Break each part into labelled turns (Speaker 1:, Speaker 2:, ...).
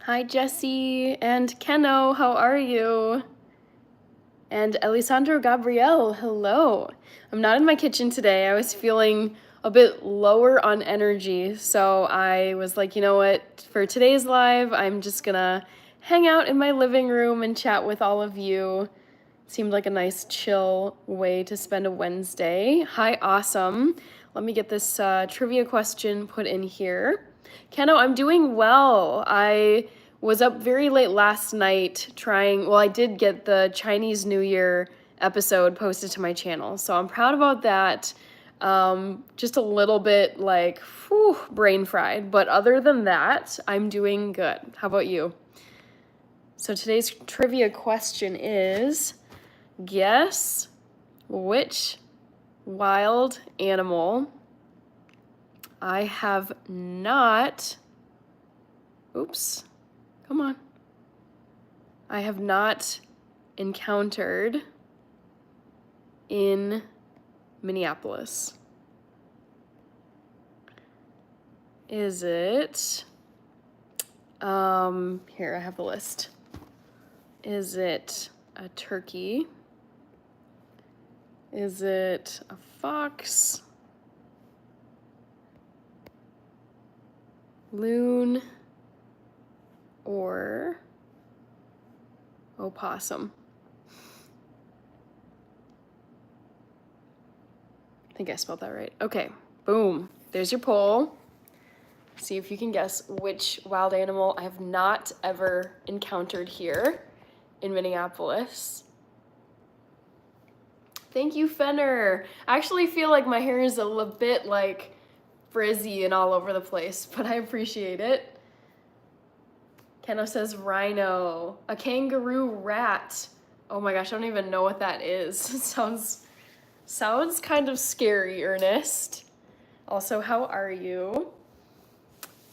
Speaker 1: Hi, Jesse and Keno, how are you? And Elisandro Gabriel, hello. I'm not in my kitchen today. I was feeling a bit lower on energy, so I was like, you know what? For today's live, I'm just gonna hang out in my living room and chat with all of you. Seemed like a nice chill way to spend a Wednesday. Hi, awesome. Let me get this trivia question put in here. Keno, I'm doing well. I was up very late last night I did get the Chinese New Year episode posted to my channel, so I'm proud about that. Just a little bit like, brain fried, but other than that, I'm doing good. How about you? So today's trivia question is, guess which wild animal I have not, come on. I have not encountered in Minneapolis. Is it, here I have the list. Is it a turkey? Is it a fox? Loon? Or opossum? I think I spelled that right. Okay, boom. There's your poll. See if you can guess which wild animal I have not ever encountered here in Minneapolis. Thank you, Fenner. I actually feel like my hair is a little bit like frizzy and all over the place, but I appreciate it. Keno says rhino. A kangaroo rat. Oh my gosh, I don't even know what that is. Sounds kind of scary, Ernest. Also, how are you?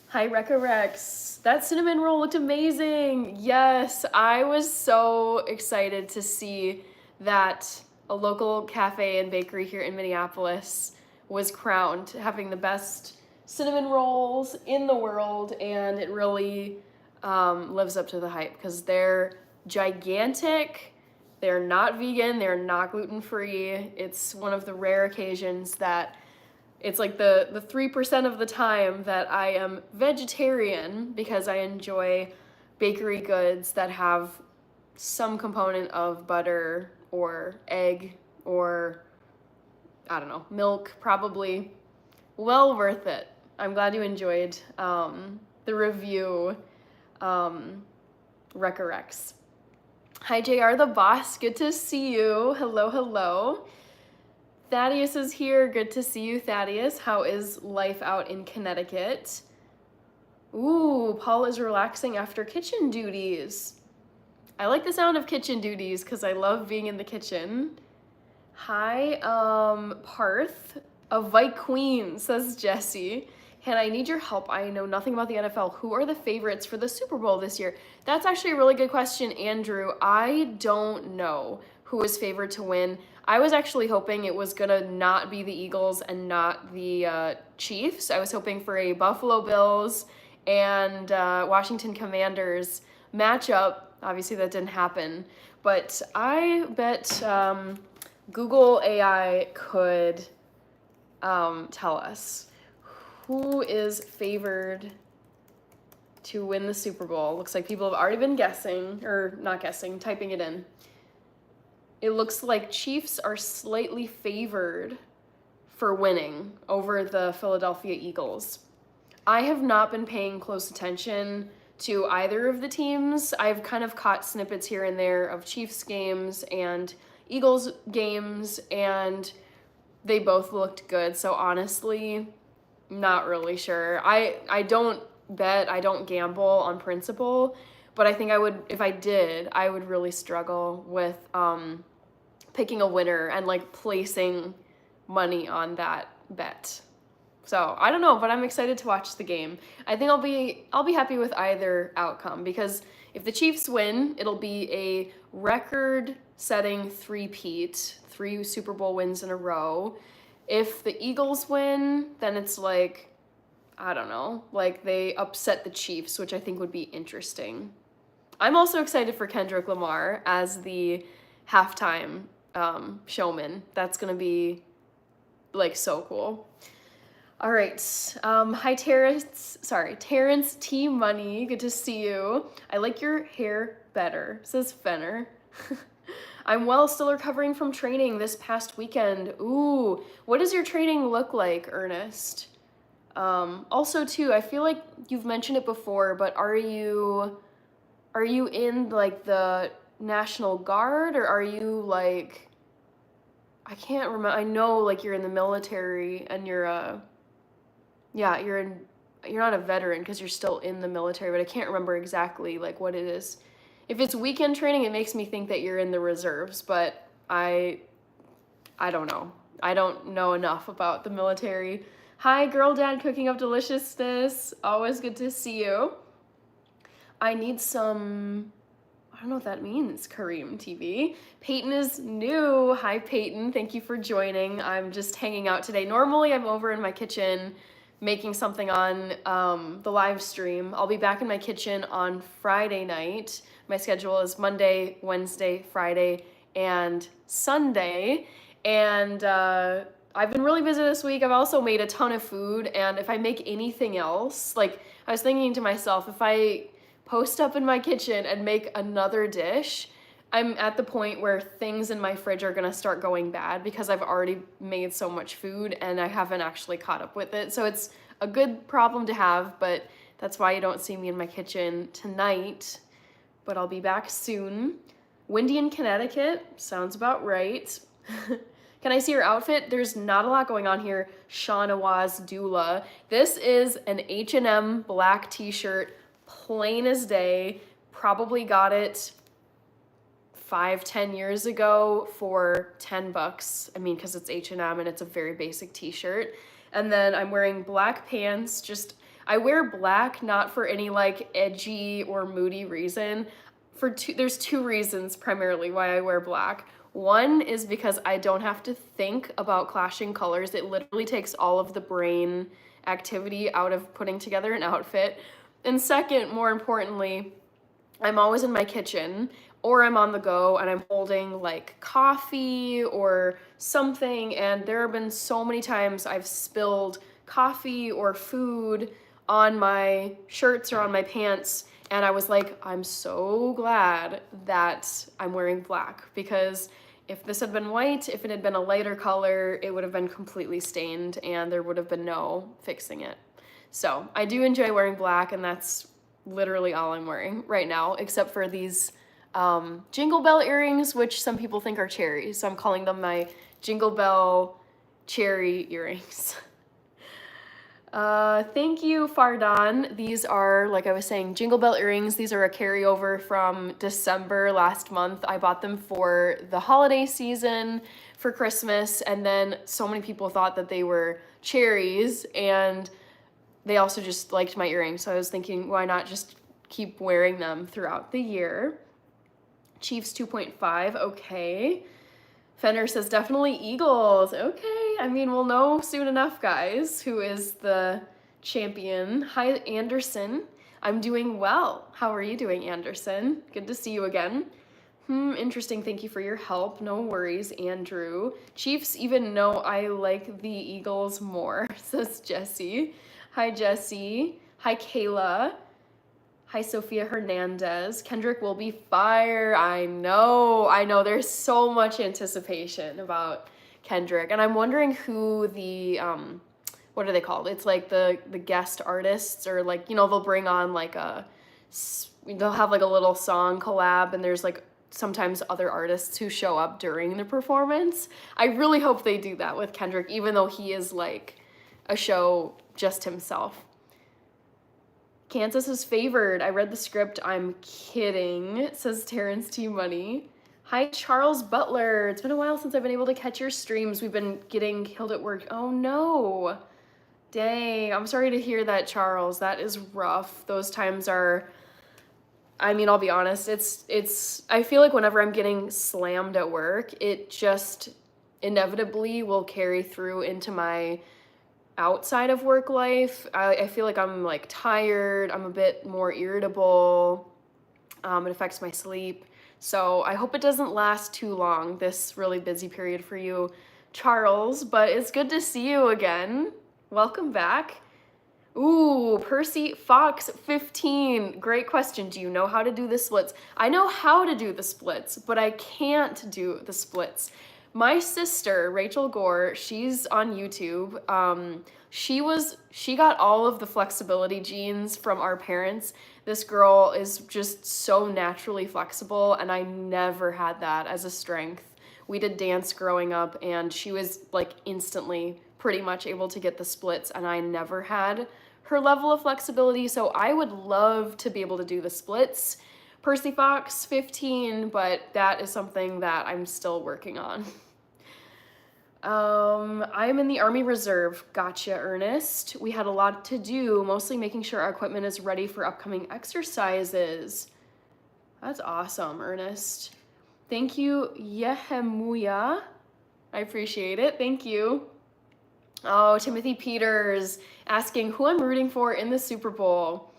Speaker 1: Hi, Rekka Rex. That cinnamon roll looked amazing. Yes, I was so excited to see that a local cafe and bakery here in Minneapolis was crowned having the best cinnamon rolls in the world, and it really lives up to the hype because they're gigantic. They're not vegan, they're not gluten-free. It's one of the rare occasions that it's like the 3% of the time that I am vegetarian because I enjoy bakery goods that have some component of butter or egg or, I don't know, milk, probably. Well worth it. I'm glad you enjoyed the review, Rex. Hi, JR the boss. Good to see you. Hello, hello. Thaddeus is here. Good to see you, Thaddeus. How is life out in Connecticut? Ooh, Paul is relaxing after kitchen duties. I like the sound of kitchen duties because I love being in the kitchen. Hi, Parth of Vike Queen, says Jesse. Hannah, I need your help. I know nothing about the NFL. Who are the favorites for the Super Bowl this year? That's actually a really good question, Andrew. I don't know who is favored to win. I was actually hoping it was gonna not be the Eagles and not the Chiefs. I was hoping for a Buffalo Bills and Washington Commanders matchup. Obviously that didn't happen, but I bet Google AI could tell us who is favored to win the Super Bowl. Looks like people have already been guessing, or not guessing, typing it in. It looks like Chiefs are slightly favored for winning over the Philadelphia Eagles. I have not been paying close attention to either of the teams. I've kind of caught snippets here and there of Chiefs games and Eagles games, and they both looked good. So honestly, not really sure. I don't bet, I don't gamble on principle, but I think I would, if I did, I would really struggle with picking a winner and like placing money on that bet. So I don't know, but I'm excited to watch the game. I think I'll be happy with either outcome because if the Chiefs win, it'll be a record-setting three-peat, 3 Super Bowl wins in a row. If the Eagles win, then it's like I don't know, like they upset the Chiefs, which I think would be interesting. I'm also excited for Kendrick Lamar as the halftime showman. That's gonna be like so cool. All right. Hi, Terrence. Sorry, Terrence T. Money. Good to see you. I like your hair better, says Fenner. I'm well, still recovering from training this past weekend. Ooh, what does your training look like, Ernest? Also, too, I feel like you've mentioned it before, but are you in like the National Guard, or are you like, I can't remember. I know like you're in the military and yeah, you're not a veteran because you're still in the military, but I can't remember exactly like what it is. If it's weekend training, it makes me think that you're in the reserves, but I don't know. I don't know enough about the military. Hi, girl dad cooking up deliciousness. Always good to see you. I need some, I don't know what that means, Kareem TV. Peyton is new. Hi, Peyton. Thank you for joining. I'm just hanging out today. Normally, I'm over in my kitchen making something on the live stream. I'll be back in my kitchen on Friday night. My schedule is Monday, Wednesday, Friday, and Sunday. And I've been really busy this week. I've also made a ton of food. And if I make anything else, like I was thinking to myself, if I post up in my kitchen and make another dish, I'm at the point where things in my fridge are gonna start going bad because I've already made so much food and I haven't actually caught up with it. So it's a good problem to have, but that's why you don't see me in my kitchen tonight. But I'll be back soon. Windy in Connecticut, sounds about right. Can I see your outfit? There's not a lot going on here. Shahnawaz Dula. This is an H&M black t-shirt, plain as day. Probably got it 5-10 years ago for $10. I mean, because it's H&M and it's a very basic t-shirt. And then I'm wearing black pants. I wear black not for any like edgy or moody reason. There's two reasons primarily why I wear black. One is because I don't have to think about clashing colors. It literally takes all of the brain activity out of putting together an outfit. And second, more importantly, I'm always in my kitchen or I'm on the go and I'm holding like coffee or something, and there have been so many times I've spilled coffee or food on my shirts or on my pants, and I was like, I'm so glad that I'm wearing black, because if this had been white, if it had been a lighter color, it would have been completely stained and there would have been no fixing it. So I do enjoy wearing black, and that's literally all I'm wearing right now, except for these Jingle Bell earrings, which some people think are cherries. So I'm calling them my Jingle Bell cherry earrings. Thank you, Fardan. These are, like I was saying, Jingle Bell earrings. These are a carryover from December last month. I bought them for the holiday season for Christmas, and then so many people thought that they were cherries, and they also just liked my earrings. So I was thinking, why not just keep wearing them throughout the year? Chiefs 2.5, okay. Fenner says definitely Eagles. Okay, I mean, we'll know soon enough, guys, who is the champion. Hi, Anderson. I'm doing well. How are you doing, Anderson? Good to see you again. Interesting. Thank you for your help. No worries, Andrew. Chiefs even know I like the Eagles more, says Jesse. Hi, Jesse. Hi, Kayla. Hi, Sophia Hernandez. Kendrick will be fire. I know. There's so much anticipation about Kendrick. And I'm wondering who the, what are they called? It's like the guest artists, or like, they'll bring on like they'll have like a little song collab, and there's like sometimes other artists who show up during the performance. I really hope they do that with Kendrick, even though he is like a show just himself. Kansas is favored. I read the script. I'm kidding, says Terrence T. Money. Hi, Charles Butler. It's been a while since I've been able to catch your streams. We've been getting killed at work. Oh no. Dang, I'm sorry to hear that, Charles. That is rough. Those times are, I mean, I'll be honest, I feel like whenever I'm getting slammed at work, it just inevitably will carry through into my outside of work life. I feel like I'm like tired, I'm a bit more irritable, it affects my sleep. So I hope it doesn't last too long, this really busy period for you, Charles, but it's good to see you again. Welcome back. Ooh, Percy Fox 15. Great question. Do you know how to do the splits? I know how to do the splits, but I can't do the splits. My sister, Rachel Gore, she's on YouTube. She got all of the flexibility genes from our parents. This girl is just so naturally flexible, and I never had that as a strength. We did dance growing up, and she was like instantly pretty much able to get the splits, and I never had her level of flexibility. So I would love to be able to do the splits, Percy Fox 15, but that is something that I'm still working on. I'm in the Army Reserve. Gotcha, Ernest. We had a lot to do, mostly making sure our equipment is ready for upcoming exercises. That's awesome, Ernest. Thank you, Yehemuya. I appreciate it. Thank you. Oh, Timothy Peters asking who I'm rooting for in the Super Bowl.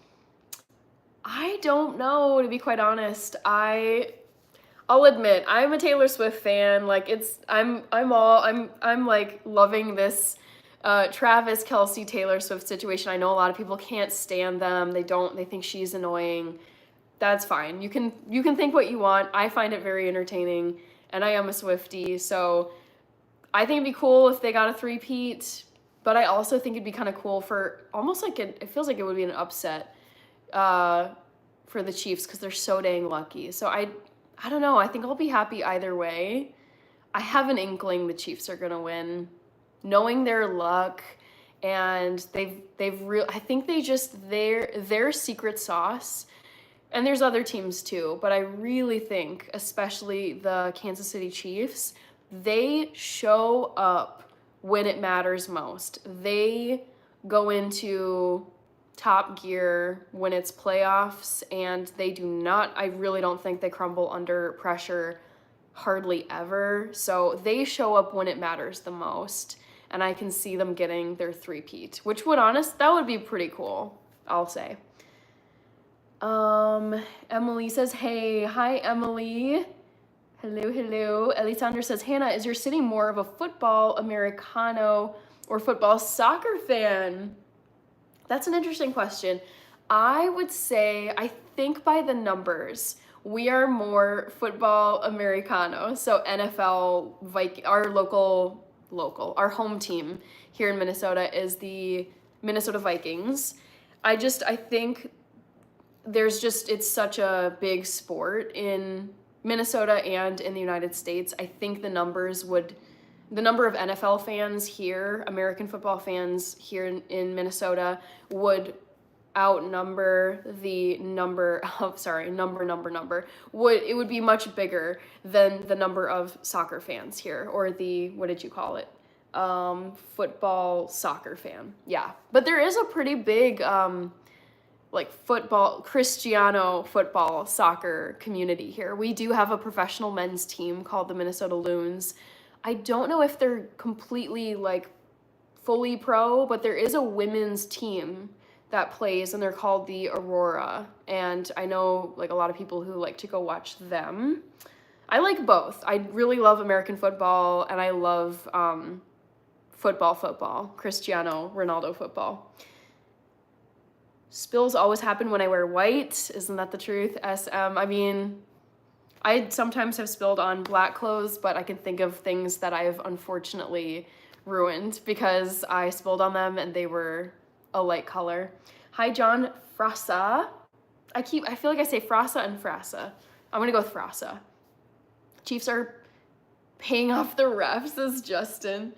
Speaker 1: I don't know, to be quite honest. I'll admit, I'm a Taylor Swift fan. Like I'm like loving this Travis Kelce Taylor Swift situation. I know a lot of people can't stand them. They think she's annoying. That's fine. You can think what you want. I find it very entertaining, and I am a Swiftie, so I think it'd be cool if they got a three-peat, but I also think it'd be kind of cool for almost like it feels like it would be an upset for the Chiefs because they're so dang lucky. So I don't know. I think I'll be happy either way. I have an inkling the Chiefs are gonna win, knowing their luck, and I think they just their secret sauce. And there's other teams too, but I really think, especially the Kansas City Chiefs, they show up when it matters most. They go into top gear when it's playoffs, and I really don't think they crumble under pressure hardly ever. So they show up when it matters the most, and I can see them getting their three-peat, which that would be pretty cool, I'll say. Emily says, hey, hi, Emily. Hello. Elisandra says, Hannah, is your city more of a football Americano or football soccer fan? That's an interesting question. I would say, I think by the numbers, we are more football Americano. So NFL, our home team here in Minnesota is the Minnesota Vikings. I think it's such a big sport in Minnesota and in the United States. I think the number of NFL fans here, American football fans here in Minnesota, would outnumber the number of, it would be much bigger than the number of soccer fans here, or what did you call it? Football soccer fan. Yeah. But there is a pretty big, Cristiano football soccer community here. We do have a professional men's team called the Minnesota Loons. I don't know if they're completely fully pro, but there is a women's team that plays, and they're called the Aurora. And I know a lot of people who like to go watch them. I like both. I really love American football, and I love football, Cristiano Ronaldo football. Spills always happen when I wear white. Isn't that the truth? SM. I mean, I sometimes have spilled on black clothes, but I can think of things that I've unfortunately ruined because I spilled on them and they were a light color. Hi, John Frasa. I feel like I say Frasa and Frasa. I'm gonna go with Frasa. Chiefs are paying off the refs, says Justin.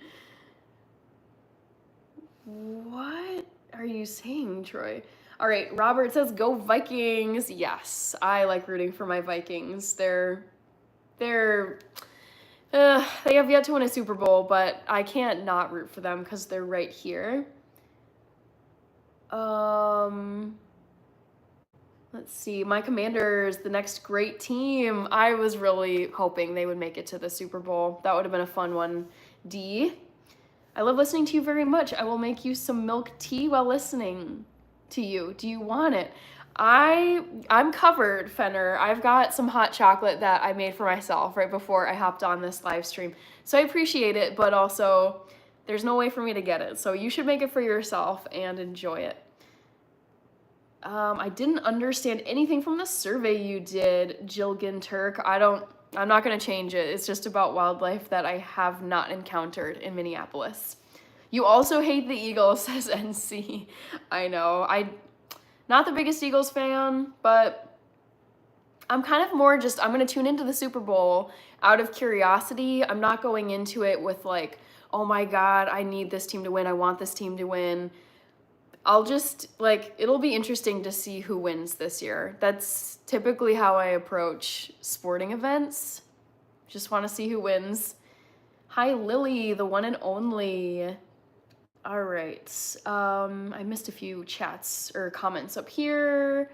Speaker 1: What are you saying, Troy? All right, Robert says, go Vikings. Yes, I like rooting for my Vikings. They have yet to win a Super Bowl, but I can't not root for them because they're right here. Let's see, my Commanders, the next great team. I was really hoping they would make it to the Super Bowl. That would have been a fun one. D. I love listening to you very much. I will make you some milk tea while listening to you. Do you want it? I'm covered, Fenner. I've got some hot chocolate that I made for myself right before I hopped on this live stream. So I appreciate it, but also there's no way for me to get it. So you should make it for yourself and enjoy it. I didn't understand anything from the survey you did, Jilgin Turk. I'm not gonna change it. It's just about wildlife that I have not encountered in Minneapolis. You also hate the Eagles, says NC. I know. Not the biggest Eagles fan, but I'm kind of more just, I'm gonna tune into the Super Bowl out of curiosity. I'm not going into it with like, oh my God, I need this team to win. I want this team to win. I'll just, like, it'll be interesting to see who wins this year. That's typically how I approach sporting events. Just want to see who wins. Hi, Lily, the one and only. All right. I missed a few chats or comments up here.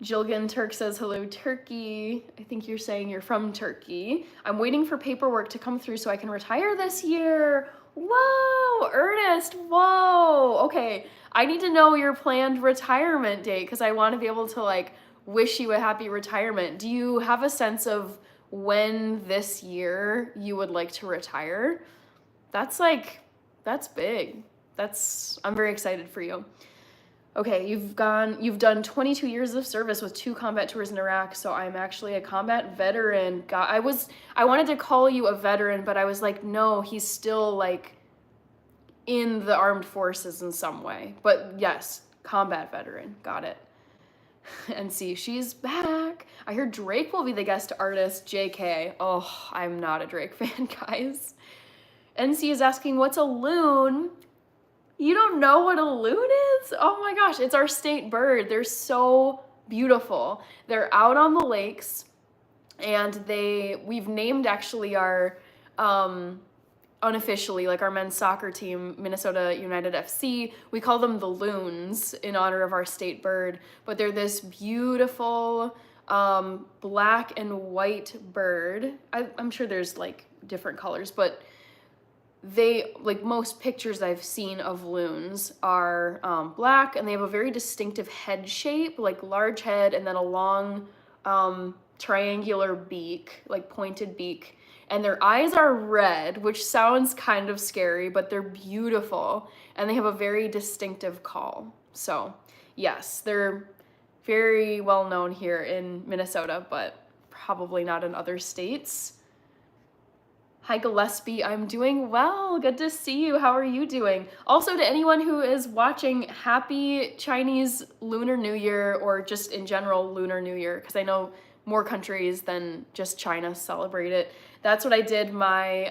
Speaker 1: Jilgin Turk says, hello, Turkey. I think you're saying you're from Turkey. I'm waiting for paperwork to come through so I can retire this year. Whoa, Ernest, whoa. Okay, I need to know your planned retirement date because I want to be able to like wish you a happy retirement. Do you have a sense of when this year you would like to retire? That's big. I'm very excited for you. Okay, you've done 22 years of service with 2 combat tours in Iraq, so I'm actually a combat veteran. God, I wanted to call you a veteran, but I was like, no, he's still like in the armed forces in some way. But yes, combat veteran, got it. And see, she's back. I heard Drake will be the guest artist, JK. Oh, I'm not a Drake fan, guys. NC is asking, what's a loon? You don't know what a loon is? Oh my gosh, it's our state bird. They're so beautiful. They're out on the lakes, and we've named actually our, unofficially, like our men's soccer team, Minnesota United FC, we call them the Loons in honor of our state bird, but they're this beautiful black and white bird. I'm sure there's like different colors, but like most pictures I've seen of loons are black, and they have a very distinctive head shape, like large head and then a long triangular beak, like pointed beak. And their eyes are red, which sounds kind of scary, but they're beautiful. And they have a very distinctive call. So yes, they're very well known here in Minnesota, but probably not in other states. Hi Gillespie, I'm doing well. Good to see you. How are you doing? Also, to anyone who is watching, happy Chinese Lunar New Year, or just in general Lunar New Year, because I know more countries than just China celebrate it. That's what I did my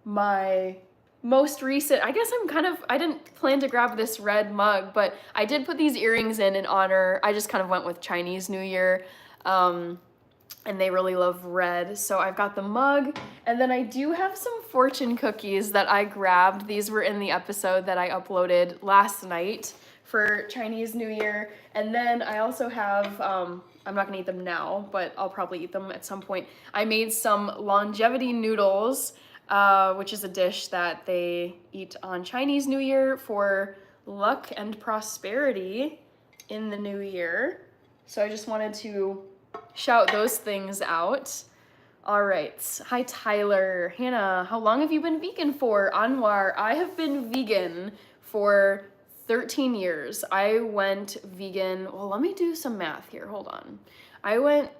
Speaker 1: my most recent, I guess I didn't plan to grab this red mug, but I did put these earrings in honor. I just kind of went with Chinese New Year. And they really love red, so I've got the mug, and then I do have some fortune cookies that I grabbed. These were in the episode that I uploaded last night for Chinese New Year, and then I also have, I'm not gonna eat them now, but I'll probably eat them at some point. I made some longevity noodles, which is a dish that they eat on Chinese New Year for luck and prosperity in the new year. So I just wanted to shout those things out. All right. Hi, Tyler. Hannah, how long have you been vegan for? Anwar, I have been vegan for 13 years. I went vegan. Well, let me do some math here. Hold on. I went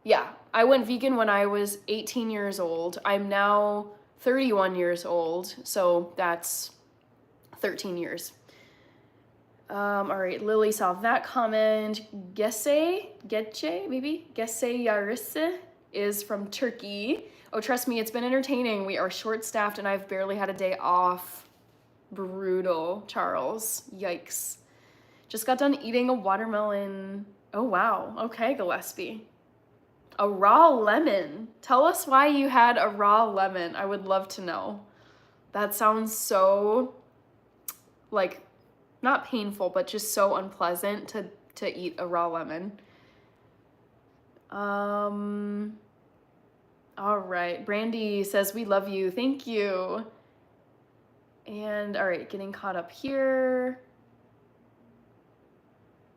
Speaker 1: vegan when I was 18 years old. I'm now 31 years old. So that's 13 years. All right, Lily saw that comment. Gese Yarisse is from Turkey. Oh, trust me, it's been entertaining. We are short-staffed and I've barely had a day off. Brutal, Charles. Yikes. Just got done eating a watermelon. Oh, wow. Okay, Gillespie. A raw lemon. Tell us why you had a raw lemon. I would love to know. That sounds so, like, not painful, but just so unpleasant to eat a raw lemon. All right. Brandy says, we love you. Thank you. And all right, getting caught up here.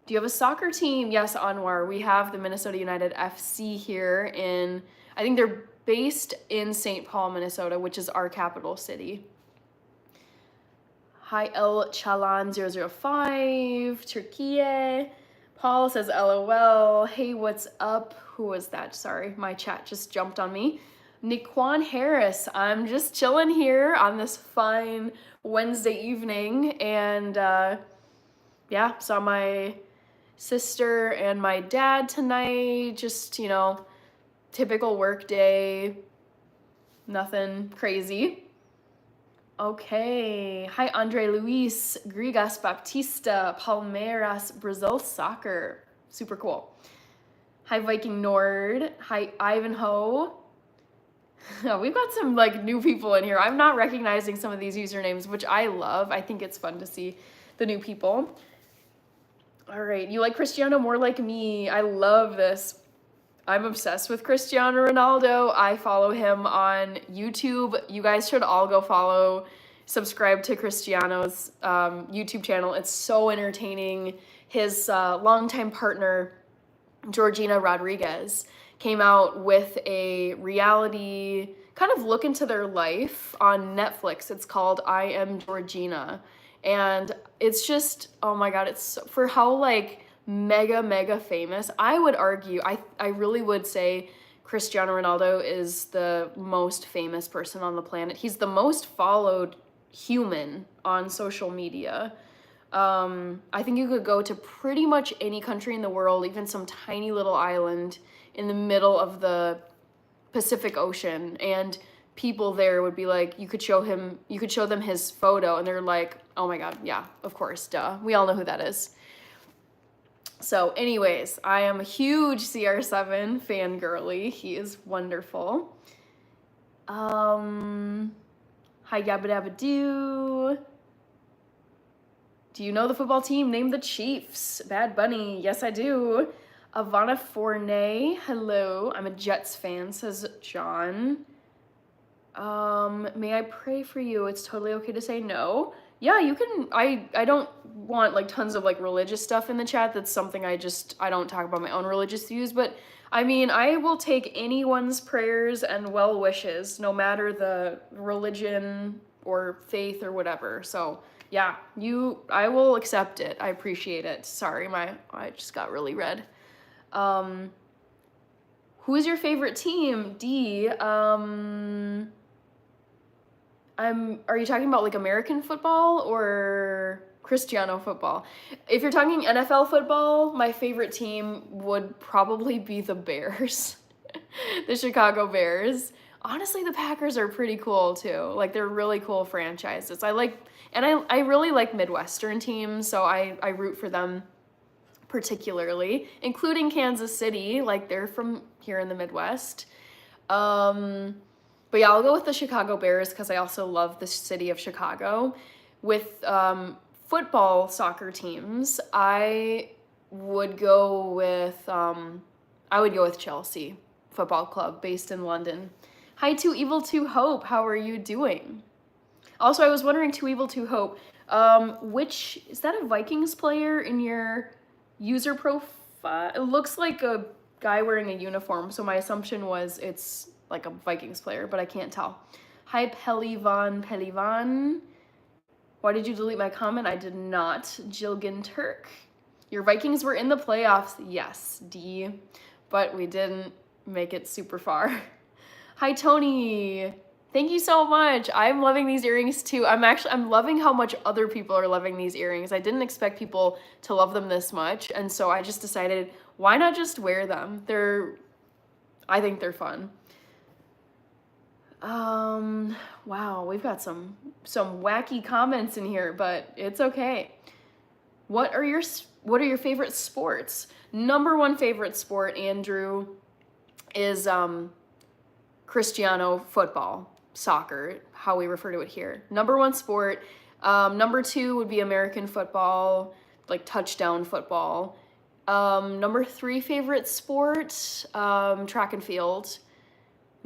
Speaker 1: Do you have a soccer team? Yes, Anwar. We have the Minnesota United FC here in, I think they're based in St. Paul, Minnesota, which is our capital city. Hi, El Chalan 005, Turkey. Paul says LOL. Hey, what's up? Who was that? Sorry, my chat just jumped on me. Niquan Harris. I'm just chilling here on this fine Wednesday evening, and yeah, saw my sister and my dad tonight. Just, you know, typical work day, nothing crazy. Okay. Hi, Andre Luis, Grigas Baptista, Palmeiras, Brazil Soccer. Super cool. Hi, Viking Nord. Hi, Ivanhoe. Oh, we've got some like new people in here. I'm not recognizing some of these usernames, which I love. I think it's fun to see the new people. All right, you like Cristiano more like me. I love this. I'm obsessed with Cristiano Ronaldo. I follow him on YouTube. You guys should all go follow, subscribe to Cristiano's YouTube channel. It's so entertaining. His longtime partner, Georgina Rodriguez, came out with a reality kind of look into their life on Netflix. It's called I Am Georgina. And it's just, oh my God, it's for how like mega famous. I would argue, I really would say Cristiano Ronaldo is the most famous person on the planet. He's the most followed human on social media. I think you could go to pretty much any country in the world, even some tiny little island in the middle of the Pacific Ocean, and people there would be like, you could show them his photo and they're like, oh my God, yeah, of course, duh. We all know who that is. So anyways, I am a huge CR7 fangirly. He is wonderful. Hi, Yabba Dabba Doo. Do you know the football team? Name the Chiefs. Bad Bunny. Yes, I do. Ivana Fournay. Hello. I'm a Jets fan, says John. May I pray for you? It's totally okay to say no. Yeah, you can. I don't want like tons of like religious stuff in the chat. That's something I don't talk about my own religious views, but I mean, I will take anyone's prayers and well wishes, no matter the religion or faith or whatever. So yeah, I will accept it. I appreciate it. Sorry, I just got really red. Who is your favorite team? D. Are you talking about like American football or Cristiano football? If you're talking NFL football, my favorite team would probably be the Bears, the Chicago Bears. Honestly, the Packers are pretty cool too. Like they're really cool franchises. I really like Midwestern teams, so I root for them particularly, including Kansas City. Like they're from here in the Midwest. But yeah, I'll go with the Chicago Bears because I also love the city of Chicago. With football soccer teams, I would go with Chelsea Football Club based in London. Hi, Too Evil To Hope. How are you doing? Also, I was wondering, Too Evil To Hope, which is that a Vikings player in your user profile? It looks like a guy wearing a uniform, so my assumption was it's like a Vikings player, but I can't tell. Hi, Pelivan. Why did you delete my comment? I did not. Jilgin Turk. Your Vikings were in the playoffs. Yes, D. But we didn't make it super far. Hi, Tony. Thank you so much. I'm loving these earrings too. I'm loving how much other people are loving these earrings. I didn't expect people to love them this much, and so I just decided, why not just wear them? I think they're fun. Wow, we've got some wacky comments in here, but it's okay. What are your favorite sports? Number one favorite sport, Andrew, is Cristiano football, soccer, how we refer to it here. Number one sport. Number two would be American football, like touchdown football. Number three favorite sport, track and field.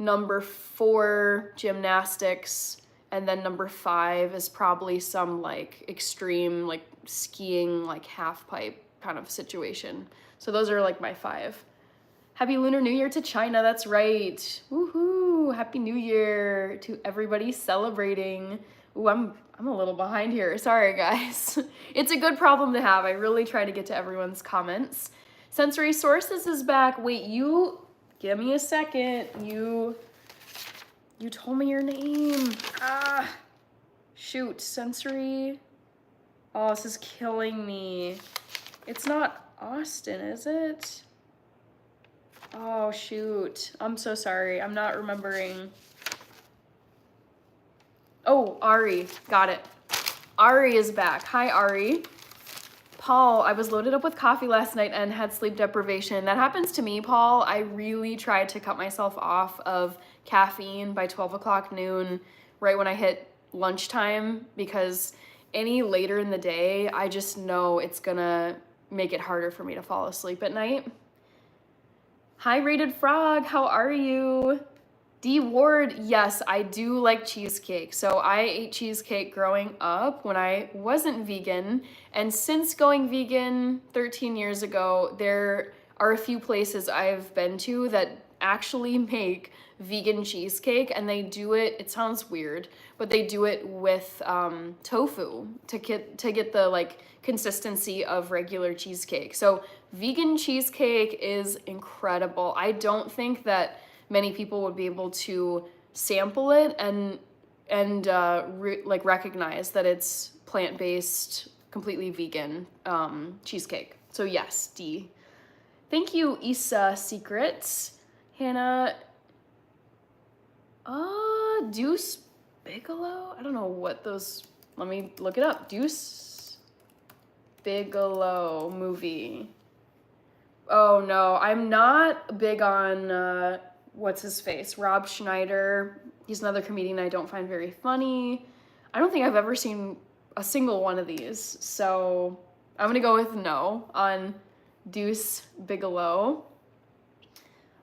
Speaker 1: Number four, gymnastics. And then number 5 is probably some like extreme like skiing like half pipe kind of situation. So those are like my 5. Happy Lunar New Year to China, that's right. Woohoo! Happy New Year to everybody celebrating. Ooh, I'm a little behind here. Sorry, guys. It's a good problem to have. I really try to get to everyone's comments. Sensory Sources is back. Wait, you give me a second. You told me your name. Ah, shoot, Sensory. Oh, this is killing me. It's not Austin, is it? Oh, shoot. I'm so sorry. I'm not remembering. Oh, Ari. Got it. Ari is back. Hi, Ari. Paul, I was loaded up with coffee last night and had sleep deprivation. That happens to me, Paul. I really tried to cut myself off of caffeine by 12 o'clock noon, right when I hit lunchtime, because any later in the day, I just know it's gonna make it harder for me to fall asleep at night. Hi, Rated Frog, how are you? D Ward, yes, I do like cheesecake. So I ate cheesecake growing up when I wasn't vegan. And since going vegan 13 years ago, there are a few places I've been to that actually make vegan cheesecake, and they do it, it sounds weird, but they do it with tofu to get the like consistency of regular cheesecake. So vegan cheesecake is incredible. I don't think that many people would be able to sample it and like recognize that it's plant-based, completely vegan cheesecake. So yes, D. Thank you, Issa Secrets. Hannah, Deuce Bigelow? I don't know what those, let me look it up. Deuce Bigelow movie. Oh no, I'm not big on, what's his face? Rob Schneider. He's another comedian I don't find very funny. I don't think I've ever seen a single one of these. So I'm gonna go with no on Deuce Bigelow.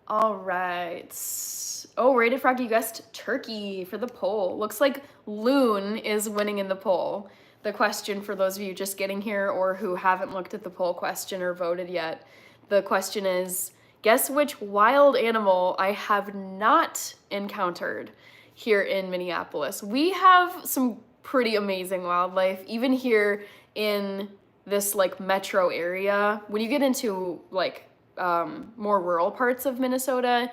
Speaker 1: All right. Oh, Rated Frog, you guessed turkey for the poll. Looks like Loon is winning in the poll. The question, for those of you just getting here or who haven't looked at the poll question or voted yet, the question is, guess which wild animal I have not encountered here in Minneapolis. We have some pretty amazing wildlife, even here in this like metro area. When you get into like more rural parts of Minnesota,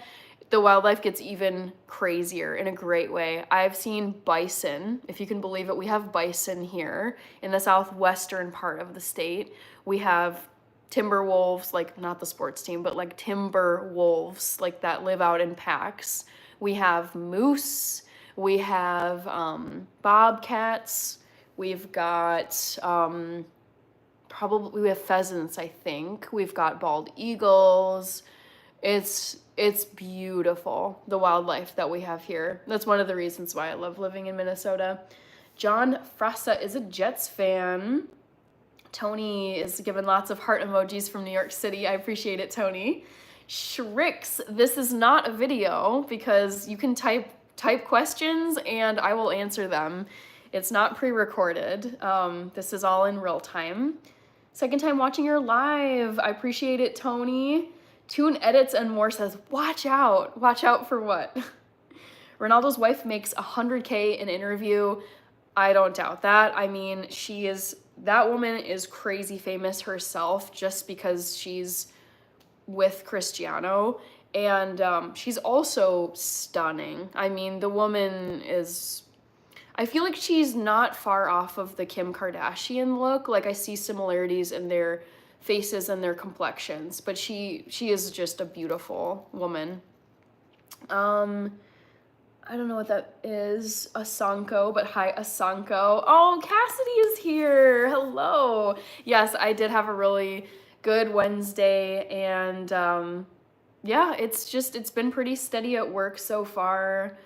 Speaker 1: the wildlife gets even crazier in a great way. I've seen bison, if you can believe it. We have bison here in the southwestern part of the state. We have timber wolves, like not the sports team, but like timber wolves, like that live out in packs. We have moose, we have bobcats, we've got we have pheasants, I think. We've got bald eagles. It's beautiful, the wildlife that we have here. That's one of the reasons why I love living in Minnesota. John Frassa is a Jets fan. Tony is giving lots of heart emojis from New York City. I appreciate it, Tony. Shricks, this is not a video because you can type questions and I will answer them. It's not pre-recorded. This is all in real time. Second time watching your live. I appreciate it, Tony. Tune Edits and More says, watch out. Watch out for what? Ronaldo's wife makes 100K in interview. I don't doubt that. I mean, that woman is crazy famous herself just because she's with Cristiano. And she's also stunning. I mean, the woman is, I feel like she's not far off of the Kim Kardashian look. Like, I see similarities in their faces and their complexions, but she is just a beautiful woman. I don't know what that is, Asanko, but hi, Asanko. Oh, Cassidy is here. Hello. Yes, I did have a really good Wednesday, and yeah, it's been pretty steady at work so far.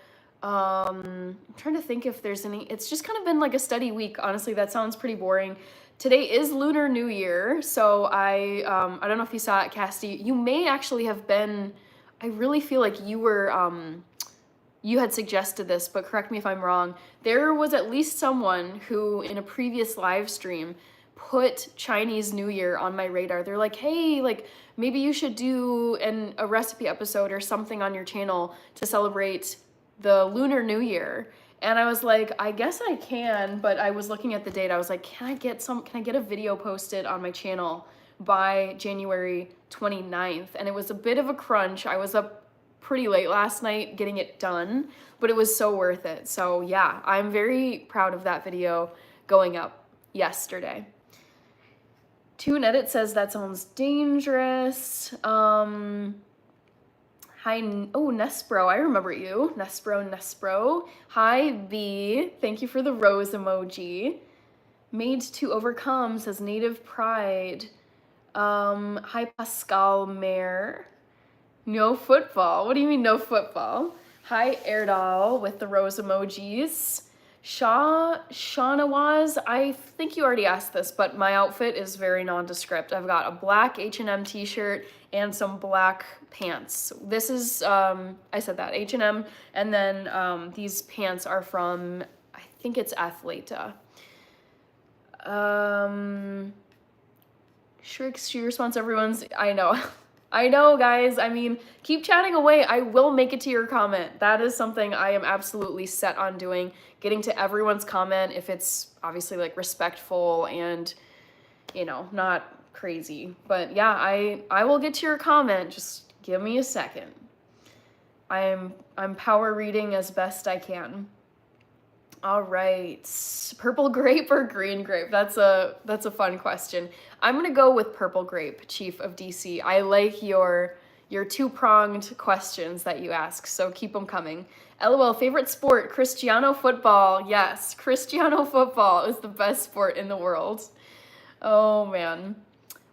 Speaker 1: I'm trying to think if there's any, it's just kind of been like a steady week. Honestly, that sounds pretty boring. Today is Lunar New Year, so I don't know if you saw it, Cassidy. You may actually have been, I really feel like you you had suggested this, but correct me if I'm wrong. There was at least someone who in a previous live stream put Chinese New Year on my radar. They're like, hey, like maybe you should do a recipe episode or something on your channel to celebrate the Lunar New Year. And I was like, I guess I can, but I was looking at the date. I was like, can I get a video posted on my channel by January 29th? And it was a bit of a crunch. I was up pretty late last night getting it done, but it was so worth it. So yeah, I'm very proud of that video going up yesterday. Toon Edit says that sounds dangerous. Hi, oh, Nespro, I remember you. Nespro. Hi, B, thank you for the rose emoji. Made to Overcome says Native Pride. Hi, Pascal Mayer. No football, what do you mean no football? Hi, Erdal with the rose emojis. Shawnawaz, I think you already asked this, but my outfit is very nondescript. I've got a black H&M t-shirt and some black pants. This is, I said that, H&M, and then these pants are from, I think it's Athleta. She responds everyone's, I know. I know, guys. I mean, keep chatting away. I will make it to your comment. That is something I am absolutely set on doing, getting to everyone's comment if it's obviously like respectful and, you know, not crazy. But yeah, I will get to your comment. Just give me a second. I'm power reading as best I can. All right, purple grape or green grape? That's a fun question. I'm gonna go with purple grape, Chief of DC. I like your two-pronged questions that you ask, so keep them coming. LOL, favorite sport, Cristiano football. Yes, Cristiano football is the best sport in the world. Oh man.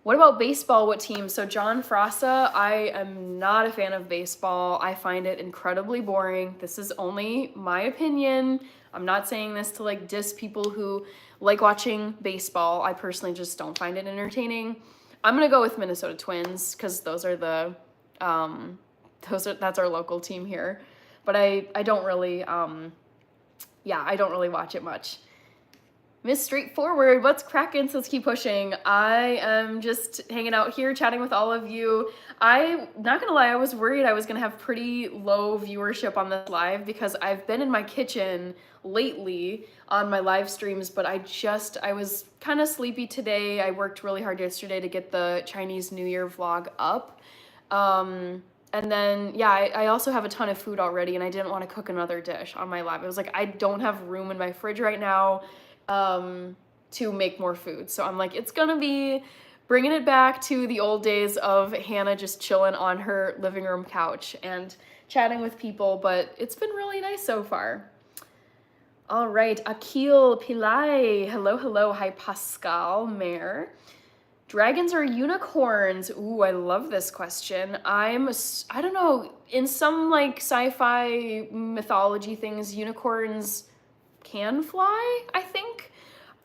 Speaker 1: What about baseball? What team? So John Frassa, I am not a fan of baseball. I find it incredibly boring. This is only my opinion. I'm not saying this to like diss people who like watching baseball. I personally just don't find it entertaining. I'm gonna go with Minnesota Twins because those are the that's our local team here. But I don't really I don't really watch it much. Miss Straightforward, what's crackin'? Let's keep pushing. I am just hanging out here chatting with all of you. I'm not gonna lie, I was worried I was gonna have pretty low viewership on this live because I've been in my kitchen lately on my live streams, but I was kind of sleepy today. I worked really hard yesterday to get the Chinese New Year vlog up. And then, yeah, I also have a ton of food already and I didn't want to cook another dish on my live. It was like, I don't have room in my fridge right now to make more food. So I'm like, it's gonna be bringing it back to the old days of Hannah just chilling on her living room couch and chatting with people, but it's been really nice so far. All right, Akil Pillai, hello, hi Pascal Mayer. Dragons or unicorns? Ooh, I love this question. I don't know, in some like sci-fi mythology things, unicorns can fly, I think.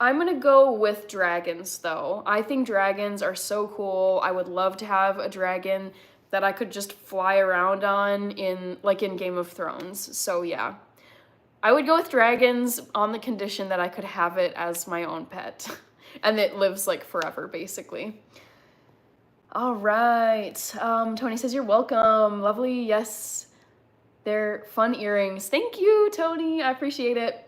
Speaker 1: I'm gonna go with dragons though. I think dragons are so cool. I would love to have a dragon that I could just fly around on in Game of Thrones. So yeah, I would go with dragons on the condition that I could have it as my own pet and it lives like forever basically. All right, Tony says you're welcome. Lovely, yes, they're fun earrings. Thank you, Tony, I appreciate it.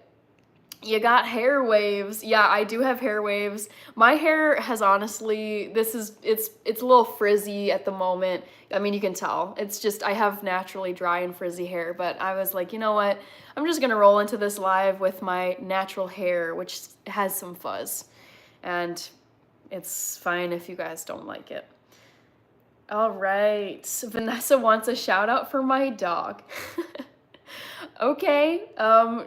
Speaker 1: You got hair waves. Yeah, I do have hair waves. My hair has honestly, it's a little frizzy at the moment. I mean, you can tell. It's just, I have naturally dry and frizzy hair, but I was like, you know what? I'm just gonna roll into this live with my natural hair, which has some fuzz. And it's fine if you guys don't like it. All right, Vanessa wants a shout out for my dog. Okay,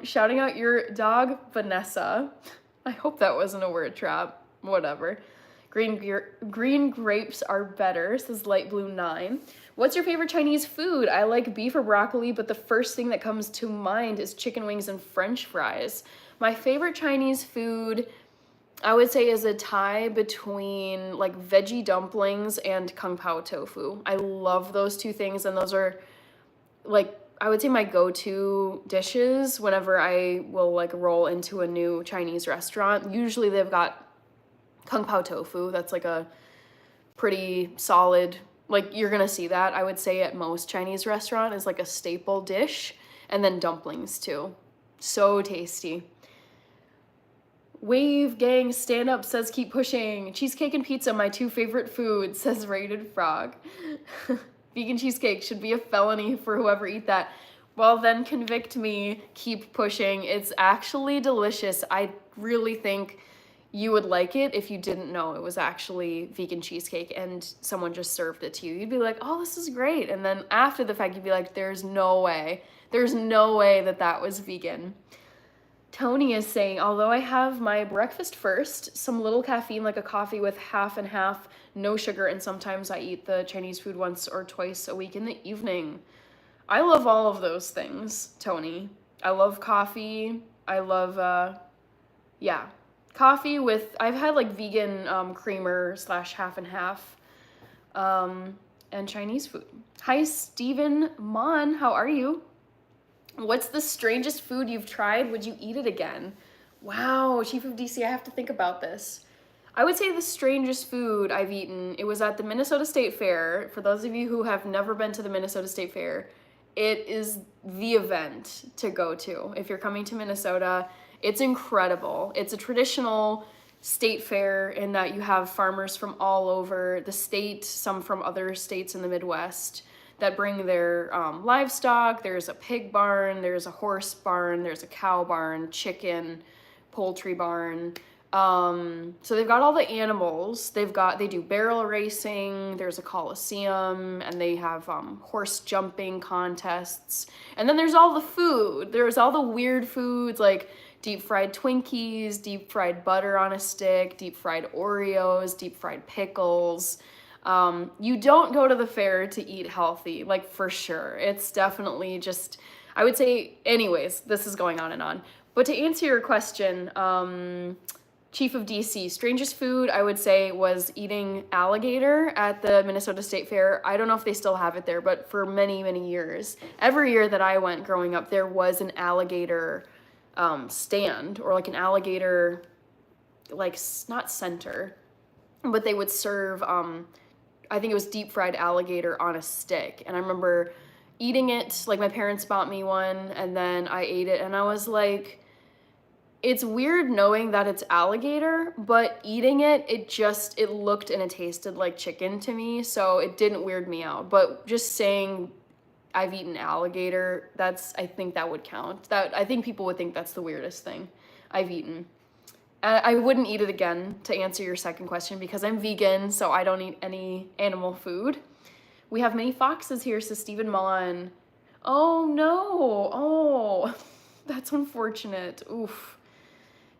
Speaker 1: shouting out your dog, Vanessa. I hope that wasn't a word trap. Whatever. Green grapes are better, says Light Blue 9. What's your favorite Chinese food? I like beef or broccoli, but the first thing that comes to mind is chicken wings and French fries. My favorite Chinese food, I would say, is a tie between like veggie dumplings and kung pao tofu. I love those two things, and those are like, I would say my go-to dishes whenever I will like roll into a new Chinese restaurant. Usually they've got kung pao tofu. That's like a pretty solid, like you're gonna see that, I would say, at most Chinese restaurant is like a staple dish. And then dumplings too. So tasty. Wave gang stand up says keep pushing. Cheesecake and pizza, my 2 favorite foods, says Rated Frog. Vegan cheesecake should be a felony for whoever eat that. Well, then convict me, keep pushing. It's actually delicious. I really think you would like it if you didn't know it was actually vegan cheesecake and someone just served it to you. You'd be like, oh, this is great. And then after the fact, you'd be like, there's no way. There's no way that that was vegan. Tony is saying, although I have my breakfast first, some little caffeine like a coffee with half and half, no sugar, and sometimes I eat the Chinese food once or twice a week in the evening. I love all of those things, Tony. I love coffee. I love, yeah, coffee with, I've had like vegan creamer / half and half, and Chinese food. Hi, Stephen Mon, how are you? What's the strangest food you've tried? Would you eat it again? Wow, Chief of DC, I have to think about this. I would say the strangest food I've eaten, it was at the Minnesota State Fair. For those of you who have never been to the Minnesota State Fair, it is the event to go to. If you're coming to Minnesota, it's incredible. It's a traditional state fair in that you have farmers from all over the state, some from other states in the Midwest, that bring their livestock. There's a pig barn, there's a horse barn, there's a cow barn, chicken, poultry barn. So they've got all the animals. They do barrel racing, there's a coliseum, and they have horse jumping contests. And then there's all the food. There's all the weird foods like deep fried Twinkies, deep fried butter on a stick, deep fried Oreos, deep fried pickles. You don't go to the fair to eat healthy, like for sure. It's definitely just, I would say, anyways, this is going on and on. But to answer your question, Chief of DC, strangest food I would say was eating alligator at the Minnesota State Fair. I don't know if they still have it there, but for many, many years, every year that I went growing up, there was an alligator stand, or like an alligator, like not center, but they would serve, I think it was deep fried alligator on a stick. And I remember eating it, like my parents bought me one, and then I ate it, and I was like, it's weird knowing that it's alligator, but eating it, it looked and it tasted like chicken to me, so it didn't weird me out. But just saying I've eaten alligator, I think that would count. I think people would think that's the weirdest thing I've eaten. I wouldn't eat it again, to answer your second question, because I'm vegan, so I don't eat any animal food. We have many foxes here, says Stephen Mullen. Oh no, oh, that's unfortunate, oof.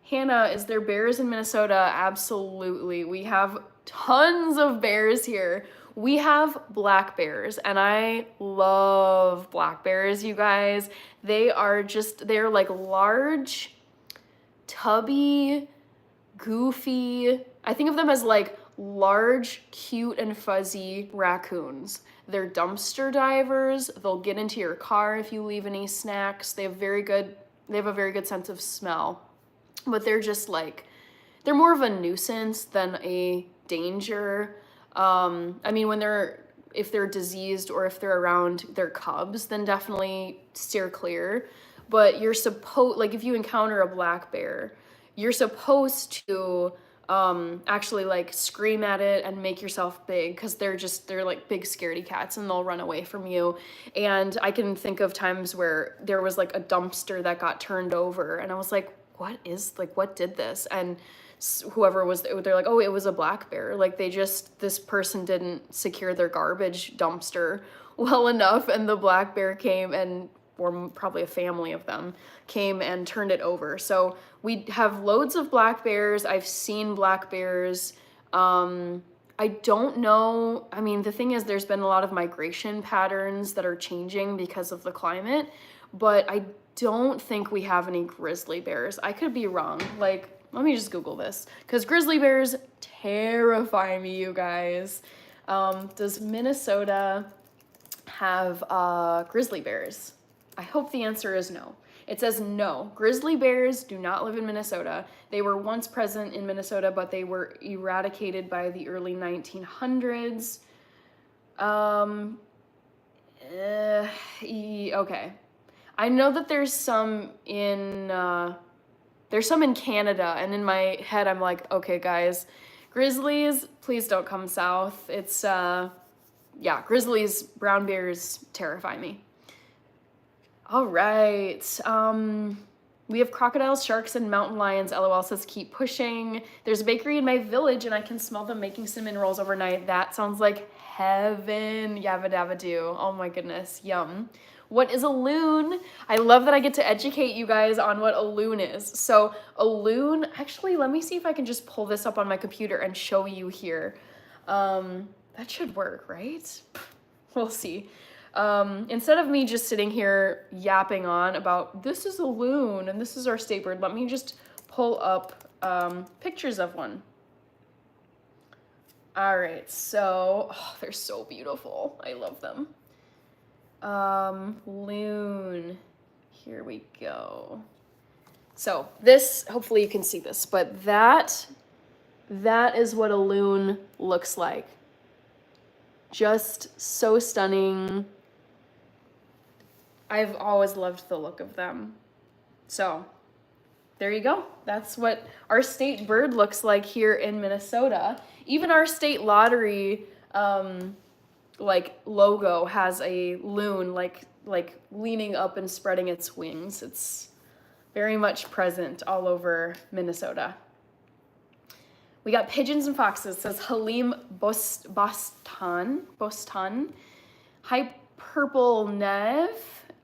Speaker 1: Hannah, is there bears in Minnesota? Absolutely, we have tons of bears here. We have black bears, and I love black bears, you guys. They're like large, tubby, goofy. I think of them as like large, cute, and fuzzy raccoons. They're dumpster divers. They'll get into your car if you leave any snacks. They have a very good sense of smell. But they're just like, they're more of a nuisance than a danger. I mean, if they're diseased or if they're around their cubs, then definitely steer clear. But if you encounter a black bear, you're supposed to actually like scream at it and make yourself big, because they're like big scaredy cats and they'll run away from you. And I can think of times where there was like a dumpster that got turned over, and I was like, what did this? And whoever was, they're like, oh, it was a black bear. Like this person didn't secure their garbage dumpster well enough, and the black bear came or probably a family of them came and turned it over. So we have loads of black bears. I've seen black bears. I don't know. I mean, the thing is, there's been a lot of migration patterns that are changing because of the climate, but I don't think we have any grizzly bears. I could be wrong. Like, let me just Google this, because grizzly bears terrify me, you guys. Does Minnesota have grizzly bears? I hope the answer is no. It says no. Grizzly bears do not live in Minnesota. They were once present in Minnesota, but they were eradicated by the early 1900s. Okay. I know that there's some in Canada, and in my head I'm like, okay guys, grizzlies, please don't come south. It's yeah, grizzlies, brown bears terrify me. All right. We have crocodiles, sharks, and mountain lions. LOL says keep pushing. There's a bakery in my village and I can smell them making cinnamon rolls overnight. That sounds like heaven. Yabba dabba do. Oh my goodness. Yum. What is a loon? I love that I get to educate you guys on what a loon is. So a loon, actually, let me see if I can just pull this up on my computer and show you here. That should work, right? We'll see. Instead of me just sitting here yapping on about this is a loon and this is our state bird, let me just pull up pictures of one. All right, so they're so beautiful. I love them. Loon. Here we go. So this, hopefully you can see this, but that is what a loon looks like. Just so stunning. I've always loved the look of them. So there you go. That's what our state bird looks like here in Minnesota. Even our state lottery like logo has a loon like leaning up and spreading its wings. It's very much present all over Minnesota. We got pigeons and foxes, says Halim Bostan. Hi, Purple Nev.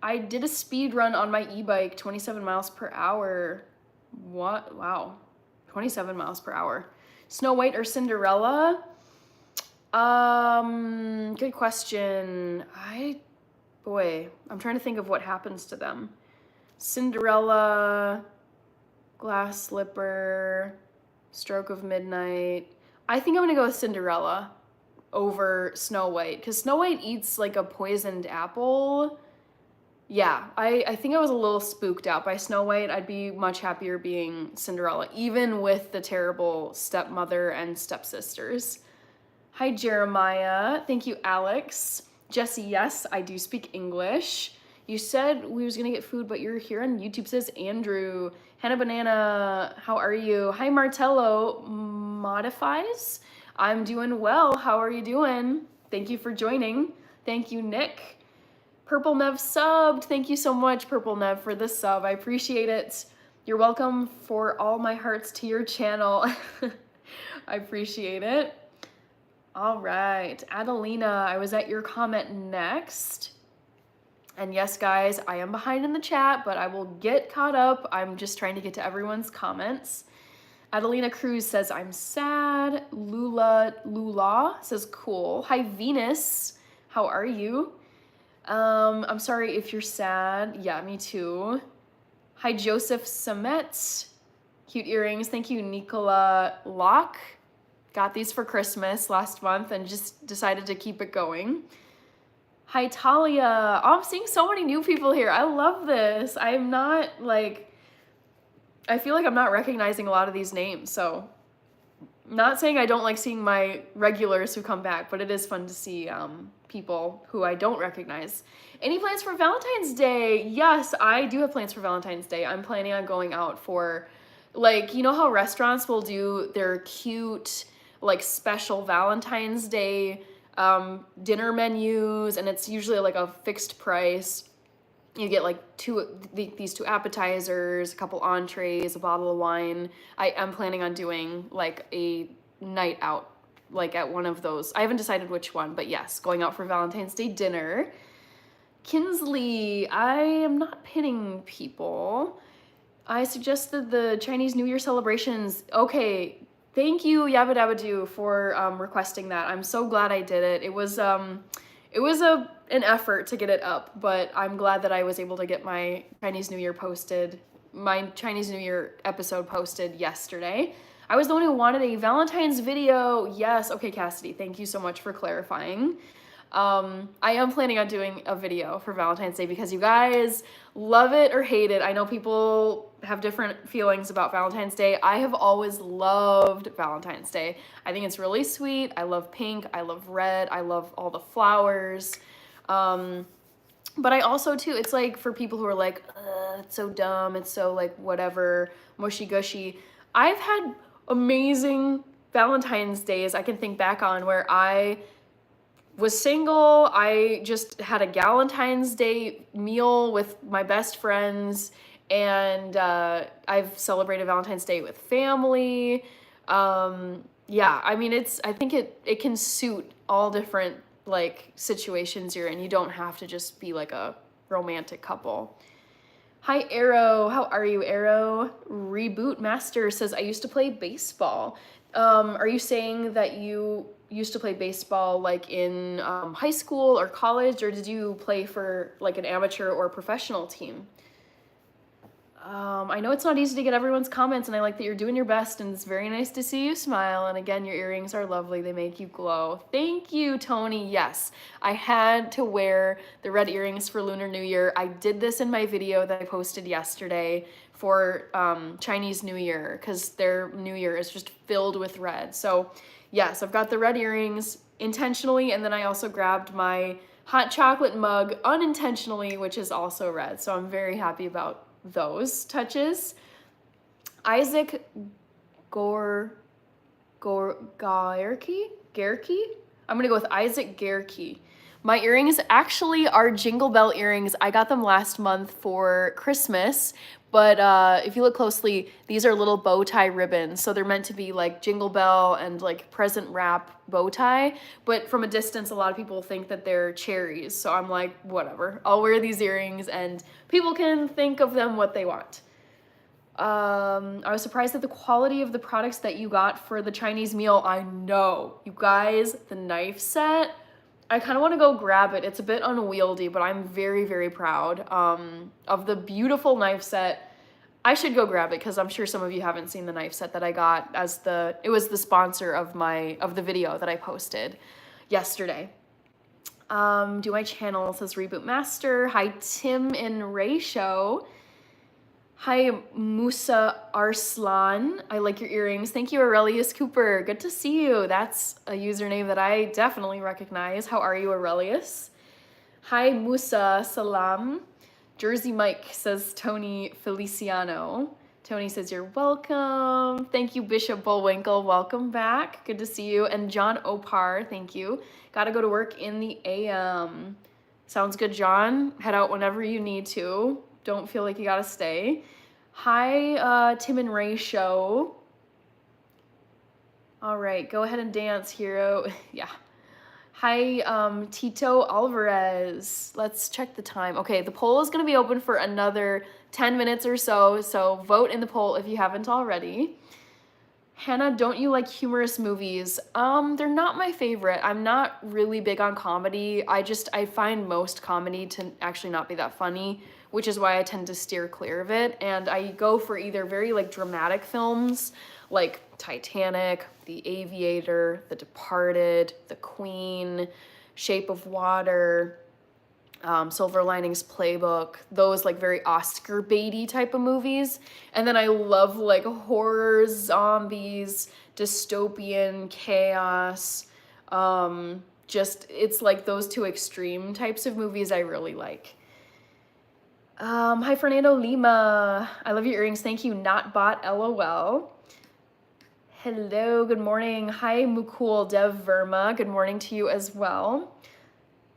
Speaker 1: I did a speed run on my e-bike, 27 miles per hour. What? Wow. 27 miles per hour. Snow White or Cinderella? Good question. I'm trying to think of what happens to them. Cinderella, Glass Slipper, Stroke of Midnight. I think I'm gonna go with Cinderella over Snow White, because Snow White eats like a poisoned apple. Yeah, I think I was a little spooked out by Snow White. I'd be much happier being Cinderella, even with the terrible stepmother and stepsisters. Hi, Jeremiah. Thank you, Alex. Jesse, yes, I do speak English. You said we was gonna get food, but you're here on YouTube, says Andrew. Hannah Banana, how are you? Hi, Martello Modifies. I'm doing well. How are you doing? Thank you for joining. Thank you, Nick. Purple Nev subbed. Thank you so much, Purple Nev, for this sub. I appreciate it. You're welcome for all my hearts to your channel. I appreciate it. All right, Adelina, I was at your comment next. And yes, guys, I am behind in the chat, but I will get caught up. I'm just trying to get to everyone's comments. Adelina Cruz says, I'm sad. Lula says, cool. Hi, Venus. How are you? I'm sorry if you're sad. Yeah, me too. Hi, Joseph Samet. Cute earrings. Thank you, Nicola Locke. Got these for Christmas last month and just decided to keep it going. Hi, Talia. Oh, I'm seeing so many new people here. I love this. I'm not like, I feel like I'm not recognizing a lot of these names. So not saying I don't like seeing my regulars who come back, but it is fun to see people who I don't recognize. Any plans for Valentine's Day? Yes, I do have plans for Valentine's Day. I'm planning on going out for, like, you know how restaurants will do their cute, like, special Valentine's Day dinner menus, and it's usually like a fixed price. You get like these two appetizers, a couple entrees, a bottle of wine. I am planning on doing like a night out, like at one of those. I haven't decided which one, but yes, going out for Valentine's Day dinner. Kinsley, I am not pinning people. I suggested the Chinese New Year celebrations. Okay, thank you, Yabba Dabba Doo, for requesting that. I'm so glad I did it. It was an effort to get it up, but I'm glad that I was able to get my Chinese New Year episode posted yesterday. I was the one who wanted a Valentine's video. Yes, okay, Cassidy, thank you so much for clarifying. I am planning on doing a video for Valentine's Day because you guys love it or hate it. I know people have different feelings about Valentine's Day. I have always loved Valentine's Day. I think it's really sweet. I love pink. I love red. I love all the flowers. But I also too, it's like for people who are like, it's so dumb, it's so like whatever, mushy gushy. I've had amazing Valentine's days I can think back on where I was single. I just had a Galentine's Day meal with my best friends, and I've celebrated Valentine's Day with family. Yeah, I mean, I think it can suit all different like situations you're in. You don't have to just be like a romantic couple. Hi, Arrow. How are you, Arrow? Reboot Master says, I used to play baseball. Are you saying that you used to play baseball like in high school or college, or did you play for like an amateur or professional team? I know it's not easy to get everyone's comments, and I like that you're doing your best, and it's very nice to see you smile. And again, your earrings are lovely. They make you glow. Thank you, Tony. Yes, I had to wear the red earrings for Lunar New Year. I did this in my video that I posted yesterday for Chinese New Year, because their New Year is just filled with red. So yes, I've got the red earrings intentionally, and then I also grabbed my hot chocolate mug unintentionally, which is also red. So I'm very happy about those touches. Isaac Gerke? I'm gonna go with Isaac Gerke. My earrings actually are Jingle Bell earrings. I got them last month for Christmas, but if you look closely, these are little bow tie ribbons. So they're meant to be like Jingle Bell and like present wrap bow tie. But from a distance, a lot of people think that they're cherries. So I'm like, whatever. I'll wear these earrings and people can think of them what they want. I was surprised at the quality of the products that you got for the Chinese meal. I know. You guys, the knife set, I kind of want to go grab it. It's a bit unwieldy, but I'm very, very proud of the beautiful knife set. I should go grab it because I'm sure some of you haven't seen the knife set that I got it was the sponsor of the video that I posted yesterday. Do my channel, says Reboot Master. Hi, Tim and Ray Show. Hi, Musa Arslan. I like your earrings. Thank you, Aurelius Cooper. Good to see you. That's a username that I definitely recognize. How are you, Aurelius? Hi, Musa Salam. Jersey Mike, says Tony Feliciano. Tony says, you're welcome. Thank you, Bishop Bullwinkle. Welcome back. Good to see you. And John Opar, thank you. Gotta go to work in the AM. Sounds good, John. Head out whenever you need to. Don't feel like you gotta stay. Hi, Tim and Ray Show. All right, go ahead and dance, hero. Yeah. Hi, Tito Alvarez. Let's check the time. Okay, the poll is gonna be open for another 10 minutes or so, so vote in the poll if you haven't already. Hannah, don't you like humorous movies? They're not my favorite. I'm not really big on comedy. I find most comedy to actually not be that funny, which is why I tend to steer clear of it. And I go for either very like dramatic films like Titanic, The Aviator, The Departed, The Queen, Shape of Water, Silver Linings Playbook, those like very Oscar baity type of movies. And then I love like horror, zombies, dystopian, chaos. It's like those two extreme types of movies I really like. Hi, Fernando Lima. I love your earrings. Thank you. Not bought, LOL. Hello, good morning. Hi, Mukul Dev Verma. Good morning to you as well.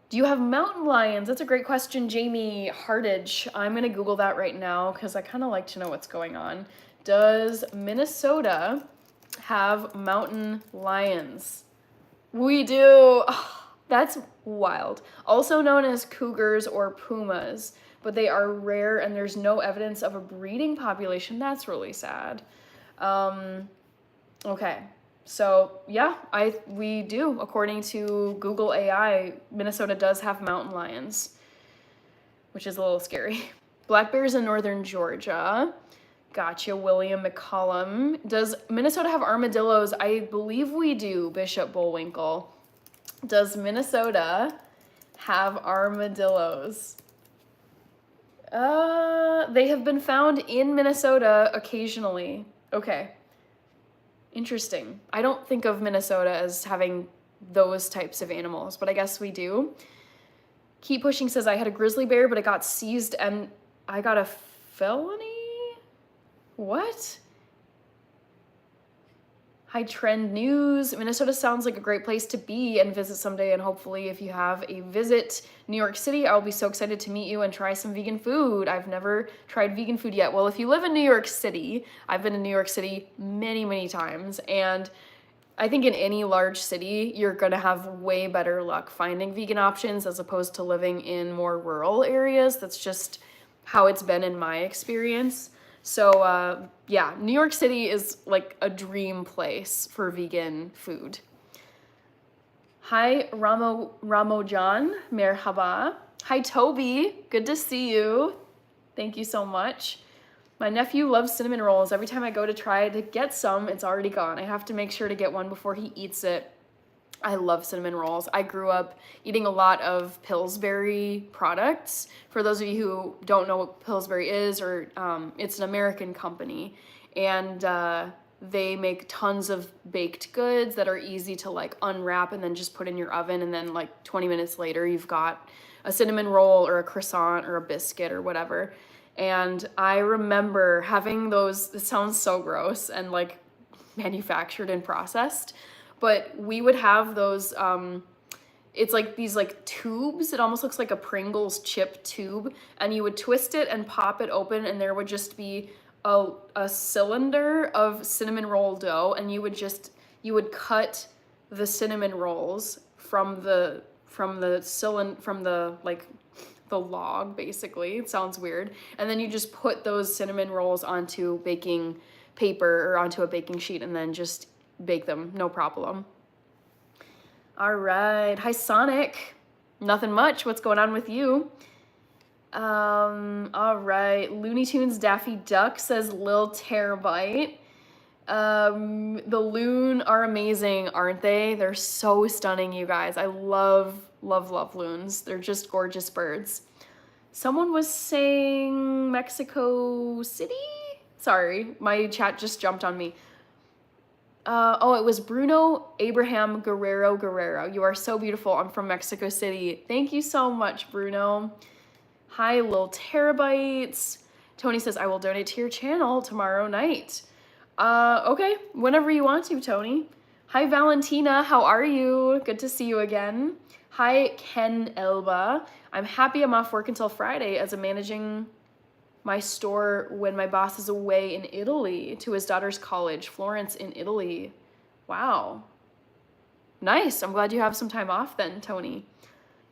Speaker 1: Do you have mountain lions? That's a great question, Jamie Hardage. I'm gonna Google that right now because I kind of like to know what's going on. Does Minnesota have mountain lions? We do. Oh, that's wild. Also known as cougars or pumas, but they are rare and there's no evidence of a breeding population. That's really sad. Okay, so yeah, we do. According to Google AI, Minnesota does have mountain lions, which is a little scary. Black bears in northern Georgia. Gotcha, William McCollum. Does Minnesota have armadillos? I believe we do, Bishop Bullwinkle. Does Minnesota have armadillos? They have been found in Minnesota occasionally. Okay. Interesting. I don't think of Minnesota as having those types of animals, but I guess we do. Keep Pushing says, I had a grizzly bear, but it got seized and I got a felony? What? Hi, Trend News. Minnesota sounds like a great place to be and visit someday, and hopefully if you have a visit New York City, I'll be so excited to meet you and try some vegan food. I've never tried vegan food yet. Well, if you live in New York City, I've been in New York City many, many times, and I think in any large city, you're gonna have way better luck finding vegan options as opposed to living in more rural areas. That's just how it's been in my experience. So yeah, New York City is like a dream place for vegan food. Hi, Ramo John, merhaba. Hi, Toby, good to see you. Thank you so much. My nephew loves cinnamon rolls. Every time I go to try to get some, it's already gone. I have to make sure to get one before he eats it. I love cinnamon rolls. I grew up eating a lot of Pillsbury products. For those of you who don't know what Pillsbury is, or it's an American company, and they make tons of baked goods that are easy to like unwrap and then just put in your oven, and then like 20 minutes later you've got a cinnamon roll or a croissant or a biscuit or whatever. And I remember having those, it sounds so gross and like manufactured and processed, but we would have those, it's like these like tubes. It almost looks like a Pringles chip tube, and you would twist it and pop it open, and there would just be a cylinder of cinnamon roll dough, and you would cut the cinnamon rolls from the like the log, basically. It sounds weird. And then you just put those cinnamon rolls onto baking paper or onto a baking sheet and then just bake them, no problem. All right. Hi, Sonic. Nothing much. What's going on with you? All right. Looney Tunes Daffy Duck says Lil Terabyte. The loon are amazing, aren't they? They're so stunning, you guys. I love loons. They're just gorgeous birds. Someone was saying Mexico City? Sorry, my chat just jumped on me. Oh, it was Bruno Abraham Guerrero. You are so beautiful. I'm from Mexico City. Thank you so much, Bruno. Hi, Lil Terabytes. Tony says, I will donate to your channel tomorrow night. Okay, whenever you want to, Tony. Hi, Valentina. How are you? Good to see you again. Hi, Ken Elba. I'm happy I'm off work until Friday as I'm managing my store when my boss is away in Italy to his daughter's college, Florence in Italy. Wow. Nice. I'm glad you have some time off then, Tony.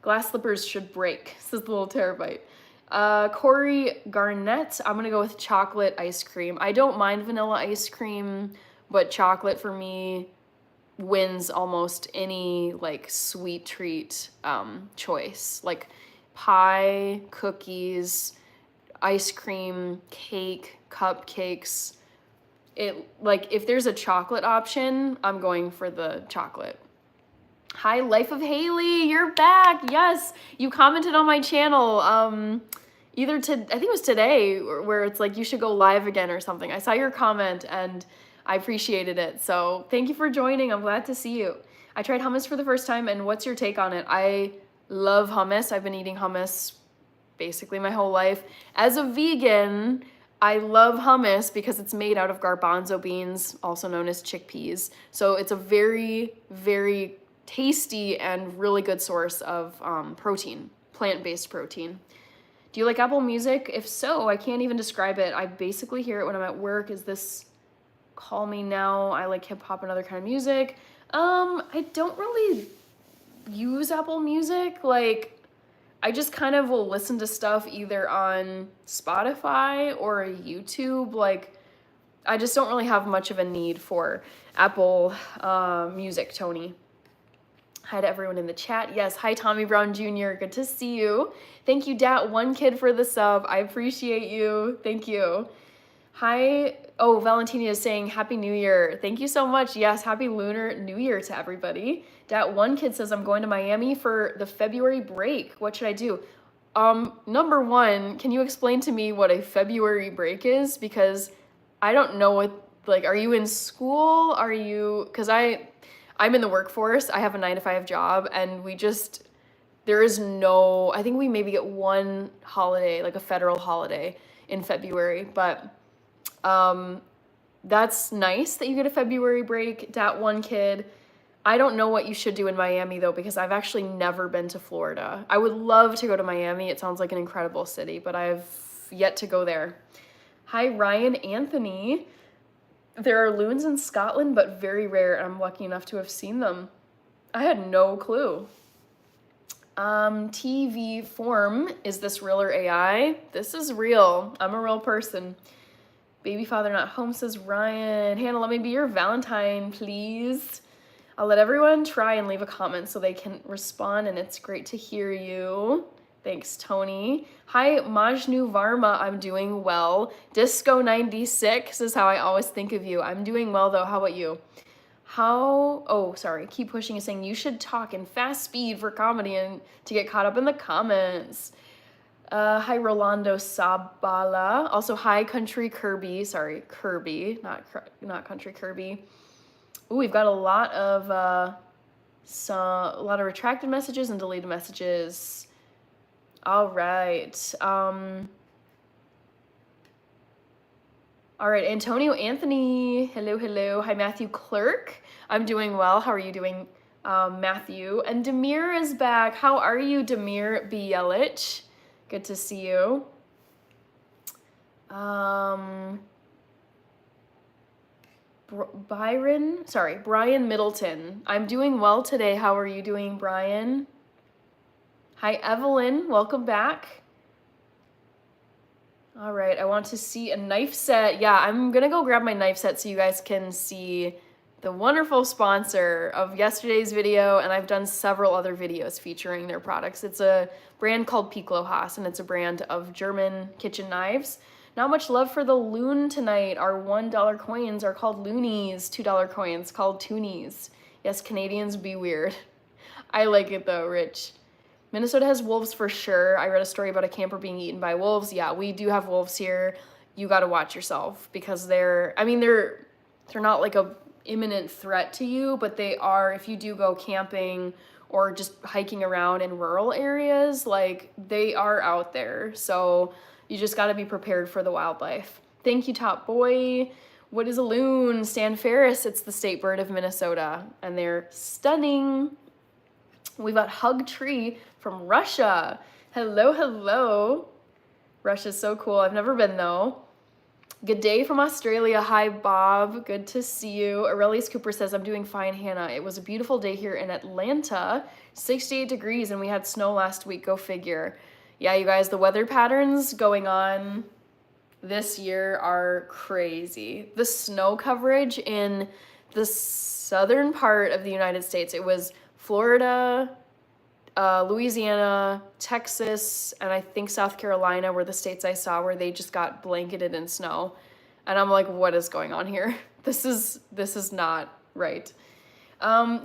Speaker 1: Glass slippers should break, says the Little Terabyte. Corey Garnett, I'm gonna go with chocolate ice cream. I don't mind vanilla ice cream, but chocolate for me wins almost any like sweet treat choice. Like pie, cookies, ice cream, cake, cupcakes. If there's a chocolate option, I'm going for the chocolate. Hi, Life of Haley, you're back. Yes, you commented on my channel. I think it was today, where it's like you should go live again or something. I saw your comment and I appreciated it. So thank you for joining. I'm glad to see you. I tried hummus for the first time, and what's your take on it? I love hummus. I've been eating hummus basically my whole life. As a vegan, I love hummus because it's made out of garbanzo beans, also known as chickpeas. So it's a very, very tasty and really good source of protein, plant-based protein. Do you like Apple Music? If so, I can't even describe it. I basically hear it when I'm at work. Is this Call Me Now? I like hip hop and other kind of music. I don't really use Apple Music. Like, I just kind of will listen to stuff either on Spotify or YouTube. Like, I just don't really have much of a need for Apple Music, Tony. Hi to everyone in the chat. Yes, hi Tommy Brown Jr. Good to see you. Thank you, Dat One Kid, for the sub. I appreciate you. Thank you. Hi. Oh, Valentina is saying Happy New Year. Thank you so much. Yes, Happy Lunar New Year to everybody. That one kid says, I'm going to Miami for the February break. What should I do? Number one, can you explain to me what a February break is? Because I don't know what, like, are you in school? Are you, because I'm in the workforce. I have a 9 to 5 job, and there is no, I think we maybe get one holiday, like a federal holiday in February, but that's nice that you get a February break. Dat one kid. I don't know what you should do in Miami though, because I've actually never been to Florida. I would love to go to Miami. It sounds like an incredible city, but I've yet to go there. Hi, Ryan Anthony. There are loons in Scotland, but very rare, and I'm lucky enough to have seen them. I had no clue. TV form, is this real or AI? This is real. I'm a real person. Baby father not home, says Ryan. Hannah, let me be your Valentine, please. I'll let everyone try and leave a comment so they can respond, and it's great to hear you. Thanks, Tony. Hi, Majnu Varma, I'm doing well. Disco96 is how I always think of you. I'm doing well, though. How about you? Keep Pushing is saying you should talk in fast speed for comedy and to get caught up in the comments. Hi, Rolando Sabala. Also, hi, Country Kirby. Sorry, Kirby, not Country Kirby. Ooh, we've got a lot of retracted messages and deleted messages. All right. All right, Antonio Anthony. Hello, hello. Hi, Matthew Clerk. I'm doing well. How are you doing, Matthew? And Demir is back. How are you, Demir Bielich? Good to see you. Brian Middleton. I'm doing well today. How are you doing, Brian? Hi, Evelyn. Welcome back. All right, I want to see a knife set. Yeah, I'm gonna go grab my knife set so you guys can see the wonderful sponsor of yesterday's video, and I've done several other videos featuring their products. It's a brand called Piklo-Haas, and it's a brand of German kitchen knives. Not much love for the loon tonight. Our $1 coins are called loonies, $2 coins called toonies. Yes, Canadians be weird. I like it though, Rich. Minnesota has wolves for sure. I read a story about a camper being eaten by wolves. Yeah, we do have wolves here. You gotta watch yourself because they're not like a imminent threat to you, but they are, if you do go camping or just hiking around in rural areas, like they are out there. So you just got to be prepared for the wildlife. Thank you, Top Boy. What is a loon? Stan Ferris, it's the state bird of Minnesota, and they're stunning. We've got Hug Tree from Russia. Hello, hello. Russia's so cool. I've never been though. Good day from Australia. Hi, Bob. Good to see you. Aurelius Cooper says, I'm doing fine, Hannah. It was a beautiful day here in Atlanta. 68 degrees, and we had snow last week. Go figure. Yeah, you guys, the weather patterns going on this year are crazy. The snow coverage in the southern part of the United States, it was Florida, Louisiana, Texas, and I think South Carolina were the states I saw where they just got blanketed in snow. And I'm like, what is going on here? This is not right.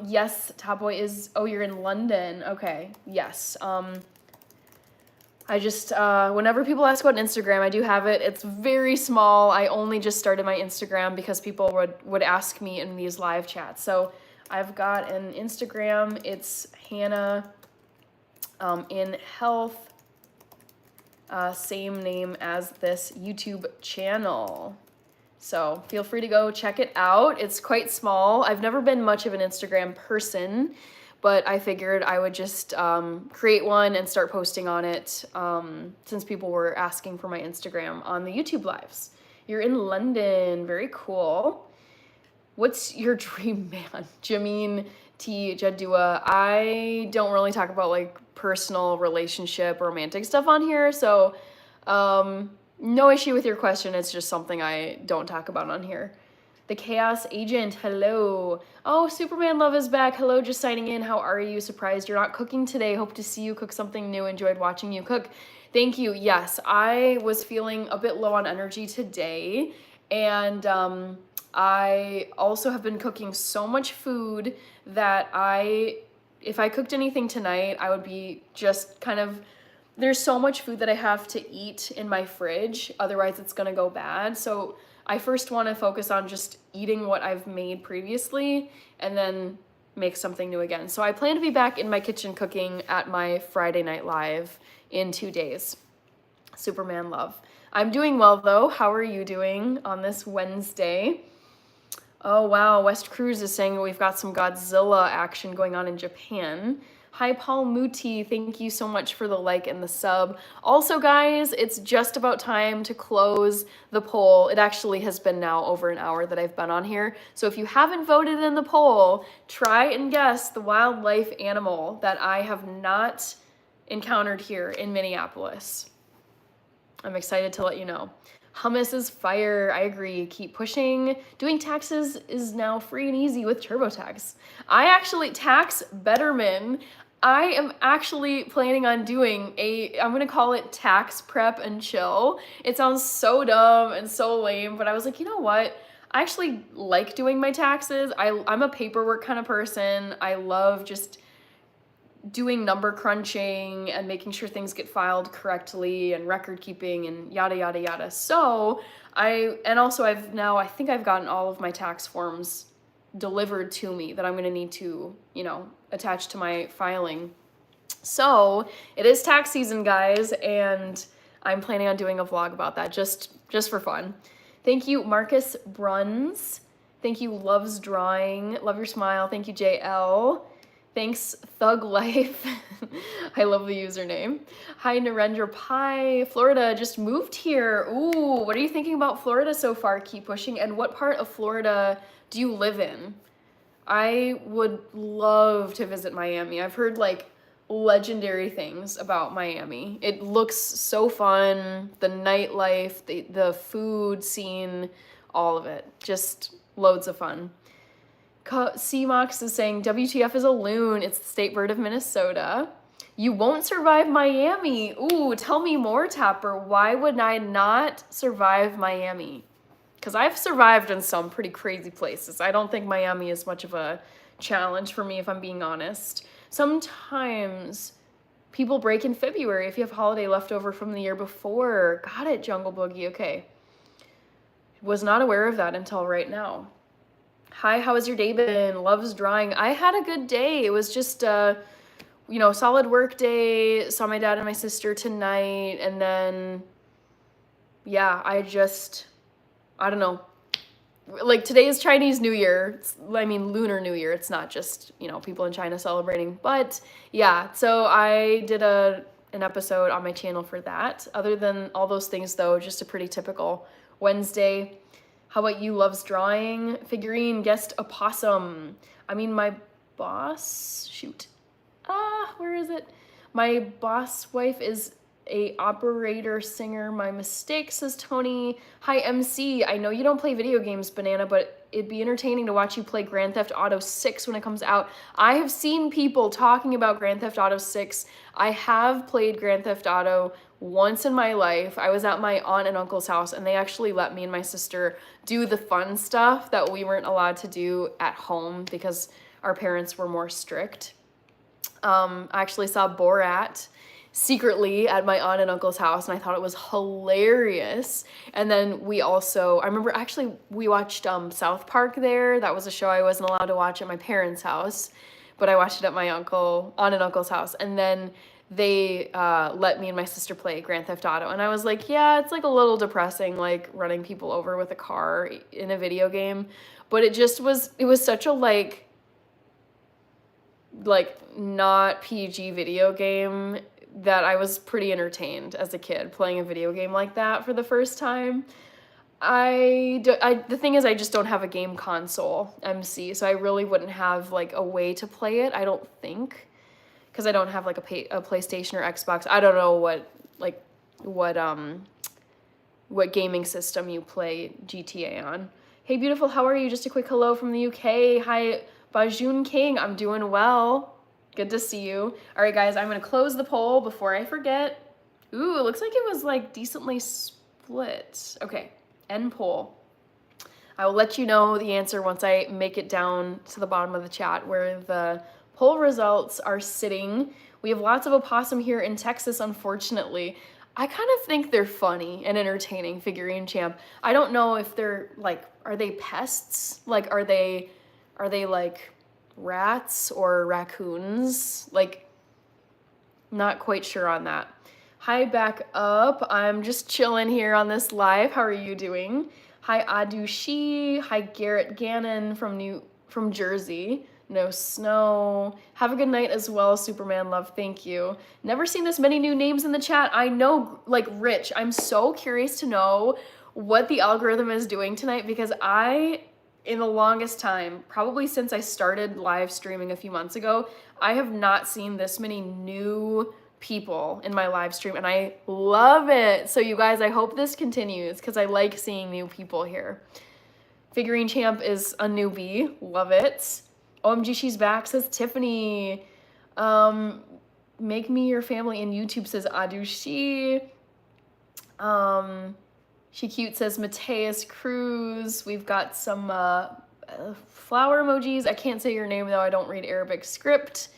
Speaker 1: Yes, Top Boy is, oh, you're in London. Okay, yes. I just, whenever people ask about Instagram, I do have it. It's very small. I only just started my Instagram because people would ask me in these live chats. So I've got an Instagram. It's Hannah in Health, same name as this YouTube channel. So feel free to go check it out. It's quite small. I've never been much of an Instagram person, but I figured I would just create one and start posting on it since people were asking for my Instagram on the YouTube lives. You're in London. Very cool. What's your dream man? Jameen T. Jadua. I don't really talk about like personal relationship, romantic stuff on here, so no issue with your question. It's just something I don't talk about on here. The Chaos Agent, hello. Oh, Superman Love is back. Hello, just signing in. How are you? Surprised you're not cooking today. Hope to see you cook something new. Enjoyed watching you cook. Thank you. Yes, I was feeling a bit low on energy today, And I also have been cooking so much food that if I cooked anything tonight, I would be just kind of, there's so much food that I have to eat in my fridge, otherwise it's gonna go bad. So I first wanna focus on just eating what I've made previously and then make something new again. So I plan to be back in my kitchen cooking at my Friday Night Live in 2 days. Superman love. I'm doing well though. How are you doing on this Wednesday? Oh wow, West Cruz is saying we've got some Godzilla action going on in Japan. Hi Paul Muti, thank you so much for the like and the sub. Also guys, it's just about time to close the poll. It actually has been now over an hour that I've been on here. So if you haven't voted in the poll, try and guess the wildlife animal that I have not encountered here in Minneapolis. I'm excited to let you know. Hummus is fire. I agree. Keep pushing. Doing taxes is now free and easy with TurboTax. Tax Betterman. I am actually planning on doing I'm gonna call it tax prep and chill. It sounds so dumb and so lame, but I was like, you know what? I actually like doing my taxes. I'm a paperwork kind of person. I love just doing number crunching and making sure things get filed correctly and record keeping and yada yada yada. So I think I've gotten all of my tax forms delivered to me that I'm going to need to, attach to my filing. So it is tax season, guys, and I'm planning on doing a vlog about that just for fun. Thank you, Marcus Bruns. Thank you, Loves Drawing. Love your smile. Thank you, JL. Thanks, Thug Life. I love the username. Hi, Narendra Pai. Florida, just moved here. Ooh, what are you thinking about Florida so far? Keep pushing. And what part of Florida do you live in? I would love to visit Miami. I've heard like legendary things about Miami. It looks so fun. The nightlife, the food scene, all of it. Just loads of fun. C-Mox is saying, WTF is a loon. It's the state bird of Minnesota. You won't survive Miami. Ooh, tell me more, Tapper. Why would I not survive Miami? Because I've survived in some pretty crazy places. I don't think Miami is much of a challenge for me, if I'm being honest. Sometimes people break in February if you have holiday left over from the year before. Got it, Jungle Boogie. Okay. Was not aware of that until right now. Hi, how has your day been? Loves drawing. I had a good day. It was just solid work day. Saw my dad and my sister tonight. And then, yeah, I don't know. Like, today is Chinese New Year. Lunar New Year. It's not just, people in China celebrating. But, yeah, so I did an episode on my channel for that. Other than all those things, though, just a pretty typical Wednesday. How about you, Loves Drawing? Figurine guest opossum. My boss, where is it? My boss wife is a operator singer. My mistake, says Tony. Hi, MC. I know you don't play video games, Banana, but it'd be entertaining to watch you play Grand Theft Auto 6 when it comes out. I have seen people talking about Grand Theft Auto 6. I have played Grand Theft Auto once in my life. I was at my aunt and uncle's house, and they actually let me and my sister do the fun stuff that we weren't allowed to do at home because our parents were more strict. I actually saw Borat secretly at my aunt and uncle's house, and I thought it was hilarious. And then we watched South Park there. That was a show I wasn't allowed to watch at my parents' house, but I watched it at my aunt and uncle's house. And then they let me and my sister play Grand Theft Auto, and I was like, yeah, it's like a little depressing, like running people over with a car in a video game, but it was such a like not PG video game that I was pretty entertained as a kid playing a video game like that for the first time. The thing is, I just don't have a game console, MC, so I really wouldn't have like a way to play it, I don't think, because I don't have like a PlayStation or Xbox. I don't know what gaming system you play GTA on. Hey, beautiful, how are you? Just a quick hello from the UK. Hi, Bajun King. I'm doing well. Good to see you. All right, guys, I'm going to close the poll before I forget. Ooh, it looks like it was like decently split. Okay, end poll. I will let you know the answer once I make it down to the bottom of the chat where the poll results are sitting. We have lots of opossum here in Texas, unfortunately. I kind of think they're funny and entertaining, Figurine Champ. I don't know if they're like, are they pests? Like, are they like rats or raccoons? Like, not quite sure on that. Hi, back up. I'm just chilling here on this live. How are you doing? Hi, Adushi. Hi, Garrett Gannon from Jersey. No snow. Have a good night as well, Superman Love. Thank you. Never seen this many new names in the chat. I know, like, Rich, I'm so curious to know what the algorithm is doing tonight because in the longest time, probably since I started live streaming a few months ago, I have not seen this many new people in my live stream and I love it. So you guys, I hope this continues because I like seeing new people here. Figurine Champ is a newbie. Love it. OMG, she's back, says Tiffany. Make me your family in YouTube, says Adushi. She Cute says Mateus Cruz. We've got some flower emojis. I can't say your name though, I don't read Arabic script.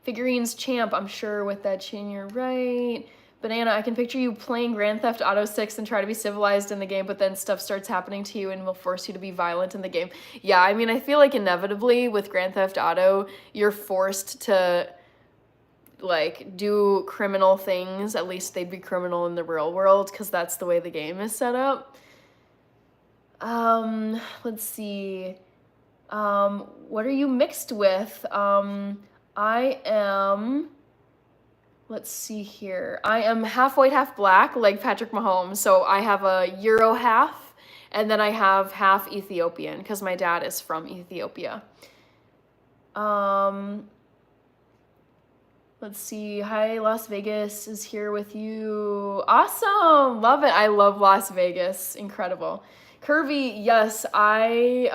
Speaker 1: Figurines Champ, I'm sure with that chin you're right. Banana, I can picture you playing Grand Theft Auto 6 and try to be civilized in the game, but then stuff starts happening to you and will force you to be violent in the game. Yeah, I mean, I feel like inevitably with Grand Theft Auto, you're forced to like do criminal things. At least they'd be criminal in the real world because that's the way the game is set up. Let's see. What are you mixed with? I am, let's see here. I am half white, half black, like Patrick Mahomes. So I have a Euro half, and then I have half Ethiopian, because my dad is from Ethiopia. Let's see. Hi, Las Vegas is here with you. Awesome. Love it. I love Las Vegas. Incredible. Curvy, yes, I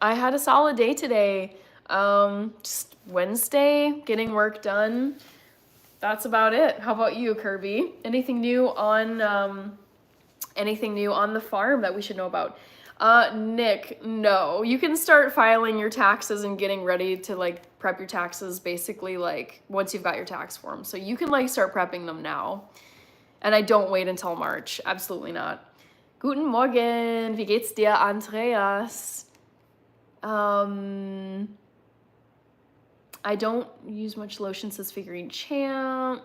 Speaker 1: had a solid day today. Just Wednesday, getting work done. That's about it. How about you, Kirby? Anything new on the farm that we should know about? Nick, no. You can start filing your taxes and getting ready to like prep your taxes basically like once you've got your tax form. So you can like start prepping them now. And I don't wait until March. Absolutely not. Guten Morgen. Wie geht's dir, Andreas? I don't use much lotion, says Figurine Champ.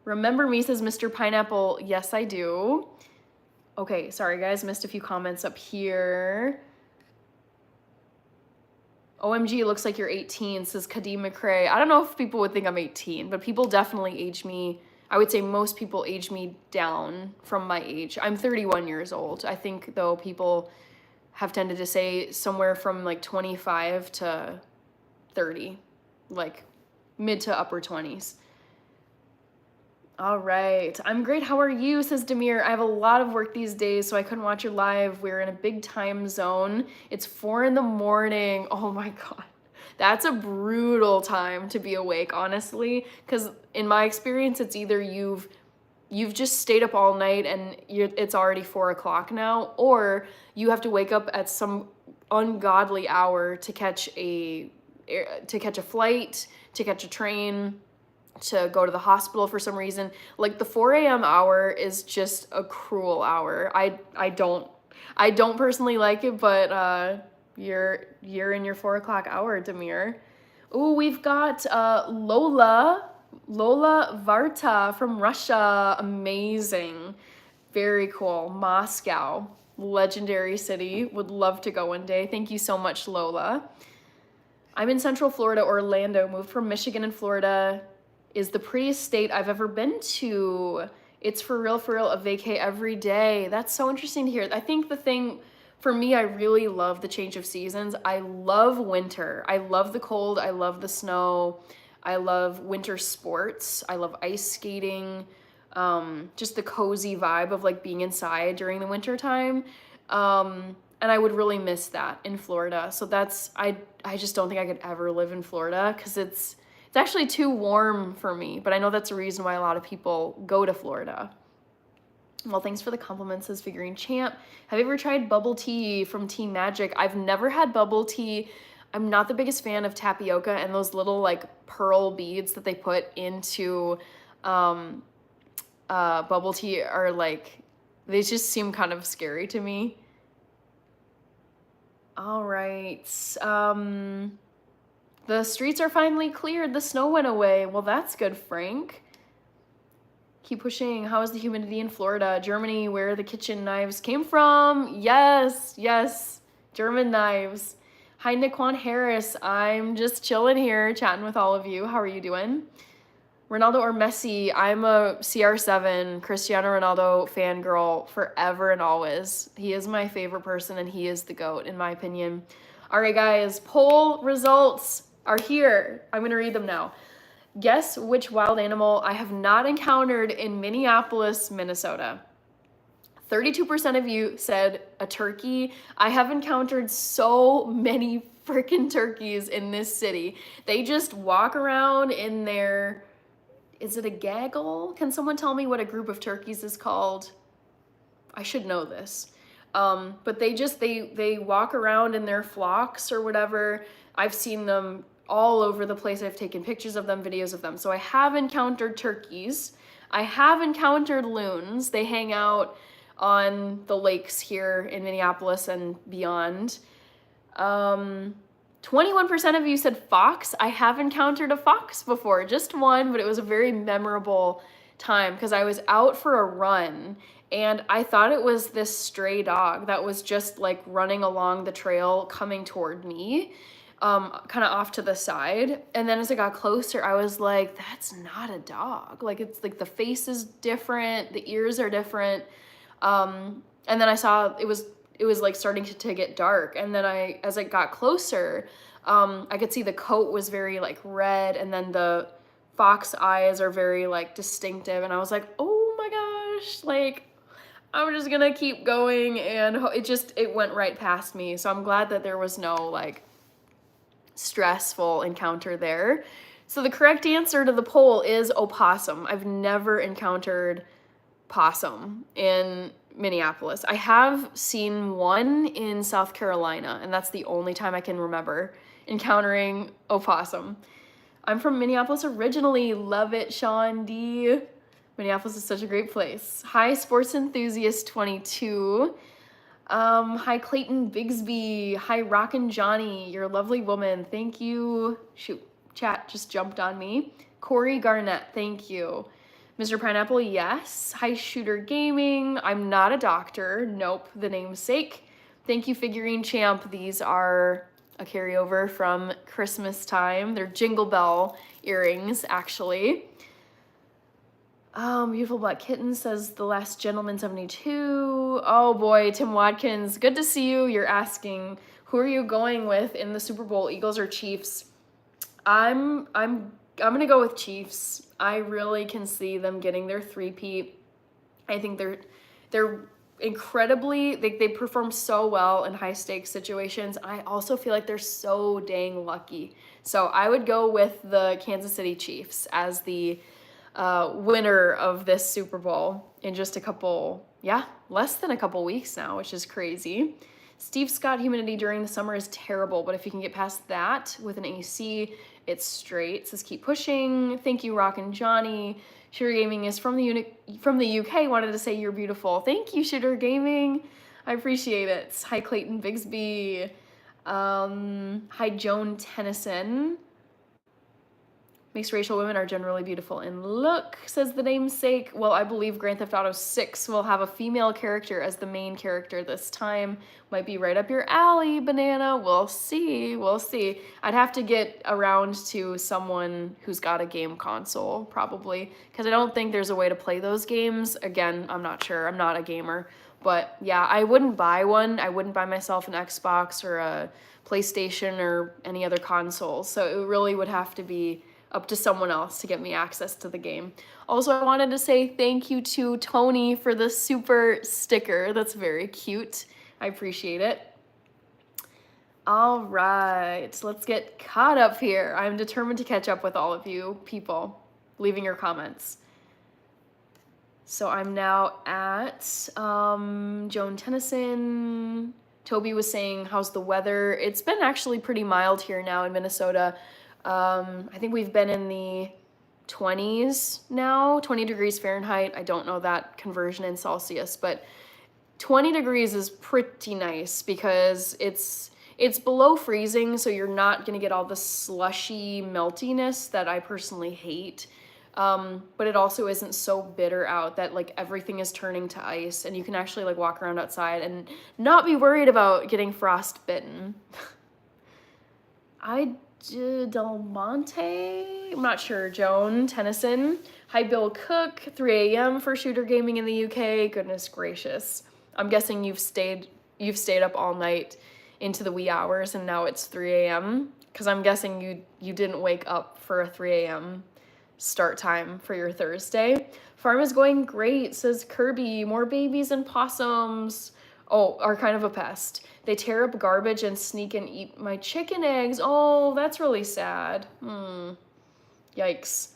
Speaker 1: Remember me, says Mr. Pineapple. Yes, I do. Okay, sorry guys, missed a few comments up here. OMG, it looks like you're 18, says Kadeem McCrae. I don't know if people would think I'm 18, but people definitely age me. I would say most people age me down from my age. I'm 31 years old. I think, though, people have tended to say somewhere from like 25 to 30. Like mid to upper 20s. All right. I'm great. How are you? Says Demir. I have a lot of work these days, so I couldn't watch you live. We're in a big time zone. It's 4 a.m. Oh my God. That's a brutal time to be awake, honestly. Because in my experience, it's either you've just stayed up all night and it's already 4 o'clock now, or you have to wake up at some ungodly hour to catch a flight, to catch a train, to go to the hospital for some reason. Like the 4 a.m. hour is just a cruel hour. I don't personally like it, but you're in your 4 o'clock hour, Demir. Ooh, we've got Lola Varta from Russia. Amazing. Very cool. Moscow, legendary city. Would love to go one day. Thank you so much, Lola. I'm in Central Florida, Orlando. Moved from Michigan and Florida. Is the prettiest state I've ever been to. It's for real, a vacay every day. That's so interesting to hear. I think the thing, for me, I really love the change of seasons. I love winter. I love the cold. I love the snow. I love winter sports. I love ice skating. Just the cozy vibe of like being inside during the winter time. And I would really miss that in Florida. So I just don't think I could ever live in Florida because it's actually too warm for me. But I know that's a reason why a lot of people go to Florida. Well, thanks for the compliments, says Figurine Champ. Have you ever tried bubble tea from Team Magic? I've never had bubble tea. I'm not the biggest fan of tapioca and those little like pearl beads that they put into bubble tea are like, they just seem kind of scary to me. All right. The streets are finally cleared. The snow went away. Well, that's good, Frank. Keep pushing. How is the humidity in Florida? Germany, where the kitchen knives came from? Yes, yes. German knives. Hi, Niquan Harris. I'm just chilling here, chatting with all of you. How are you doing? Ronaldo or Messi? I'm a CR7 Cristiano Ronaldo fangirl forever and always. He is my favorite person and he is the GOAT in my opinion. All right, guys, poll results are here. I'm gonna read them now. Guess which wild animal I have not encountered in Minneapolis, Minnesota. 32% of you said a turkey. I have encountered so many freaking turkeys in this city. They just walk around in their, is it a gaggle? Can someone tell me what a group of turkeys is called? I should know this. But they walk around in their flocks or whatever. I've seen them all over the place. I've taken pictures of them, videos of them. So I have encountered turkeys. I have encountered loons. They hang out on the lakes here in Minneapolis and beyond. 21% of you said fox. I have encountered a fox before, just one, but it was a very memorable time because I was out for a run and I thought it was this stray dog that was just like running along the trail coming toward me, kind of off to the side. And then as I got closer, I was like, that's not a dog. Like, it's like the face is different, the ears are different. And then I saw it was like starting to get dark. And then as I got closer, I could see the coat was very like red and then the fox eyes are very like distinctive. And I was like, oh my gosh, like I'm just gonna keep going. And it went right past me. So I'm glad that there was no like stressful encounter there. So the correct answer to the poll is opossum. I've never encountered possum in Minneapolis. I have seen one in South Carolina, and that's the only time I can remember encountering opossum. I'm from Minneapolis originally. Love it, Sean D. Minneapolis is such a great place. Hi, Sports Enthusiast 22. Hi, Clayton Bigsby. Hi, Rockin' Johnny. You're a lovely woman. Thank you. Shoot, chat just jumped on me. Corey Garnett, thank you. Mr. Pineapple, yes. Hi, Shooter Gaming. I'm not a doctor. Nope, the namesake. Thank you, Figurine Champ. These are a carryover from Christmas time. They're Jingle Bell earrings, actually. Beautiful Black Kitten says The Last Gentleman 72. Oh boy, Tim Watkins, good to see you. You're asking, who are you going with in the Super Bowl, Eagles or Chiefs? I'm gonna go with Chiefs. I really can see them getting their three-peat. I think they're incredibly, they perform so well in high-stakes situations. I also feel like they're so dang lucky. So I would go with the Kansas City Chiefs as the winner of this Super Bowl in just less than a couple weeks now, which is crazy. Steve Scott, humidity during the summer is terrible, but if you can get past that with an AC, it's straight. Says keep pushing. Thank you, Rockin' Johnny. Shooter Gaming is from the UK. Wanted to say you're beautiful. Thank you, Shooter Gaming. I appreciate it. Hi, Clayton Bigsby. Hi, Joan Tennyson. Mixed racial women are generally beautiful in look, says the namesake. Well, I believe Grand Theft Auto 6 will have a female character as the main character this time. Might be right up your alley, Banana. We'll see. We'll see. I'd have to get around to someone who's got a game console, probably, because I don't think there's a way to play those games. Again, I'm not sure. I'm not a gamer. But yeah, I wouldn't buy one. I wouldn't buy myself an Xbox or a PlayStation or any other console. So it really would have to be up to someone else to get me access to the game. Also, I wanted to say thank you to Tony for the super sticker. That's very cute. I appreciate it. All right, let's get caught up here. I'm determined to catch up with all of you people leaving your comments. So I'm now at Joan Tennyson. Toby was saying, how's the weather? It's been actually pretty mild here now in Minnesota. I think we've been in the 20s now, 20 degrees Fahrenheit. I don't know that conversion in Celsius, but 20 degrees is pretty nice because it's below freezing, so you're not gonna get all the slushy meltiness that I personally hate. But it also isn't so bitter out that like everything is turning to ice and you can actually like walk around outside and not be worried about getting frostbitten. Del Monte, I'm not sure. Joan Tennyson. Hi, Bill Cook. 3 a.m. for shooter gaming in the UK. Goodness gracious. I'm guessing you've stayed up all night into the wee hours and now it's 3 a.m. because I'm guessing you didn't wake up for a 3 a.m. start time for your Thursday. Farm is going great, says Kirby. More babies and possums. Oh, are kind of a pest. They tear up garbage and sneak and eat my chicken eggs. Oh, that's really sad. Yikes.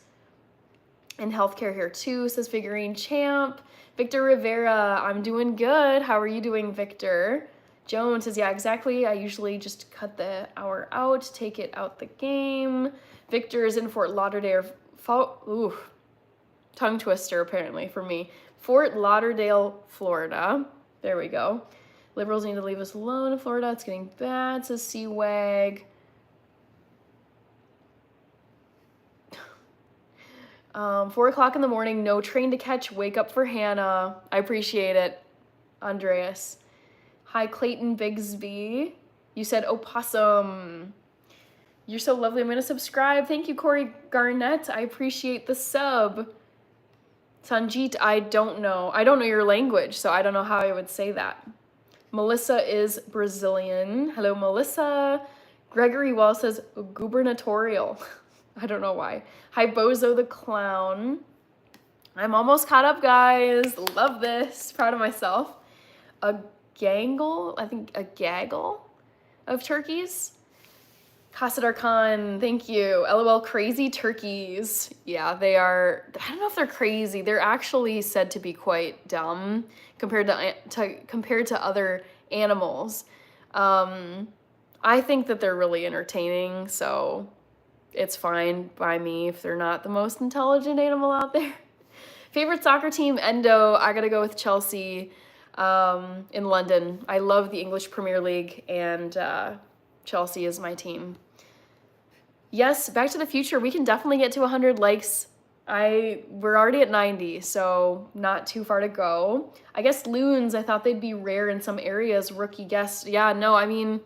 Speaker 1: And healthcare here too, says Figurine Champ. Victor Rivera, I'm doing good. How are you doing, Victor? Joan says, yeah, exactly. I usually just cut the hour out, take it out the game. Victor is in Fort Lauderdale. Ooh, tongue twister apparently for me. Fort Lauderdale, Florida. There we go. Liberals need to leave us alone in Florida. It's getting bad, says Seawag. 4 o'clock in the morning, no train to catch. Wake up for Hannah. I appreciate it, Andreas. Hi, Clayton Bigsby. You said opossum. You're so lovely. I'm going to subscribe. Thank you, Corey Garnett. I appreciate the sub. Sanjit, I don't know. I don't know your language, so I don't know how I would say that. Melissa is Brazilian. Hello, Melissa. Gregory Wall says gubernatorial. I don't know why. Hi, Bozo the Clown. I'm almost caught up, guys. Love this. Proud of myself. A gaggle of turkeys. Kasadar Khan, thank you. LOL, crazy turkeys. Yeah, they are, I don't know if they're crazy. They're actually said to be quite dumb compared to other animals. I think that they're really entertaining, so it's fine by me if they're not the most intelligent animal out there. Favorite soccer team, Endo. I gotta go with Chelsea in London. I love the English Premier League, and Chelsea is my team. Yes, Back to the Future. We can definitely get to 100 likes. We're already at 90, so not too far to go. I guess loons, I thought they'd be rare in some areas. Rookie guess. Yeah, no, I mean,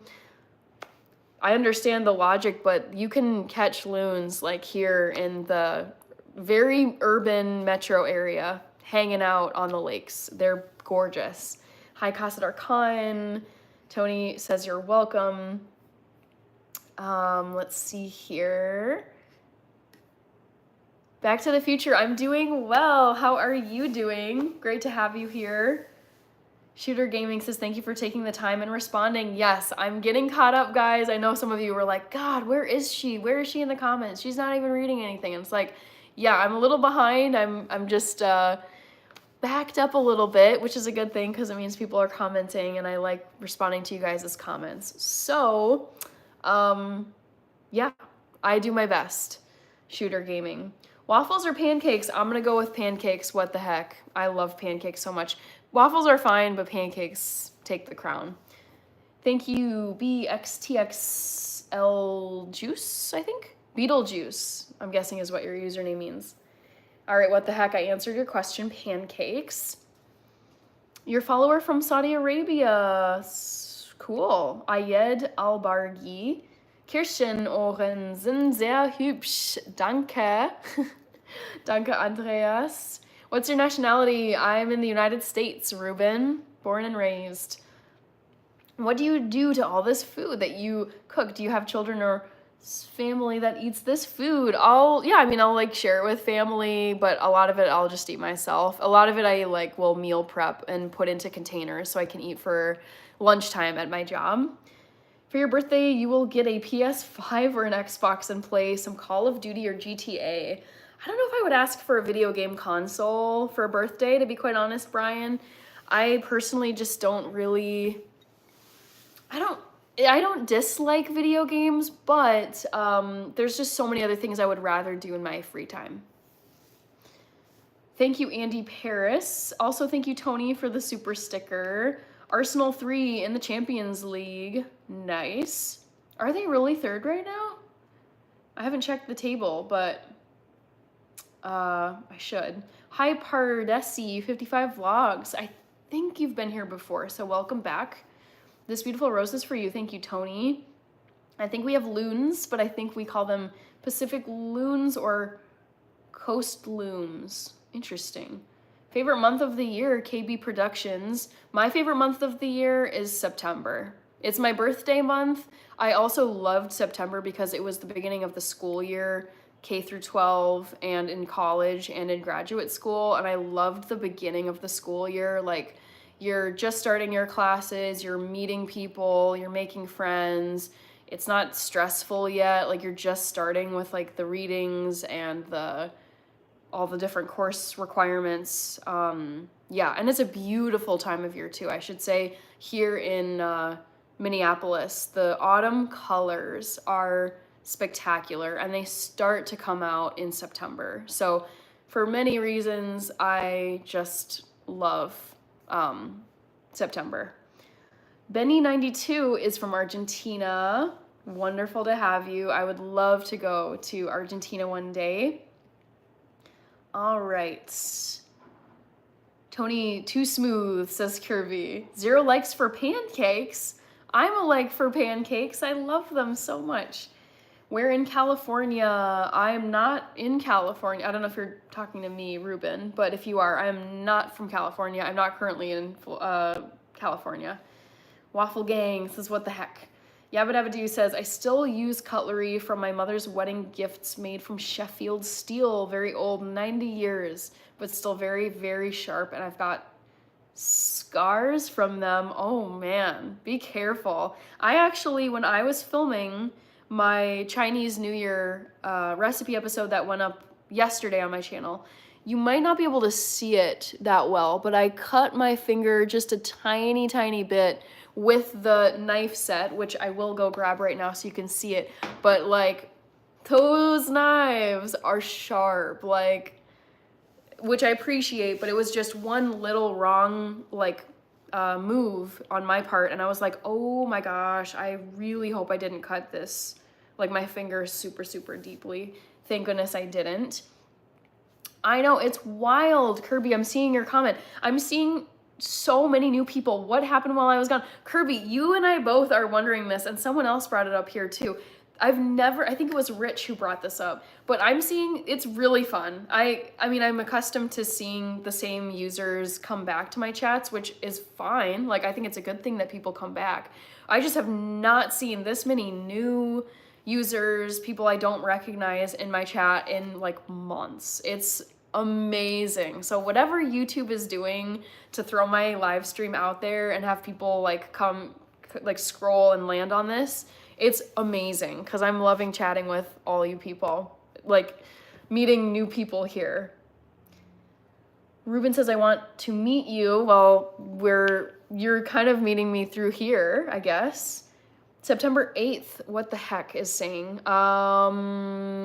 Speaker 1: I understand the logic, but you can catch loons like here in the very urban metro area, hanging out on the lakes. They're gorgeous. Hi, Kasadar Khan. Tony says you're welcome. Let's see here. Back to the Future. I'm doing well. How are you doing? Great to have you here. Shooter Gaming says, thank you for taking the time and responding. Yes, I'm getting caught up, guys. I know some of you were like, God, where is she? Where is she in the comments? She's not even reading anything. And it's like, yeah, I'm a little behind. I'm just backed up a little bit, which is a good thing because it means people are commenting and I like responding to you guys' comments. So, yeah, I do my best. Shooter Gaming. Waffles or pancakes? I'm gonna go with pancakes. What the heck? I love pancakes so much. Waffles are fine, but pancakes take the crown. Thank you, BXTXL Juice, I think? Beetlejuice, I'm guessing is what your username means. All right, what the heck? I answered your question, pancakes. Your follower from Saudi Arabia. Cool. Ayed Albargi. Kirschen Ohren sind sehr hübsch. Danke. Danke, Andreas. What's your nationality? I'm in the United States, Ruben. Born and raised. What do you do to all this food that you cook? Do you have children or family that eats this food? I'll like share it with family, but a lot of it I'll just eat myself. A lot of it I will meal prep and put into containers so I can eat for lunchtime at my job. For your birthday, you will get a PS5 or an Xbox and play some Call of Duty or GTA. I don't know if I would ask for a video game console for a birthday, to be quite honest, Brian. I personally just don't really, I don't dislike video games, but there's just so many other things I would rather do in my free time. Thank you, Andy Paris. Also, thank you, Tony, for the super sticker. Arsenal 3 in the Champions League. Nice. Are they really third right now? I haven't checked the table, but I should. Hi, Pardesi, 55 vlogs. I think you've been here before, so welcome back. This beautiful rose is for you. Thank you, Tony. I think we have loons, but I think we call them Pacific loons or coast looms. Interesting. Favorite month of the year, KB Productions. My favorite month of the year is September. It's my birthday month. I also loved September because it was the beginning of the school year, K through 12, and in college and in graduate school. And I loved the beginning of the school year. Like, you're just starting your classes, you're meeting people, you're making friends. It's not stressful yet. Like, you're just starting with like the readings and all the different course requirements. Yeah, and it's a beautiful time of year too. I should say here in Minneapolis, the autumn colors are spectacular and they start to come out in September. So for many reasons, I just love September. Benny92 is from Argentina. Wonderful to have you. I would love to go to Argentina one day. All right. Tony, too smooth, says Kirby. 0 likes for pancakes. I'm a like for pancakes. I love them so much. We're in California. I'm not in California. I don't know if you're talking to me, Ruben, but if you are, I'm not from California. I'm not currently in California. Waffle Gang says, what the heck? Yabba Dabba Doo says, I still use cutlery from my mother's wedding gifts made from Sheffield steel. Very old, 90 years, but still very, very sharp. And I've got scars from them. Oh man, be careful. I actually, when I was filming my Chinese New Year recipe episode that went up yesterday on my channel, you might not be able to see it that well, but I cut my finger just a tiny, tiny bit with the knife set, which I will go grab right now so you can see it. But like, those knives are sharp, like, which I appreciate, but it was just one little wrong, like, move on my part. And I was like, oh my gosh, I really hope I didn't cut this, like, my finger super, super deeply. Thank goodness I didn't. I know, it's wild, Kirby. I'm seeing your comment. I'm seeing so many new people. What happened while I was gone? Kirby, you and I both are wondering this, and someone else brought it up here too. I think it was Rich who brought this up, but I'm seeing, it's really fun. I mean, I'm accustomed to seeing the same users come back to my chats, which is fine. Like, I think it's a good thing that people come back. I just have not seen this many new users, people I don't recognize in my chat in like months. It's amazing. So whatever YouTube is doing to throw my live stream out there and have people like come, like scroll and land on this, it's amazing because I'm loving chatting with all you people, like meeting new people here. Ruben says, I want to meet you. Well, you're kind of meeting me through here, I guess. September 8th, what the heck is saying? I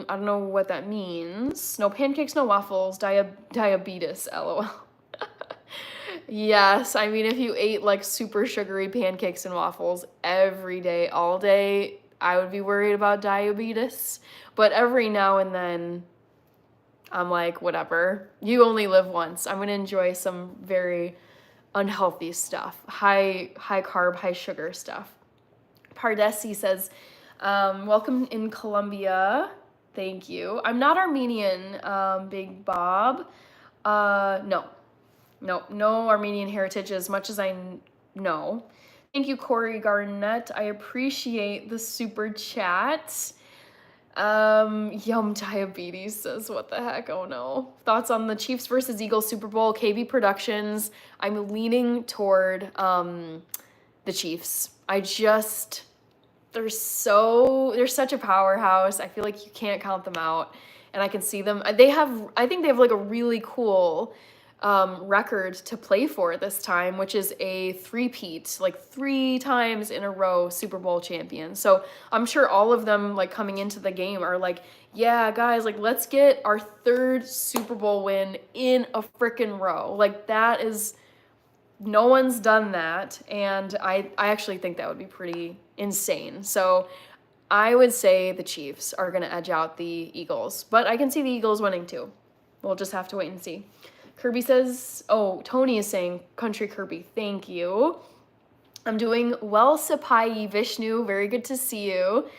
Speaker 1: don't know what that means. No pancakes, no waffles, diabetes, lol. Yes, I mean, if you ate like super sugary pancakes and waffles every day, all day, I would be worried about diabetes. But every now and then, I'm like, whatever. You only live once. I'm gonna enjoy some very unhealthy stuff. High carb, high sugar stuff. Pardesi says, welcome in Colombia. Thank you. I'm not Armenian, Big Bob. No Armenian heritage as much as I know. Thank you, Corey Garnett. I appreciate the super chat. Yum diabetes says, what the heck? Oh no. Thoughts on the Chiefs versus Eagles Super Bowl, KB Productions. I'm leaning toward the Chiefs. They're such a powerhouse. I feel like you can't count them out. and I can see them. I think they have like a really cool record to play for this time, which is a three-peat, like 3 times in a row Super Bowl champion. So I'm sure all of them like coming into the game are like, yeah, guys, like let's get our 3rd Super Bowl win in a frickin' row. Like that is, no one's done that, and I actually think that would be pretty insane. So I would say the Chiefs are going to edge out the Eagles, but I can see the Eagles winning too. We'll just have to wait and see. Kirby says, oh, Tony is saying Country Kirby. Thank you. I'm doing well, Sapai Vishnu. Very good to see you.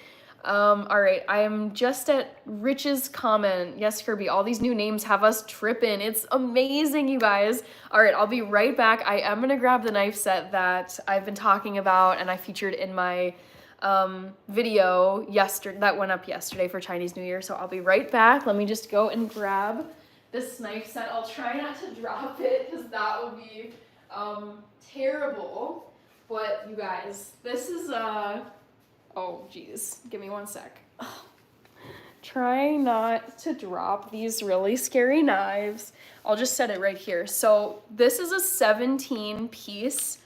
Speaker 1: All right, I am just at Rich's comment. Yes, Kirby, all these new names have us tripping. It's amazing, you guys. All right, I'll be right back. I am going to grab the knife set that I've been talking about and I featured in my video that went up yesterday for Chinese New Year. So I'll be right back. Let me just go and grab this knife set. I'll try not to drop it because that would be terrible. But you guys, this is oh geez, give me one sec. Try not to drop these really scary knives. I'll just set it right here. So this is a 17-piece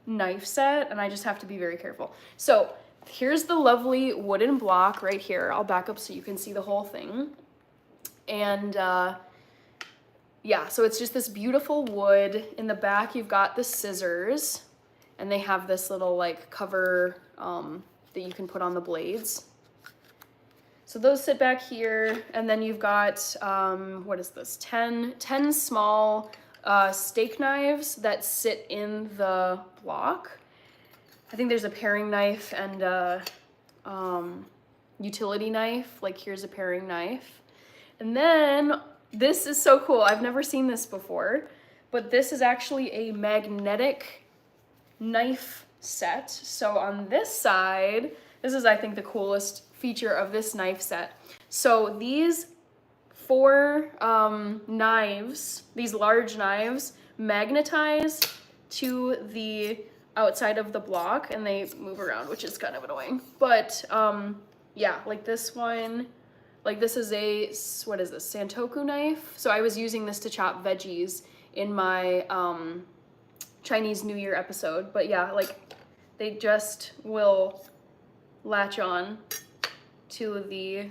Speaker 1: knife set, and I just have to be very careful. So here's the lovely wooden block right here. I'll back up so you can see the whole thing. And yeah, so it's just this beautiful wood. In the back, you've got the scissors, and they have this little like cover that you can put on the blades. So those sit back here, and then you've got, what is this, 10 small steak knives that sit in the block. I think there's a paring knife and a utility knife. Like here's a paring knife. And then this is so cool. I've never seen this before, but this is actually a magnetic knife set. So on this side, this is I think the coolest feature of this knife set. So these 4 knives, these large knives, magnetize to the outside of the block and they move around, which is kind of annoying. But yeah, like this one, like this is a, what is this, Santoku knife? So I was using this to chop veggies in my Chinese New Year episode. But yeah, like they just will latch on to the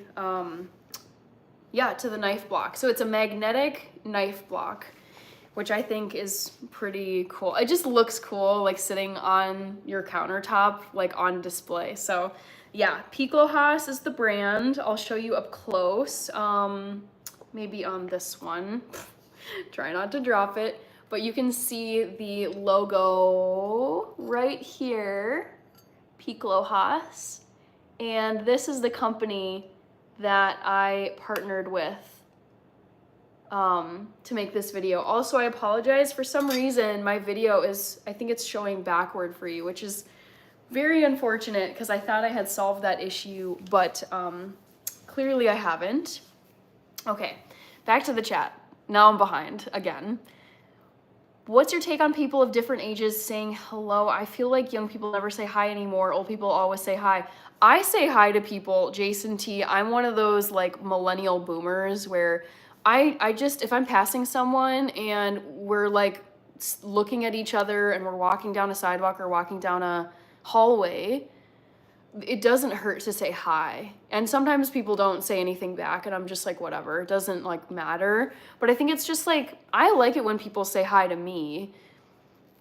Speaker 1: to the knife block. So it's a magnetic knife block, which I think is pretty cool. It just looks cool, like sitting on your countertop, like on display. So yeah, Piclohas is the brand. I'll show you up close, maybe on this one. Try not to drop it, but you can see the logo right here, Piclohas. And this is the company that I partnered with to make this video. Also, I apologize. For some reason, my video is, I think it's showing backward for you, which is very unfortunate because I thought I had solved that issue, but clearly I haven't. Okay, back to the chat. Now I'm behind again. What's your take on people of different ages saying hello? I feel like young people never say hi anymore. Old people always say hi. I say hi to people, Jason T. I'm one of those like millennial boomers where I just, if I'm passing someone and we're like looking at each other and we're walking down a sidewalk or walking down a hallway, it doesn't hurt to say hi. And sometimes people don't say anything back and I'm just like, whatever, it doesn't like matter. But I think it's just like, I like it when people say hi to me.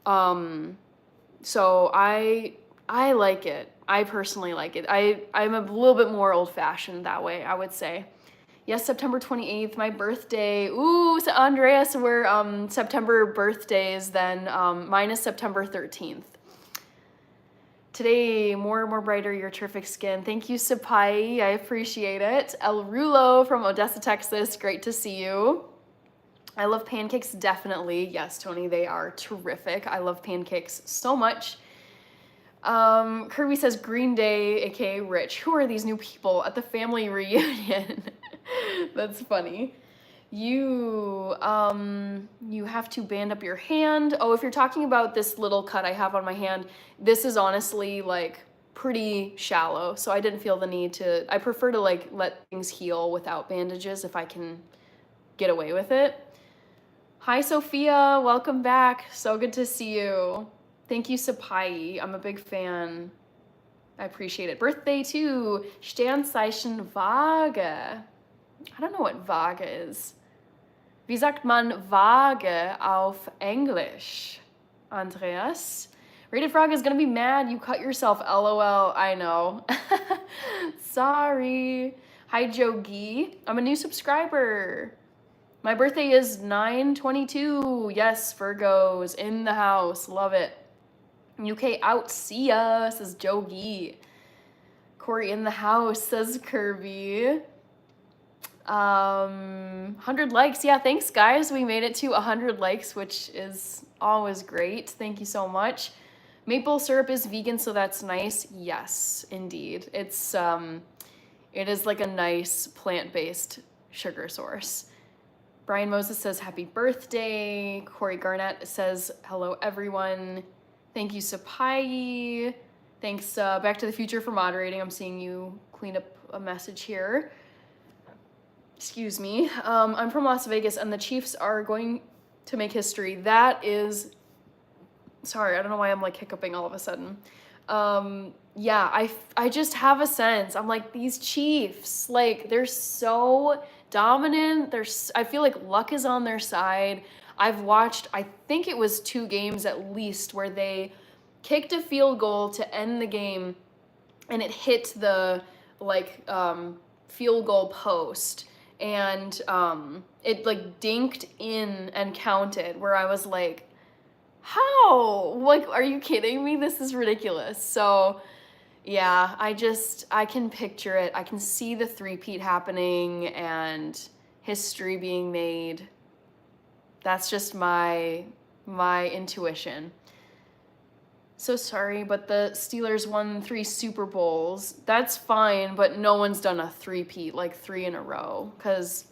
Speaker 1: So I like it. I personally like it. I'm a little bit more old fashioned that way, I would say. Yes, September 28th, my birthday. Ooh, so Andreas, we're September birthdays then. Mine is September 13th. Today, more and more brighter, your terrific skin. Thank you, Sapai. I appreciate it. El Rulo from Odessa, Texas. Great to see you. I love pancakes, definitely. Yes, Tony, they are terrific. I love pancakes so much. Kirby says Green Day, aka Rich. Who are these new people at the family reunion? That's funny. You have to band up your hand. Oh, if you're talking about this little cut I have on my hand, this is honestly like pretty shallow, so I didn't feel the need to, I prefer to like let things heal without bandages if I can get away with it. Hi Sophia, welcome back. So good to see you. Thank you Sapai, I'm a big fan. I appreciate it. Birthday to Sternzeichen Waage. I don't know what Waage is. Wie sagt man Waage auf Englisch? Andreas? Rated Frog is gonna be mad you cut yourself, LOL. I know. Sorry. Hi, Jogi. I'm a new subscriber. My birthday is 9/22. Yes, Virgos in the house. Love it. UK out. See ya, says Jogi. Corey in the house, says Kirby. 100 likes. Yeah, thanks guys. We made it to 100 likes, which is always great. Thank you so much. Maple syrup is vegan, so that's nice. Yes, indeed. It is like a nice plant-based sugar source. Brian Moses says happy birthday. Corey Garnett says hello everyone. Thank you Sapai. Thanks Back to the Future for moderating. I'm seeing you clean up a message here. Excuse me. I'm from Las Vegas and the Chiefs are going to make history. That is, sorry, I don't know why I'm like hiccuping all of a sudden. Yeah, I just have a sense. I'm like, these Chiefs, like they're so dominant. I feel like luck is on their side. I've watched, I think it was 2 games at least where they kicked a field goal to end the game and it hit the like field goal post. And it like dinked in and counted, where I was like, how? Like, are you kidding me? This is ridiculous. So yeah, I can picture it. I can see the three-peat happening and history being made. That's just my intuition. So sorry, but the Steelers won 3 Super Bowls. That's fine, but no one's done a three-peat, like 3 in a row, because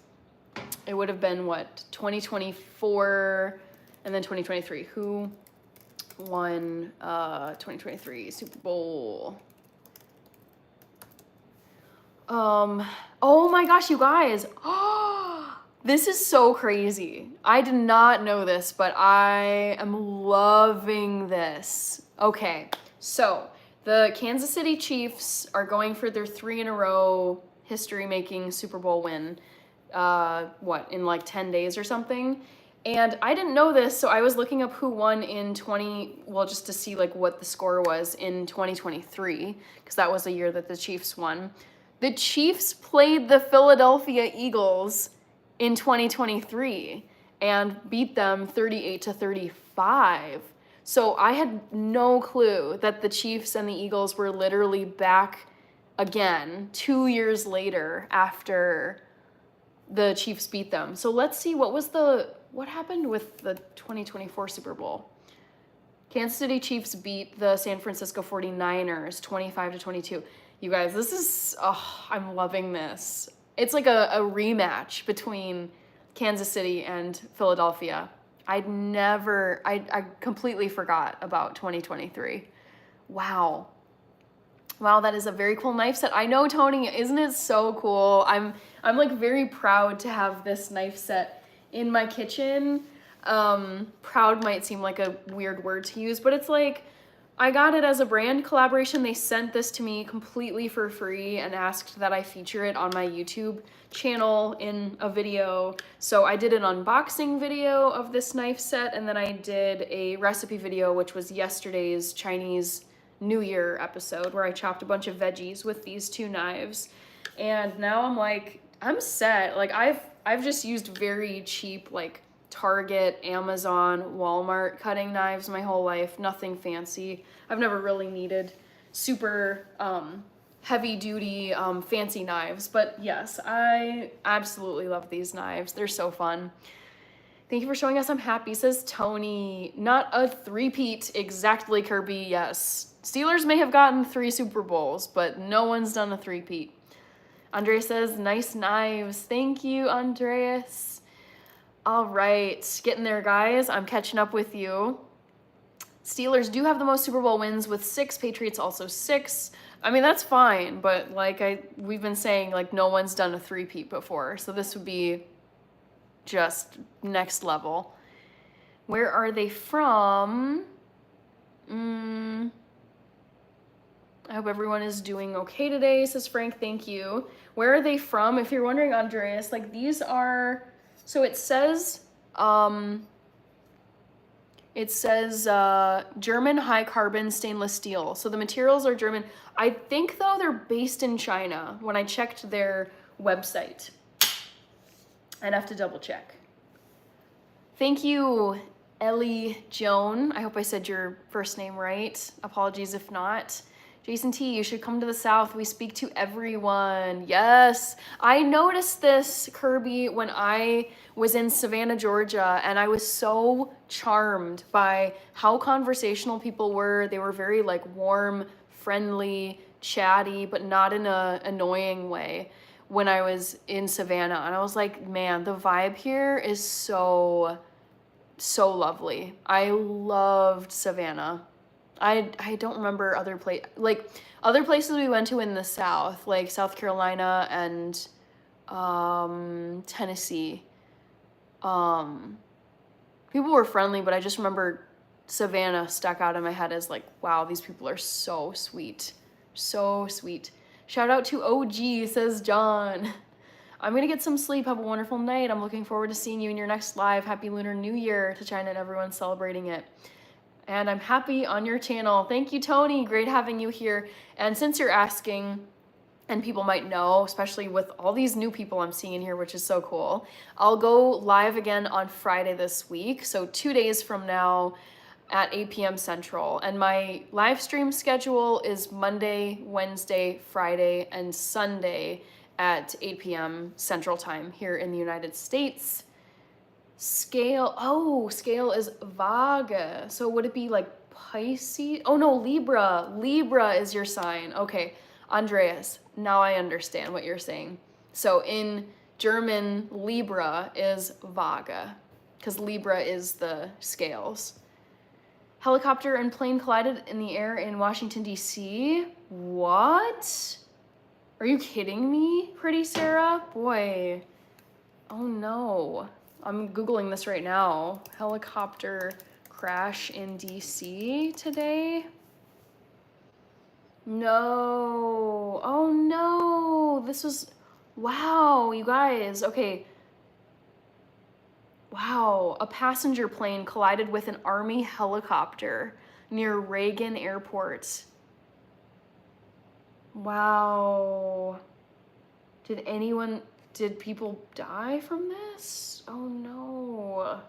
Speaker 1: it would have been, what, 2024 and then 2023. Who won 2023 Super Bowl? Oh my gosh, you guys. This is so crazy. I did not know this, but I am loving this. Okay, so the Kansas City Chiefs are going for their 3 in a row history-making Super Bowl win. In like 10 days or something? And I didn't know this, so I was looking up who won in just to see like what the score was in 2023, because that was the year that the Chiefs won. The Chiefs played the Philadelphia Eagles in 2023 and beat them 38-35. So I had no clue that the Chiefs and the Eagles were literally back again 2 years later after the Chiefs beat them. So let's see, what happened with the 2024 Super Bowl? Kansas City Chiefs beat the San Francisco 49ers 25-22. You guys, this is, I'm loving this. It's like a rematch between Kansas City and Philadelphia. I completely forgot about 2023. Wow, that is a very cool knife set. I know, Tony, isn't it so cool? I'm like very proud to have this knife set in my kitchen. Proud might seem like a weird word to use, but it's like, I got it as a brand collaboration. They sent this to me completely for free and asked that I feature it on my YouTube channel in a video. So I did an unboxing video of this knife set, and then I did a recipe video, which was yesterday's Chinese New Year episode, where I chopped a bunch of veggies with these 2 knives. And now I'm like, I'm set. Like I've just used very cheap, like Target, Amazon, Walmart cutting knives my whole life. Nothing fancy. I've never really needed super heavy duty fancy knives, but yes, I absolutely love these knives. They're so fun. Thank you for showing us I'm happy, says Tony. Not a three-peat exactly, Kirby. Yes, Steelers may have gotten 3 Super Bowls, but no one's done a three-peat. Andreas says nice knives. Thank you, Andreas. All right, getting there, guys. I'm catching up with you. Steelers do have the most Super Bowl wins with 6, Patriots also 6. I mean, that's fine, but like we've been saying, like no one's done a three-peat before, so this would be just next level. Where are they from? I hope everyone is doing okay today, says Frank, thank you. Where are they from? If you're wondering, Andreas, like these are, so it says German high carbon stainless steel. So the materials are German. I think though they're based in China when I checked their website. I'd have to double check. Thank you, Ellie Joan. I hope I said your first name right. Apologies if not. Jason T, you should come to the South. We speak to everyone. Yes. I noticed this, Kirby, when I was in Savannah, Georgia, and I was so charmed by how conversational people were. They were very like warm, friendly, chatty, but not in a annoying way when I was in Savannah. And I was like, man, the vibe here is so lovely. I loved Savannah. I don't remember other places we went to in the South, like South Carolina and Tennessee. People were friendly, but I just remember Savannah stuck out in my head as like, wow, these people are so sweet. So sweet. Shout out to OG, says John. I'm gonna get some sleep. Have a wonderful night. I'm looking forward to seeing you in your next live. Happy Lunar New Year to China and everyone celebrating it. And I'm happy on your channel. Thank you, Tony. Great having you here. And since you're asking, and people might know, especially with all these new people I'm seeing in here, which is so cool, I'll go live again on Friday this week. So 2 days from now at 8 p.m. Central. And my live stream schedule is Monday, Wednesday, Friday, and Sunday at 8 p.m. Central Time here in the United States. Scale is Vaga. So would it be like Pisces? Oh no, Libra. Libra is your sign. Okay, Andreas, now I understand what you're saying. So in German, Libra is Vaga, because Libra is the scales. Helicopter and plane collided in the air in Washington, D.C. What? Are you kidding me, pretty Sarah? Boy. Oh no. I'm Googling this right now. Helicopter crash in DC today? No. Oh no. This was, wow, you guys. Okay. Wow. A passenger plane collided with an Army helicopter near Reagan Airport. Wow. Did people die from this? Oh no.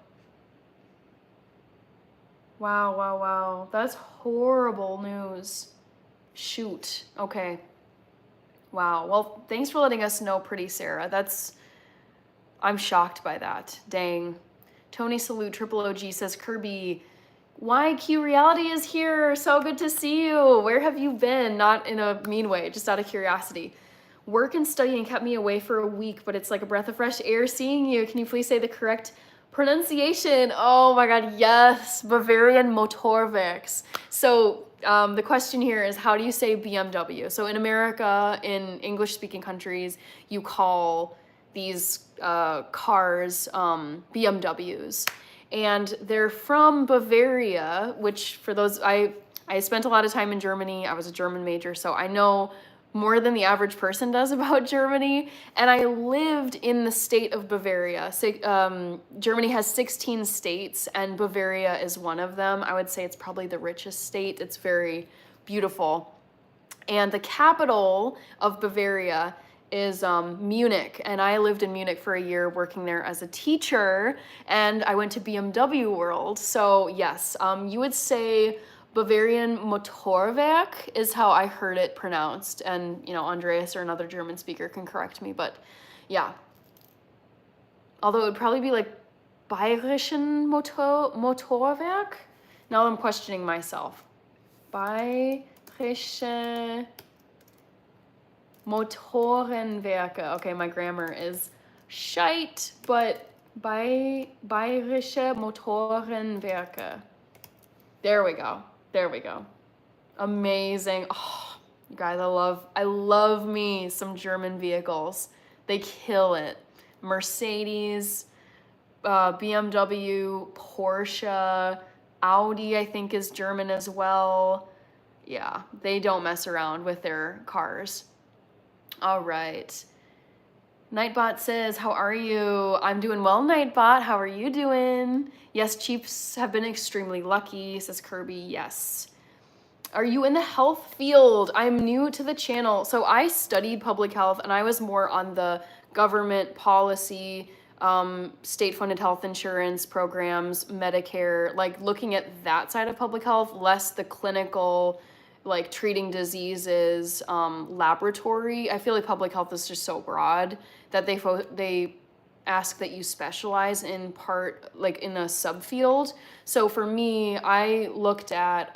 Speaker 1: Wow. That's horrible news. Shoot. Okay. Wow. Well, thanks for letting us know, pretty Sarah. I'm shocked by that. Dang. Tony Salute, Triple OG says, Kirby, YQ Reality is here. So good to see you. Where have you been? Not in a mean way, just out of curiosity. Work and studying kept me away for a week, but it's like a breath of fresh air seeing you. Can you please say the correct pronunciation? Oh my God, yes, Bavarian Motorwerks. So the question here is, how do you say BMW? So in America, in English-speaking countries, you call these cars BMWs. And they're from Bavaria, which for those, I spent a lot of time in Germany. I was a German major, so I know more than the average person does about Germany. And I lived in the state of Bavaria. So, Germany has 16 states and Bavaria is one of them. I would say it's probably the richest state. It's very beautiful. And the capital of Bavaria is Munich, and I lived in Munich for a year working there as a teacher, and I went to BMW World. So yes, you would say Bavarian Motorwerk is how I heard it pronounced, and Andreas or another German speaker can correct me, but yeah. Although it would probably be like Bayerischen Motorwerk. Now I'm questioning myself. Bayerische Motorenwerke. Okay, my grammar is shite, but Bayerische Motorenwerke. There we go. There we go. Amazing. Oh, you guys, I love me some German vehicles. They kill it. Mercedes, BMW, Porsche, Audi, I think is German as well. Yeah, they don't mess around with their cars. All right. Nightbot says, how are you? I'm doing well, Nightbot. How are you doing? Yes, Chiefs have been extremely lucky, says Kirby. Yes. Are you in the health field? I'm new to the channel. So I studied public health and I was more on the government policy, state-funded health insurance programs, Medicare, like looking at that side of public health, less the clinical, like treating diseases, laboratory. I feel like public health is just so broad that they ask that you specialize in part, like in a subfield. So for me, I looked at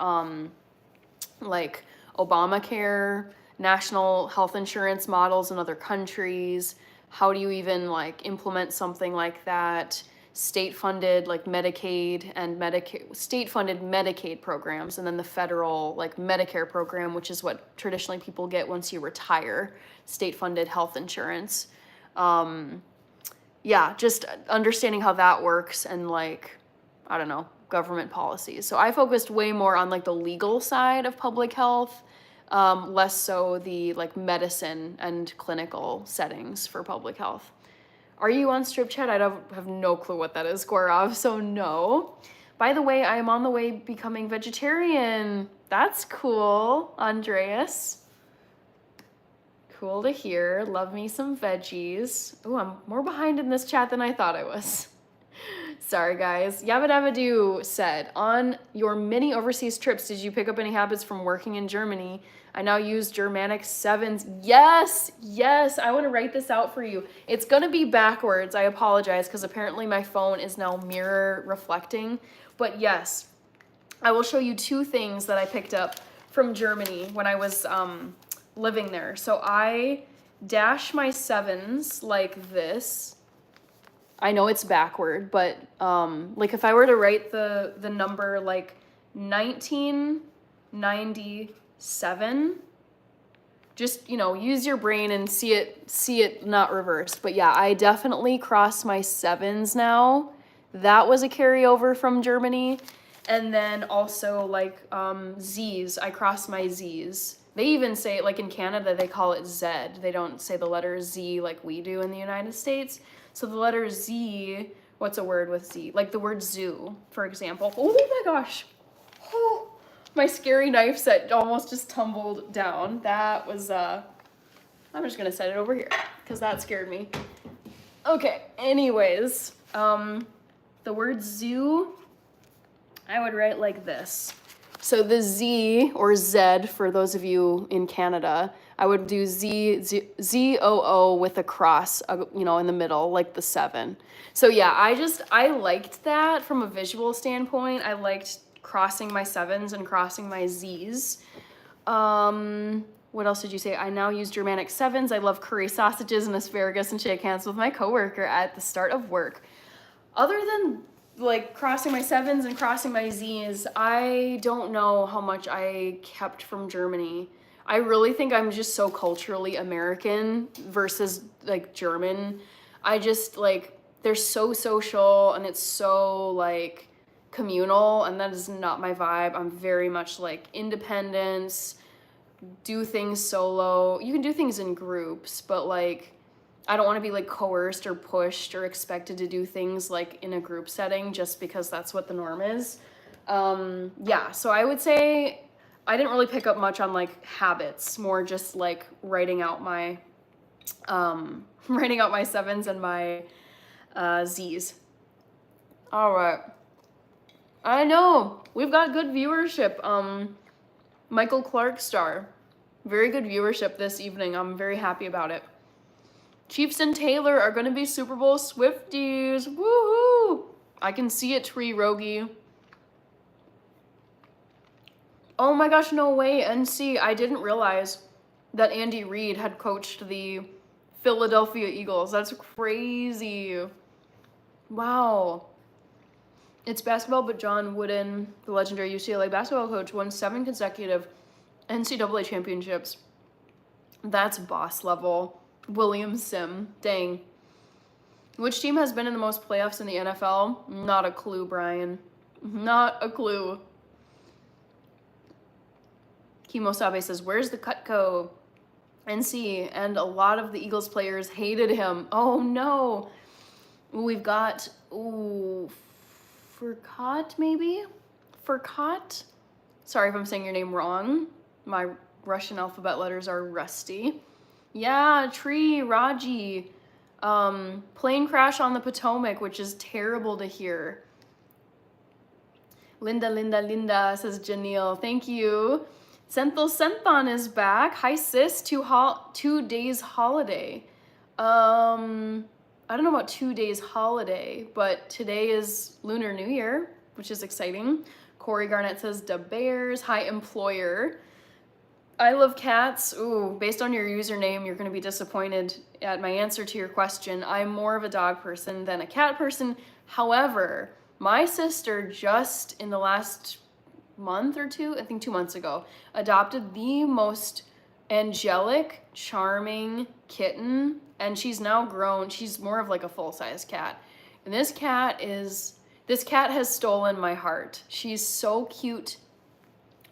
Speaker 1: like Obamacare, national health insurance models in other countries. How do you even like implement something like that? State-funded like Medicaid and state-funded Medicaid programs, and then the federal like Medicare program, which is what traditionally people get once you retire, state-funded health insurance. Yeah, just understanding how that works and like, I don't know, government policies. So I focused way more on like the legal side of public health, less so the like medicine and clinical settings for public health. Are you on Strip Chat? I have no clue what that is, Gorov, so no. By the way, I am on the way becoming vegetarian. That's cool, Andreas. Cool to hear. Love me some veggies. Ooh, I'm more behind in this chat than I thought I was. Sorry, guys. Yabba said, on your many overseas trips, did you pick up any habits from working in Germany? I now use Germanic 7s. Yes, yes. I want to write this out for you. It's going to be backwards. I apologize because apparently my phone is now mirror reflecting. But yes, I will show you 2 things that I picked up from Germany when I was living there. So I dash my 7s like this. I know it's backward, but like if I were to write the number like 1997, just, you know, use your brain and see it not reversed. But yeah, I definitely cross my 7s now. That was a carryover from Germany. And then also like Z's, I cross my Z's. They even say, like in Canada, they call it Z. They don't say the letter Z like we do in the United States. So the letter Z, what's a word with Z? Like the word zoo, for example. Oh my gosh. Oh, my scary knife set almost just tumbled down. That was, I'm just gonna set it over here because that scared me. Okay, anyways, the word zoo, I would write like this. So the Z or Z, for those of you in Canada, I would do Z-O-O with a cross, you know, in the middle, like the 7. So yeah, I liked that from a visual standpoint. I liked crossing my 7s and crossing my Z's. What else did you say? I now use Germanic 7s. I love curry sausages and asparagus and shake hands with my coworker at the start of work. Other than like crossing my 7s and crossing my Z's, I don't know how much I kept from Germany. I really think I'm just so culturally American versus like German. I just like, they're so social and it's so like communal, and that is not my vibe. I'm very much like independence, do things solo. You can do things in groups, but like, I don't want to be like coerced or pushed or expected to do things like in a group setting just because that's what the norm is. Yeah, so I would say I didn't really pick up much on like habits, more just like writing out my 7s and my Z's. All right. I know, we've got good viewership. Michael Clark star, very good viewership this evening. I'm very happy about it. Chiefs and Taylor are going to be Super Bowl Swifties. Woohoo! I can see it, Tree Rogie. Oh my gosh, no way, NC. I didn't realize that Andy Reid had coached the Philadelphia Eagles. That's crazy. Wow. It's basketball, but John Wooden, the legendary UCLA basketball coach, won 7 consecutive NCAA championships. That's boss level. William Sim. Dang. Which team has been in the most playoffs in the NFL? Not a clue, Brian. Not a clue. Kimosabe says, where's the Cutco? NC, and a lot of the Eagles players hated him. Oh no. We've got, Furkat maybe? Furkat? Sorry if I'm saying your name wrong. My Russian alphabet letters are rusty. Yeah, Tree, Raji. Plane crash on the Potomac, which is terrible to hear. Linda, says Janelle. Thank you. Senthil Senthon is back. Hi, sis. 2 days holiday. I don't know about 2 days holiday, but today is Lunar New Year, which is exciting. Corey Garnett says, Da Bears. Hi, employer. I love cats. Ooh, based on your username, you're going to be disappointed at my answer to your question. I'm more of a dog person than a cat person. However, my sister just in the last month or two, I think 2 months ago, adopted the most angelic, charming kitten, and she's now grown. She's more of like a full-size cat. And this cat has stolen my heart. She's so cute.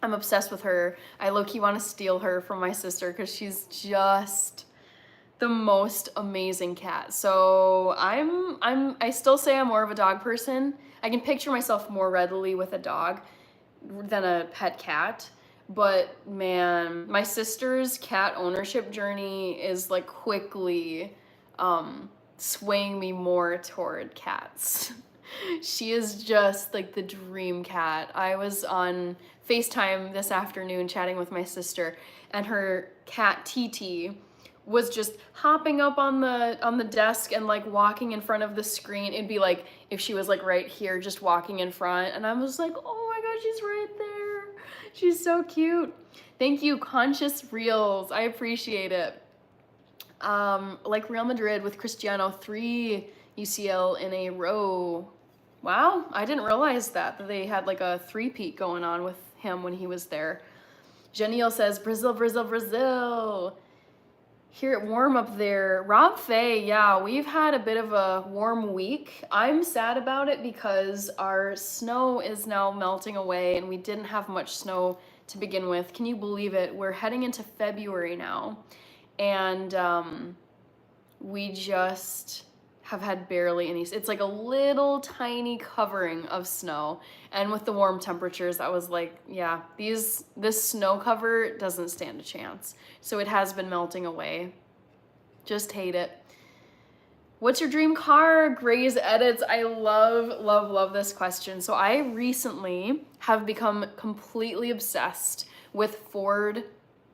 Speaker 1: I'm obsessed with her. I low-key want to steal her from my sister because she's just the most amazing cat. So I still say I'm more of a dog person. I can picture myself more readily with a dog than a pet cat. But man, my sister's cat ownership journey is like quickly swaying me more toward cats. She is just like the dream cat. I was on FaceTime this afternoon chatting with my sister, and her cat TT was just hopping up on the desk and like walking in front of the screen. It'd be like if she was like right here just walking in front, and I was like, oh my god, she's right there. She's so cute. Thank you, Conscious Reels. I appreciate it. Like Real Madrid with Cristiano, 3 UCL in a row. Wow, I didn't realize that they had like a 3-peat going on with him when he was there. Janelle says, Brazil, Brazil, Brazil. Hear it warm up there. Rob Faye, yeah, we've had a bit of a warm week. I'm sad about it because our snow is now melting away and we didn't have much snow to begin with. Can you believe it? We're heading into February now, and we just have had barely any. It's like a little tiny covering of snow, and with the warm temperatures, I was like, yeah, this snow cover doesn't stand a chance. So it has been melting away. Just hate it. What's your dream car? Gray's Edits. I love this question. So I recently have become completely obsessed with Ford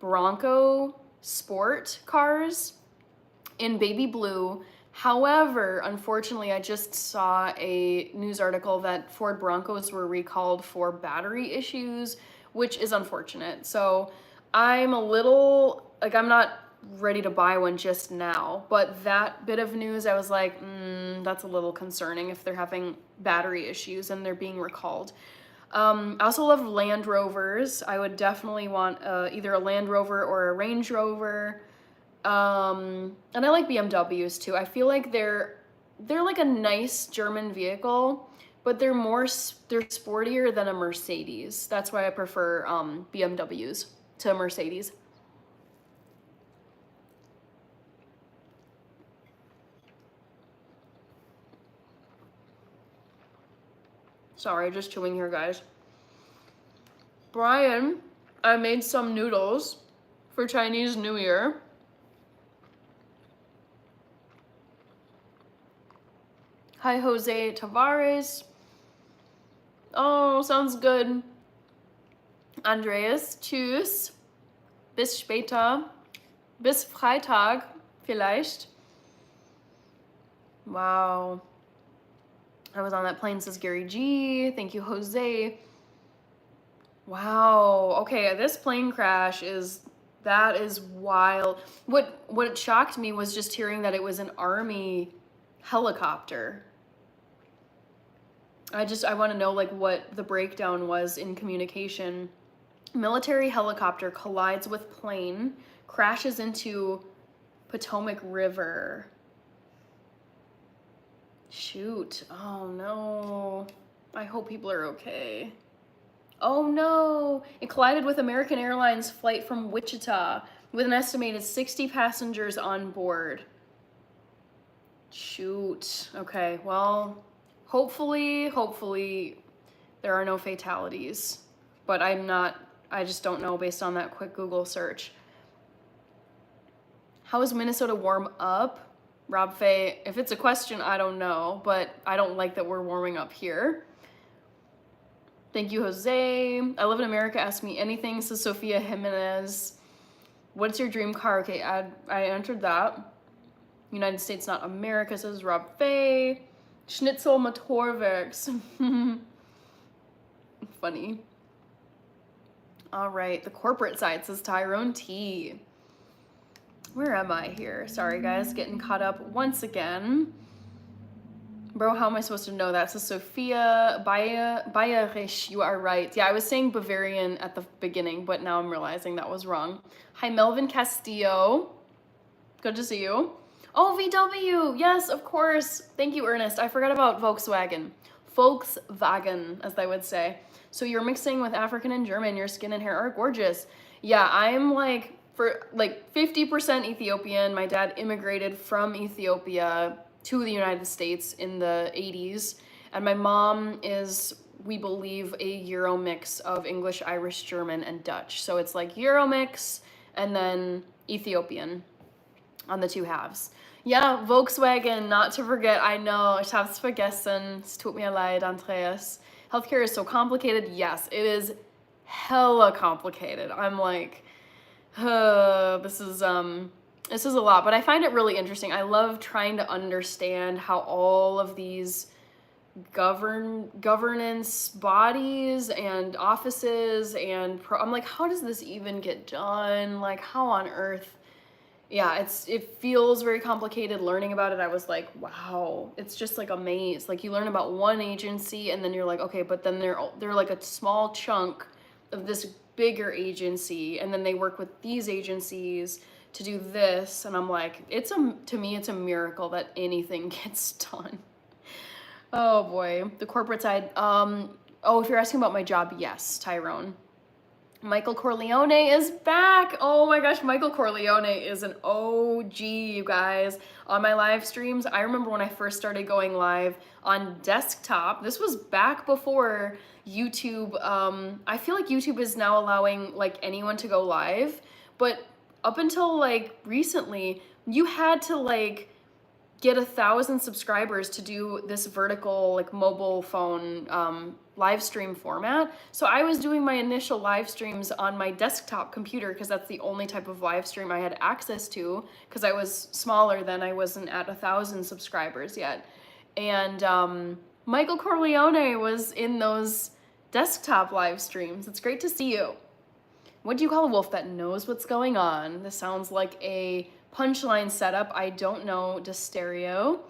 Speaker 1: Bronco sport cars in baby blue. However, unfortunately, I just saw a news article that Ford Broncos were recalled for battery issues, which is unfortunate. So I'm a little, like, I'm not ready to buy one just now, but that bit of news, I was like, that's a little concerning if they're having battery issues and they're being recalled. I also love Land Rovers. I would definitely want either a Land Rover or a Range Rover. And I like BMWs too. I feel like they're like a nice German vehicle, but they're sportier than a Mercedes. That's why I prefer BMWs to Mercedes. Sorry, just chewing here, guys. Brian, I made some noodles for Chinese New Year. Hi, Jose Tavares. Oh, sounds good. Andreas, tschüss. Bis später. Bis Freitag, vielleicht. Wow. I was on that plane, says Gary G. Thank you, Jose. Wow. Okay, this plane crash is wild. What shocked me was just hearing that it was an Army helicopter. I want to know like what the breakdown was in communication. Military helicopter collides with plane, crashes into Potomac River. Shoot. Oh no. I hope people are okay. Oh no. It collided with American Airlines flight from Wichita with an estimated 60 passengers on board. Shoot. Okay, well, hopefully there are no fatalities. But I just don't know based on that quick Google search. How is Minnesota warm up? Rob Faye, if it's a question, I don't know, but I don't like that we're warming up here. Thank you, Jose. I live in America, ask me anything, says Sophia Jimenez. What's your dream car? Okay, I entered that. United States, not America, says Rob Faye. Schnitzel Motorwerks. Funny. All right, the corporate side says Tyrone T. Where am I here? Sorry, guys, getting caught up once again. Bro, how am I supposed to know that? So Sophia Bayerisch, you are right. Yeah, I was saying Bavarian at the beginning, but now I'm realizing that was wrong. Hi, Melvin Castillo. Good to see you. Oh, VW. Yes, of course. Thank you, Ernest. I forgot about Volkswagen. Volkswagen, as they would say. So you're mixing with African and German. Your skin and hair are gorgeous. Yeah, I'm like, for like 50% Ethiopian. My dad immigrated from Ethiopia to the United States in the 80s. And my mom is, we believe, a Euro mix of English, Irish, German, and Dutch. So it's like Euro mix and then Ethiopian on the two halves. Yeah, Volkswagen, not to forget. I know, ich hab's vergessen. Es tut mir leid, Andreas. Healthcare is so complicated. Yes, it is hella complicated. I'm like, this is a lot, but I find it really interesting. I love trying to understand how all of these governance bodies and offices and I'm like, how does this even get done? Like, how on earth? Yeah, it feels very complicated. Learning about it, I was like, wow, it's just like a maze. Like, you learn about one agency and then you're like, okay, but then they're like a small chunk of this bigger agency, and then they work with these agencies to do this, and I'm like, to me it's a miracle that anything gets done. Oh boy, the corporate side. Oh, if you're asking about my job, yes, Tyrone. Michael Corleone is back. Oh my gosh, Michael Corleone is an OG, you guys. On my live streams, I remember when I first started going live on desktop. This was back before YouTube. I feel like YouTube is now allowing like anyone to go live, but up until like recently, you had to like get 1,000 subscribers to do this vertical like mobile phone live stream format. So I was doing my initial live streams on my desktop computer because that's the only type of live stream I had access to, because I was smaller then. I wasn't at 1,000 subscribers yet. And Michael Corleone was in those desktop live streams. It's great to see you. What do you call a wolf that knows what's going on? This sounds like a punchline setup. I don't know. Destereo.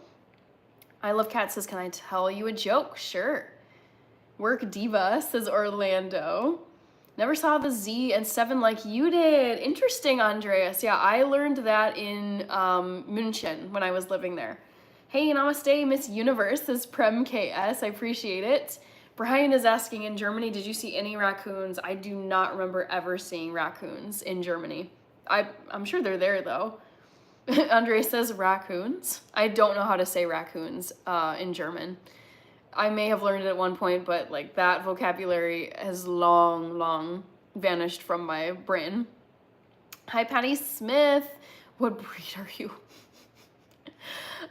Speaker 1: I Love Cat says, can I tell you a joke? Sure. Work Diva says Orlando. Never saw the Z and 7 like you did. Interesting, Andreas. Yeah, I learned that in München when I was living there. Hey, namaste, Miss Universe, says Prem KS. I appreciate it. Brian is asking, in Germany, did you see any raccoons? I do not remember ever seeing raccoons in Germany. I'm sure they're there, though. Andre says raccoons. I don't know how to say raccoons in German. I may have learned it at one point, but like that vocabulary has long vanished from my brain. Hi, Patty Smith. What breed are you?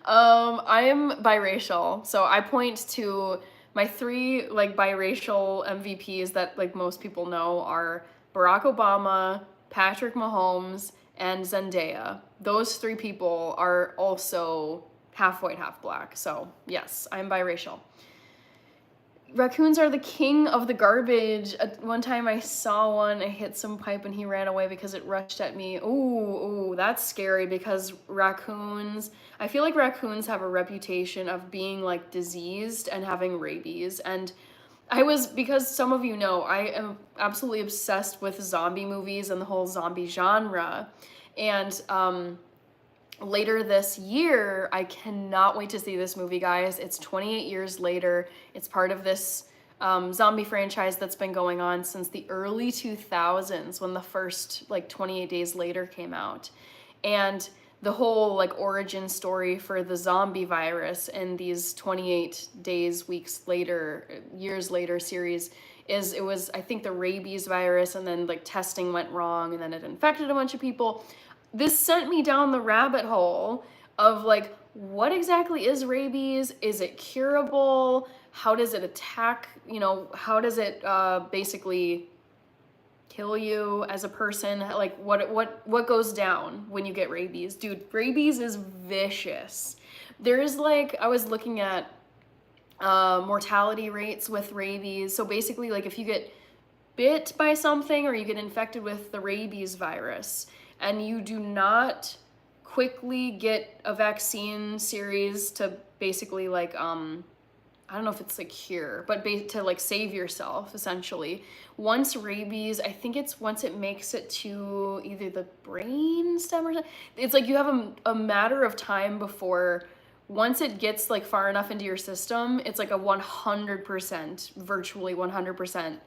Speaker 1: I am biracial, so I point to my 3 like biracial MVPs that like most people know are Barack Obama, Patrick Mahomes, and Zendaya. Those 3 people are also half white, half black. So yes, I'm biracial. Raccoons are the king of the garbage. One time I saw one, I hit some pipe and he ran away because it rushed at me. Ooh, that's scary because raccoons, I feel like raccoons have a reputation of being like diseased and having rabies. And because some of you know, I am absolutely obsessed with zombie movies and the whole zombie genre. And later this year, I cannot wait to see this movie, guys. It's 28 years later. It's part of this zombie franchise that's been going on since the early 2000s when the first like 28 Days Later came out. And the whole like origin story for the zombie virus in these 28 days, weeks later, years later series is it was, I think, the rabies virus, and then like testing went wrong and then it infected a bunch of people. This sent me down the rabbit hole of like, what exactly is rabies? Is it curable? How does it attack? How does it basically kill you as a person? Like what goes down when you get rabies? Dude, rabies is vicious. There's like, I was looking at mortality rates with rabies. So basically, like if you get bit by something or you get infected with the rabies virus and you do not quickly get a vaccine series to basically like I don't know if it's a cure, but to like save yourself essentially. Once rabies, I think it's once it makes it to either the brain stem or something, it's like you have a matter of time before, once it gets like far enough into your system, it's like a 100%, virtually 100%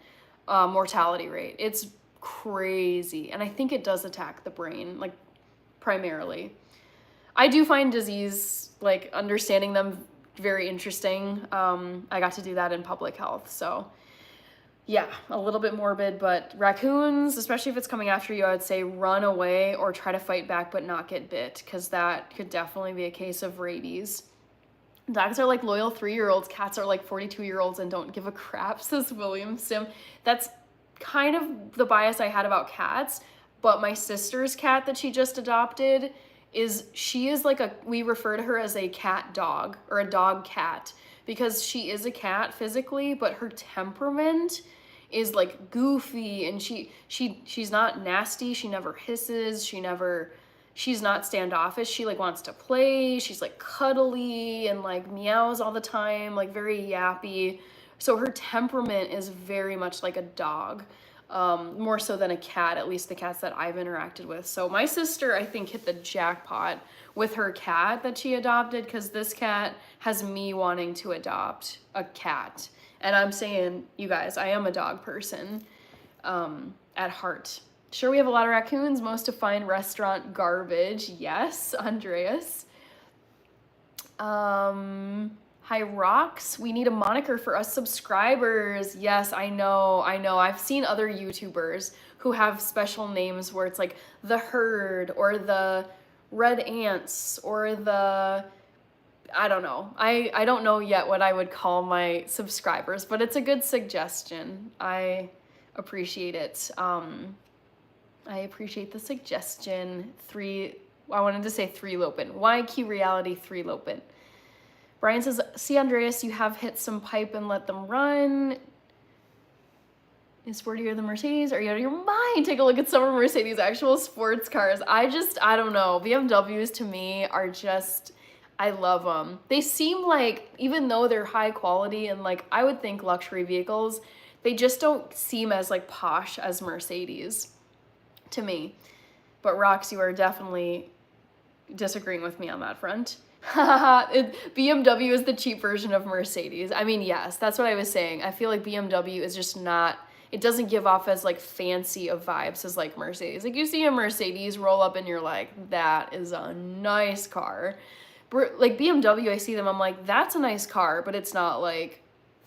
Speaker 1: mortality rate. It's crazy. And I think it does attack the brain, like primarily. I do find disease, like understanding them, very interesting. I got to do that in public health. So yeah, a little bit morbid, but raccoons, especially if it's coming after you, I would say run away or try to fight back but not get bit, because that could definitely be a case of rabies. Dogs are like loyal 3-year-olds. Cats are like 42-year-olds and don't give a crap, says William Sim. That's kind of the bias I had about cats, but my sister's cat that she just adopted she is like we refer to her as a cat dog or a dog cat, because she is a cat physically, but her temperament is like goofy, and she's not nasty. She never hisses. She's not standoffish. She like wants to play. She's like cuddly and like meows all the time, like very yappy. So her temperament is very much like a dog, more so than a cat, at least the cats that I've interacted with. So my sister, I think, hit the jackpot with her cat that she adopted, because this cat has me wanting to adopt a cat. And I'm saying, you guys, I am a dog person at heart. Sure, we have a lot of raccoons, most to find restaurant garbage. Yes, Andreas. Hi, Rocks. We need a moniker for us subscribers. Yes, I know. I've seen other YouTubers who have special names where it's like the herd or the red ants or the, I don't know. I don't know yet what I would call my subscribers, but it's a good suggestion. I appreciate it. I appreciate the suggestion. I wanted to say 3 Lopin. YQ Reality 3 Lopin. Brian says, see, Andreas, you have hit some pipe and let them run. Is sportier than Mercedes? Are you out of your mind? Take a look at summer Mercedes, actual sports cars. I don't know. BMWs to me are just, I love them. They seem like, even though they're high quality and like, I would think luxury vehicles, they just don't seem as like posh as Mercedes to me. But Rox, you are definitely disagreeing with me on that front. BMW is the cheap version of Mercedes. I mean, yes, that's what I was saying. I feel like BMW is just not, it doesn't give off as like fancy of vibes as like Mercedes. Like you see a Mercedes roll up and you're like, that is a nice car. Like BMW, I see them, I'm like, that's a nice car, but it's not like,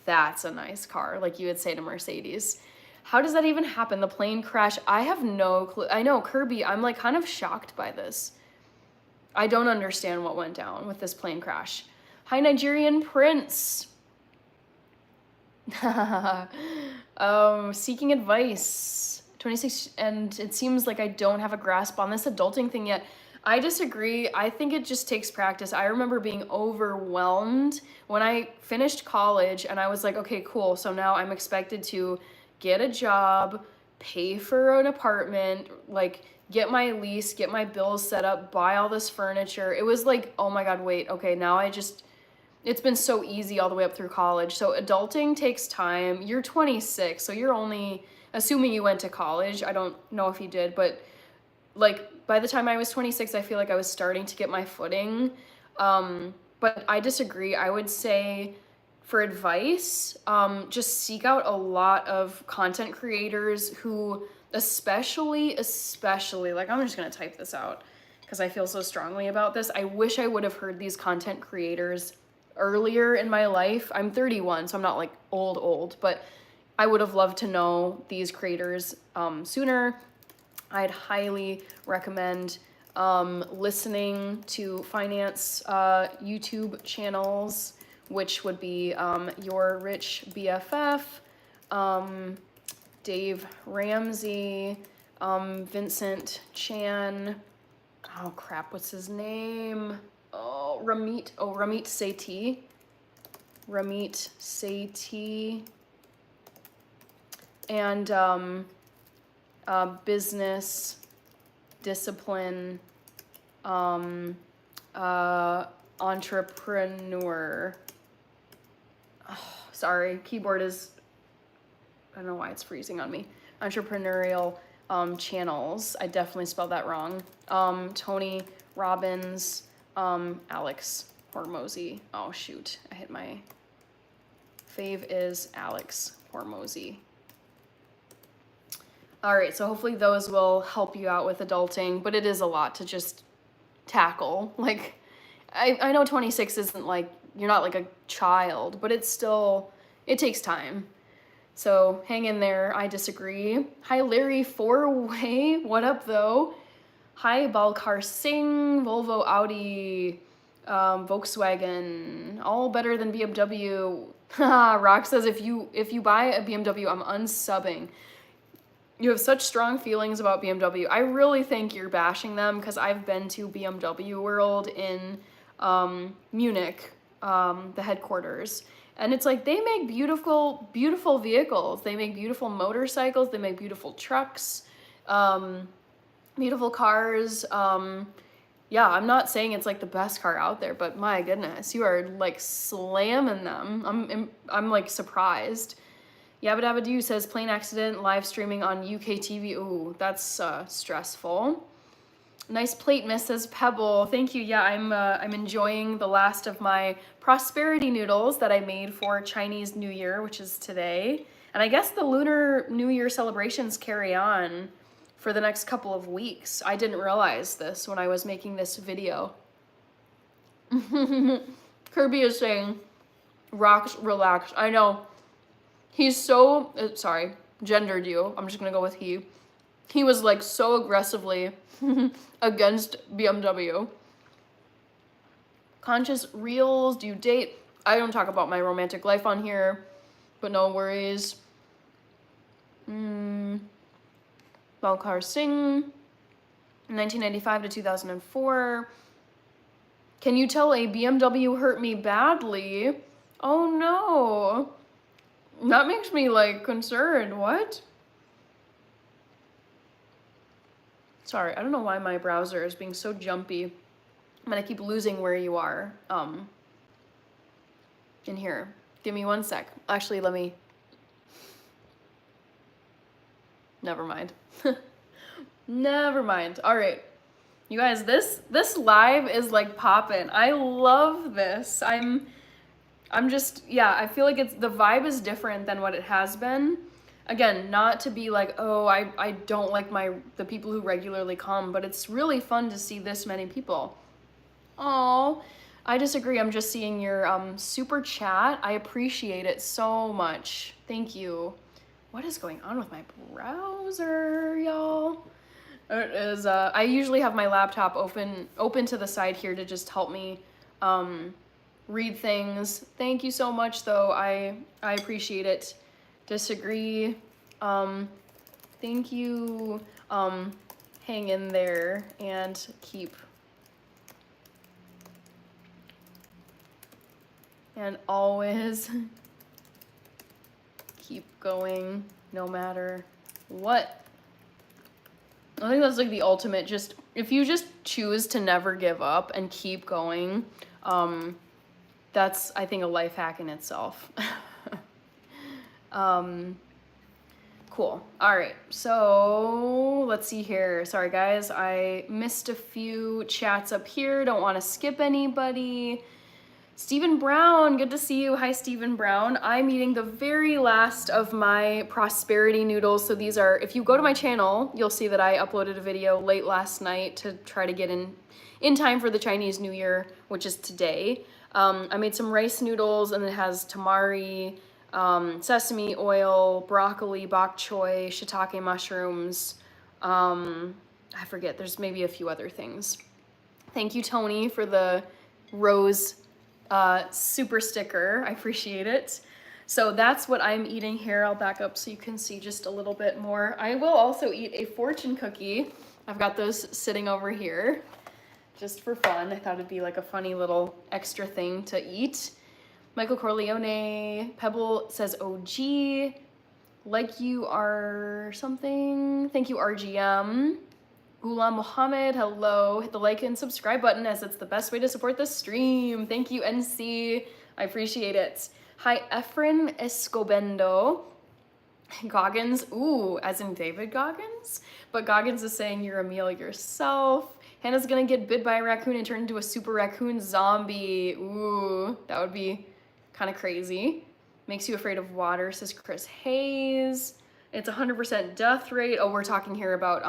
Speaker 1: that's a nice car, like you would say to Mercedes. How does that even happen? The plane crash? I have no clue. I know, Kirby, I'm like kind of shocked by this. I don't understand what went down with this plane crash. Hi, Nigerian Prince. Seeking advice. 26, and it seems like I don't have a grasp on this adulting thing yet. I disagree. I think it just takes practice. I remember being overwhelmed when I finished college and I was like, okay, cool. So now I'm expected to get a job, pay for an apartment, like get my lease, get my bills set up, buy all this furniture. It was like, oh my God, wait, okay, now it's been so easy all the way up through college. So adulting takes time. You're 26, so you're only, assuming you went to college. I don't know if you did, but like by the time I was 26, I feel like I was starting to get my footing. But I disagree. I would say for advice, just seek out a lot of content creators who especially, like I'm just gonna type this out because I feel so strongly about this. I wish I would have heard these content creators earlier in my life. I'm 31, so I'm not like old, but I would have loved to know these creators sooner. I'd highly recommend listening to finance YouTube channels, which would be Your Rich BFF, Dave Ramsey, Vincent Chan, oh crap, what's his name? Ramit Sethi. Ramit Sethi. And business, discipline, entrepreneur. Oh, sorry, keyboard is, I don't know why it's freezing on me. Entrepreneurial channels. I definitely spelled that wrong. Tony Robbins, Alex Hormozy. Oh shoot, I hit my fave is Alex Hormozy. All right, so hopefully those will help you out with adulting, but it is a lot to just tackle. Like, I know 26 isn't like, you're not like a child, but it's still, it takes time. So hang in there, I disagree. Hi Larry Four-Way, what up though? Hi Balkar Singh, Volvo, Audi, Volkswagen, all better than BMW. Rock says if you buy a BMW, I'm unsubbing. You have such strong feelings about BMW. I really think you're bashing them because I've been to BMW World in Munich, the headquarters. And it's like they make beautiful, beautiful vehicles. They make beautiful motorcycles. They make beautiful trucks, beautiful cars. Yeah, I'm not saying it's like the best car out there, but my goodness, you are like slamming them. I'm like surprised. Yabba Dabba Doo says plane accident live streaming on UK TV. Ooh, that's stressful. Nice plate, Mrs. Pebble. Thank you. Yeah, I'm enjoying the last of my prosperity noodles that I made for Chinese New Year, which is today. And I guess the Lunar New Year celebrations carry on for the next couple of weeks. I didn't realize this when I was making this video. Kirby is saying, rocks, relax. I know. He's so, sorry, gendered you. I'm just gonna go with he. He was like so aggressively against BMW. Conscious reels, do you date? I don't talk about my romantic life on here, but no worries. Balkar Singh, 1995 to 2004. Can you tell a BMW hurt me badly? Oh no. That makes me like concerned. What? Sorry, I don't know why my browser is being so jumpy. I'm gonna keep losing where you are. In here. Give me 1 sec. Actually, let me. Never mind. Never mind. All right. You guys, this live is like poppin'. I love this. I'm just, yeah, I feel like it's, the vibe is different than what it has been. Again, not to be like, oh, I don't like the people who regularly come, but it's really fun to see this many people. Oh, I disagree. I'm just seeing your super chat. I appreciate it so much. Thank you. What is going on with my browser, y'all? It is, I usually have my laptop open to the side here to just help me read things. Thank you so much though. I appreciate it. Disagree. Thank you. Hang in there and keep And always keep going no matter what. I think that's like the ultimate, just if you just choose to never give up and keep going, that's, I think, a life hack in itself. Cool. All right, so let's see here. Sorry guys, I missed a few chats up here. Don't want to skip anybody. Stephen Brown, good to see you. Hi, Stephen Brown. I'm eating the very last of my prosperity noodles. So these are, if you go to my channel, you'll see that I uploaded a video late last night to try to get in time for the Chinese New Year, which is today. I made some rice noodles, and it has tamari, sesame oil, broccoli, bok choy, shiitake mushrooms. I forget, there's maybe a few other things. Thank you, Tony, for the rose super sticker. I appreciate it. So that's what I'm eating here. I'll back up so you can see just a little bit more. I will also eat a fortune cookie. I've got those sitting over here just for fun. I thought it'd be like a funny little extra thing to eat. Michael Corleone, Pebble says OG, like you are something. Thank you, RGM. Ghulam Mohammed, hello. Hit the like and subscribe button, as it's the best way to support the stream. Thank you, NC. I appreciate it. Hi, Efren Escobedo. Goggins, ooh, as in David Goggins? But Goggins is saying you're a meal yourself. Hannah's gonna get bit by a raccoon and turn into a super raccoon zombie. Ooh, that would be kind of crazy. Makes you afraid of water, says Chris Hayes. It's 100% death rate. Oh, we're talking here about,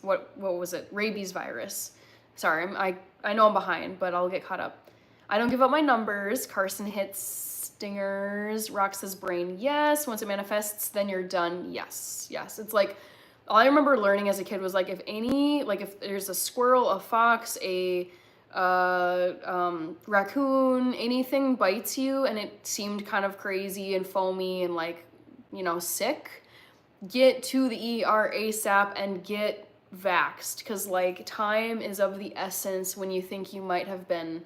Speaker 1: what was it? Rabies virus. Sorry, I know I'm behind, but I'll get caught up. I don't give up my numbers. Carson hits stingers. Rock says brain, yes. Once it manifests, then you're done. Yes, yes. It's like, all I remember learning as a kid was like, if there's a squirrel, a fox, a raccoon, anything bites you and it seemed kind of crazy and foamy and like, you know, sick, get to the ER ASAP and get vaxxed, because like time is of the essence when you think you might have been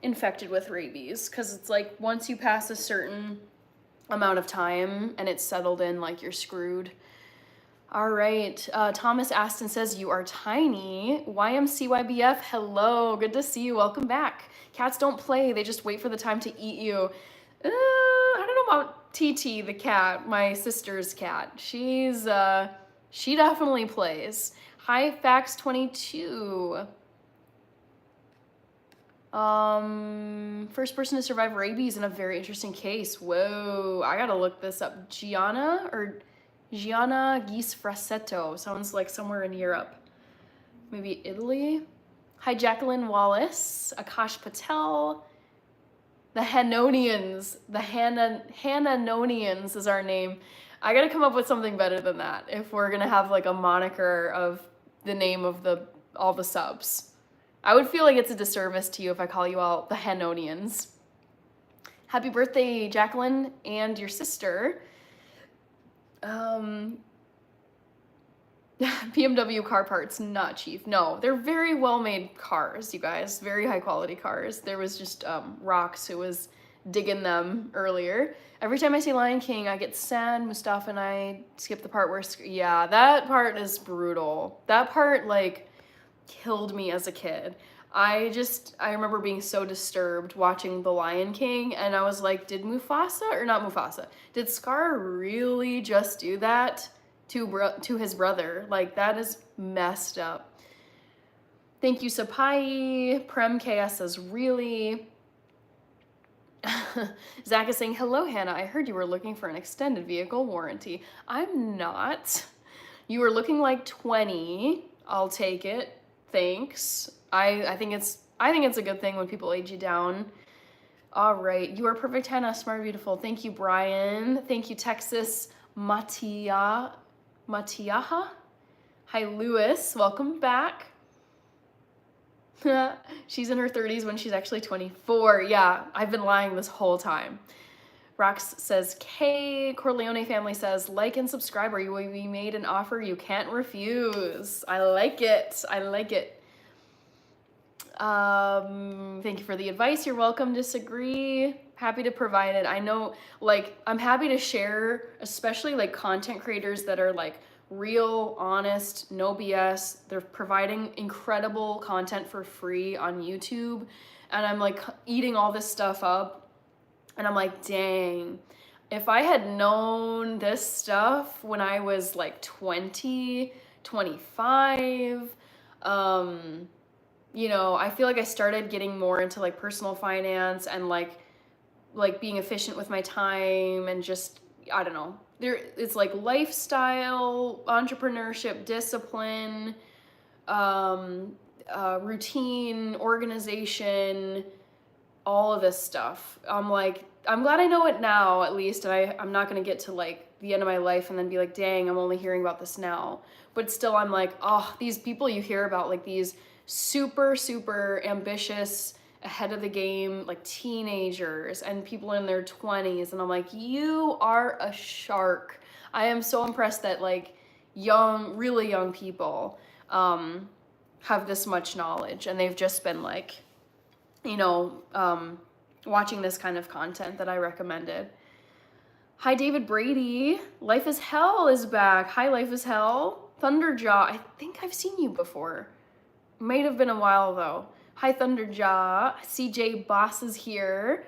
Speaker 1: infected with rabies, because it's like once you pass a certain amount of time and it's settled in, like you're screwed. All right, Thomas Aston says you are tiny. YMCYBF, hello, good to see you, welcome back. Cats don't play, they just wait for the time to eat you. I don't know about TT, the cat, my sister's cat. She definitely plays. Hi, Fax22. First person to survive rabies in a very interesting case. Whoa, I gotta look this up. Gianna Gisfrasetto. Sounds like somewhere in Europe. Maybe Italy? Hi, Jacqueline Wallace. Akash Patel. The Hannonians. The Hannonians is our name. I gotta come up with something better than that if we're gonna have like a moniker of the name of all the subs. I would feel like it's a disservice to you if I call you all the Hannonians. Happy birthday, Jacqueline, and your sister. BMW car parts, not cheap. No, they're very well-made cars, you guys. Very high-quality cars. There was just Rox who was digging them earlier. Every time I see Lion King, I get sad. Mustafa and I skip the part where... Yeah, that part is brutal. That part, like, killed me as a kid. I remember being so disturbed watching The Lion King, and I was like, did Mufasa, or not Mufasa, did Scar really just do that to his brother? Like, that is messed up. Thank you, Sapai. Prem KS says, really? Zach is saying, hello, Hannah. I heard you were looking for an extended vehicle warranty. I'm not. You were looking like 20. I'll take it. Thanks. I think it's a good thing when people age you down. All right. You are perfect, Hannah. Smart, beautiful. Thank you, Brian. Thank you, Texas Matiaha. Hi, Lewis. Welcome back. She's in her 30s when she's actually 24. Yeah, I've been lying this whole time. Rox says, K. Corleone family says, like and subscribe or you will be made an offer you can't refuse. I like it. I like it. Thank you for the advice. You're welcome. Disagree. Happy to provide it. I know, like, I'm happy to share, especially like content creators that are like real, honest, no BS. They're providing incredible content for free on YouTube. And I'm like eating all this stuff up. And I'm like, dang, if I had known this stuff when I was like 20, 25, you know, I feel like I started getting more into like personal finance and like being efficient with my time and just, I don't know. It's like lifestyle, entrepreneurship, discipline, routine, organization, all of this stuff. I'm like, I'm glad I know it now at least, and I'm not gonna get to like the end of my life and then be like, dang, I'm only hearing about this now. But still, I'm like, oh, these people you hear about, like these super, super ambitious, ahead of the game, like teenagers and people in their 20s, and I'm like, you are a shark. I am so impressed that like young, really young people have this much knowledge, and they've just been like, you know, watching this kind of content that I recommended. Hi, David Brady. Life is Hell is back. Hi, Life is Hell. Thunderjaw, I think I've seen you before. Might have been a while though. Hi, Thunderjaw. CJ Boss is here.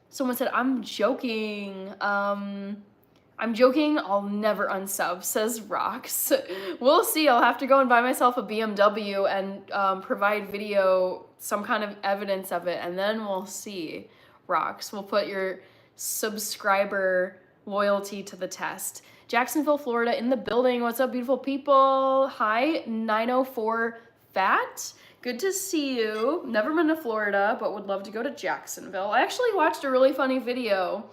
Speaker 1: Someone said, I'm joking. I'm joking, I'll never unsub, says Rox. We'll see, I'll have to go and buy myself a BMW and provide video, some kind of evidence of it, and then we'll see, Rox. We'll put your subscriber loyalty to the test. Jacksonville, Florida in the building. What's up, beautiful people? Hi, 904 Fat. Good to see you. Never been to Florida, but would love to go to Jacksonville. I actually watched a really funny video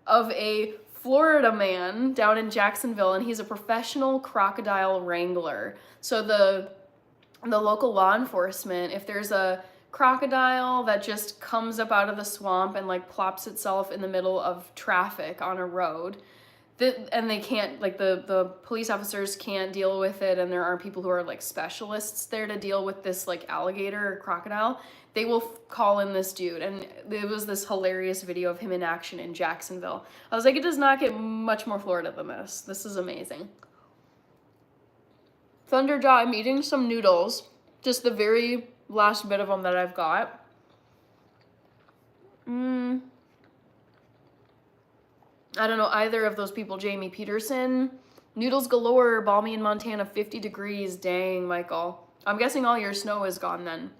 Speaker 1: of a Florida man down in Jacksonville, and he's a professional crocodile wrangler. So the local law enforcement, if there's a crocodile that just comes up out of the swamp and like plops itself in the middle of traffic on a road, and they can't, like the police officers can't deal with it, and there are people who are like specialists there to deal with this like alligator or crocodile, they will call in this dude. And it was this hilarious video of him in action in Jacksonville. I was like, it does not get much more Florida than this. This is amazing. Thunderjaw, I'm eating some noodles, just the very last bit of them that I've got. I don't know either of those people. Jamie Peterson, noodles galore, balmy in Montana, 50 degrees. Dang, Michael. I'm guessing all your snow is gone then.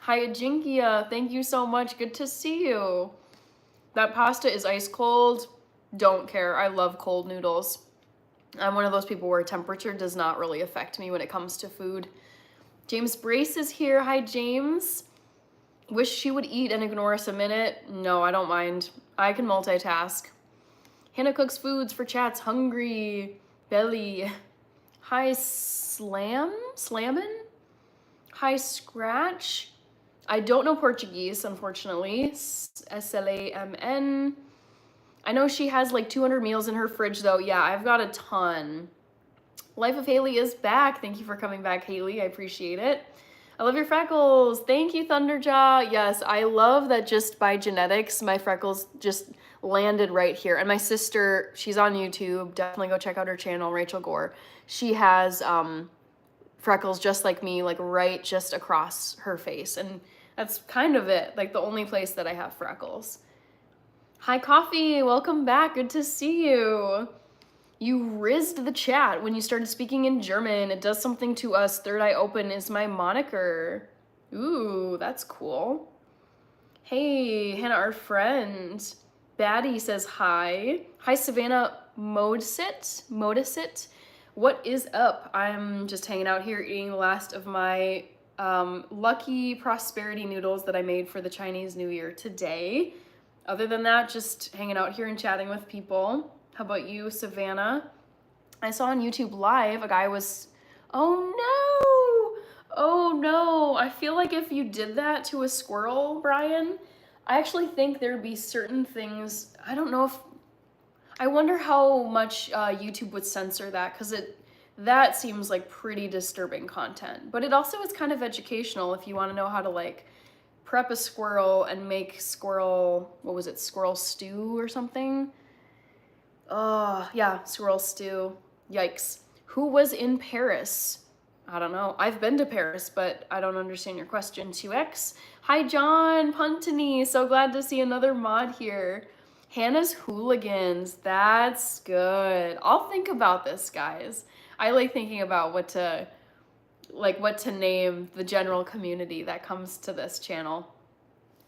Speaker 1: Hi, Ajinkia. Thank you so much. Good to see you. That pasta is ice cold. Don't care. I love cold noodles. I'm one of those people where temperature does not really affect me when it comes to food. James Brace is here. Hi, James. Wish she would eat and ignore us a minute. No, I don't mind. I can multitask. Hannah cooks foods for chats. Hungry belly. Hi, Slammin'? Hi, Scratch. I don't know Portuguese, unfortunately. SLAMN. I know she has like 200 meals in her fridge though. Yeah, I've got a ton. Life of Haley is back. Thank you for coming back, Haley. I appreciate it. I love your freckles. Thank you, Thunderjaw. Yes, I love that just by genetics, my freckles just landed right here. And my sister, she's on YouTube. Definitely go check out her channel, Rachel Gore. She has freckles just like me, like right just across her face. And that's kind of it, like the only place that I have freckles. Hi, Coffee. Welcome back. Good to see you. You rizzed the chat when you started speaking in German. It does something to us. Third Eye Open is my moniker. Ooh, that's cool. Hey, Hannah, our friend. Baddie says hi. Hi, Savannah Modesit. What is up? I'm just hanging out here eating the last of my lucky prosperity noodles that I made for the Chinese New Year today. Other than that, just hanging out here and chatting with people. How about you, Savannah? I saw on YouTube Live, a guy was, oh no. I feel like if you did that to a squirrel, Brian, I actually think there'd be certain things, I don't know if, I wonder how much YouTube would censor that, because That seems like pretty disturbing content. But it also is kind of educational if you want to know how to like prep a squirrel and make squirrel, what was it, squirrel stew or something? Oh, yeah, squirrel stew. Yikes. Who was in Paris? I don't know. I've been to Paris, but I don't understand your question. 2x. Hi, John Puntany. So glad to see another mod here. Hannah's Hooligans. That's good. I'll think about this, guys. I like thinking about what to name the general community that comes to this channel.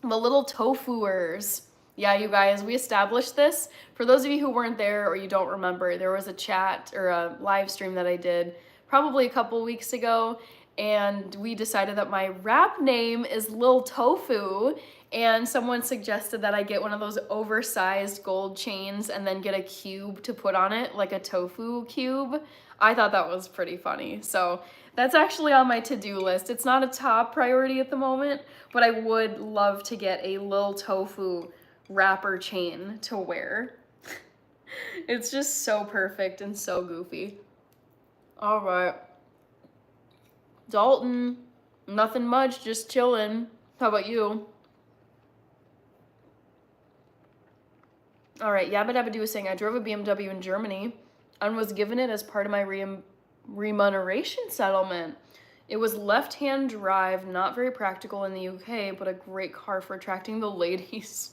Speaker 1: The little tofuers. Yeah, you guys, we established this. For those of you who weren't there or you don't remember, there was a chat or a live stream that I did probably a couple weeks ago, and we decided that my rap name is Lil Tofu, and someone suggested that I get one of those oversized gold chains and then get a cube to put on it, like a tofu cube. I thought that was pretty funny. So that's actually on my to-do list. It's not a top priority at the moment, but I would love to get a Lil Tofu wrapper chain to wear. It's just so perfect and so goofy. All right. Dalton, nothing much, just chilling. How about you? All right, Yabba Dabba Doo is saying, I drove a BMW in Germany and was given it as part of my remuneration settlement. It was left-hand drive, not very practical in the UK, but a great car for attracting the ladies.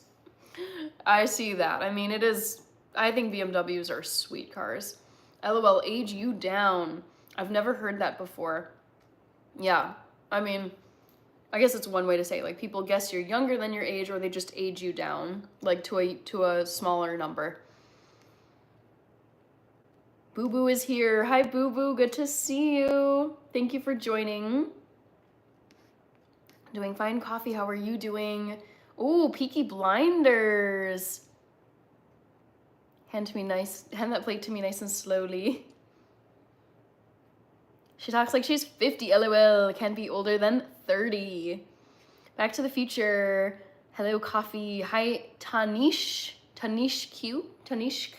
Speaker 1: I see that. I mean, it is, I think BMWs are sweet cars. LOL, age you down. I've never heard that before. Yeah, I mean, I guess it's one way to say it. Like, people guess you're younger than your age, or they just age you down, like to a smaller number. Boo Boo is here. Hi, Boo Boo. Good to see you. Thank you for joining. Doing fine, Coffee. How are you doing? Ooh, Peaky Blinders. Hand that plate to me nice and slowly. She talks like she's 50, LOL. Can't be older than 30. Back to the Future. Hello, Coffee. Hi, Tanish. Tanish Q? Tanishk.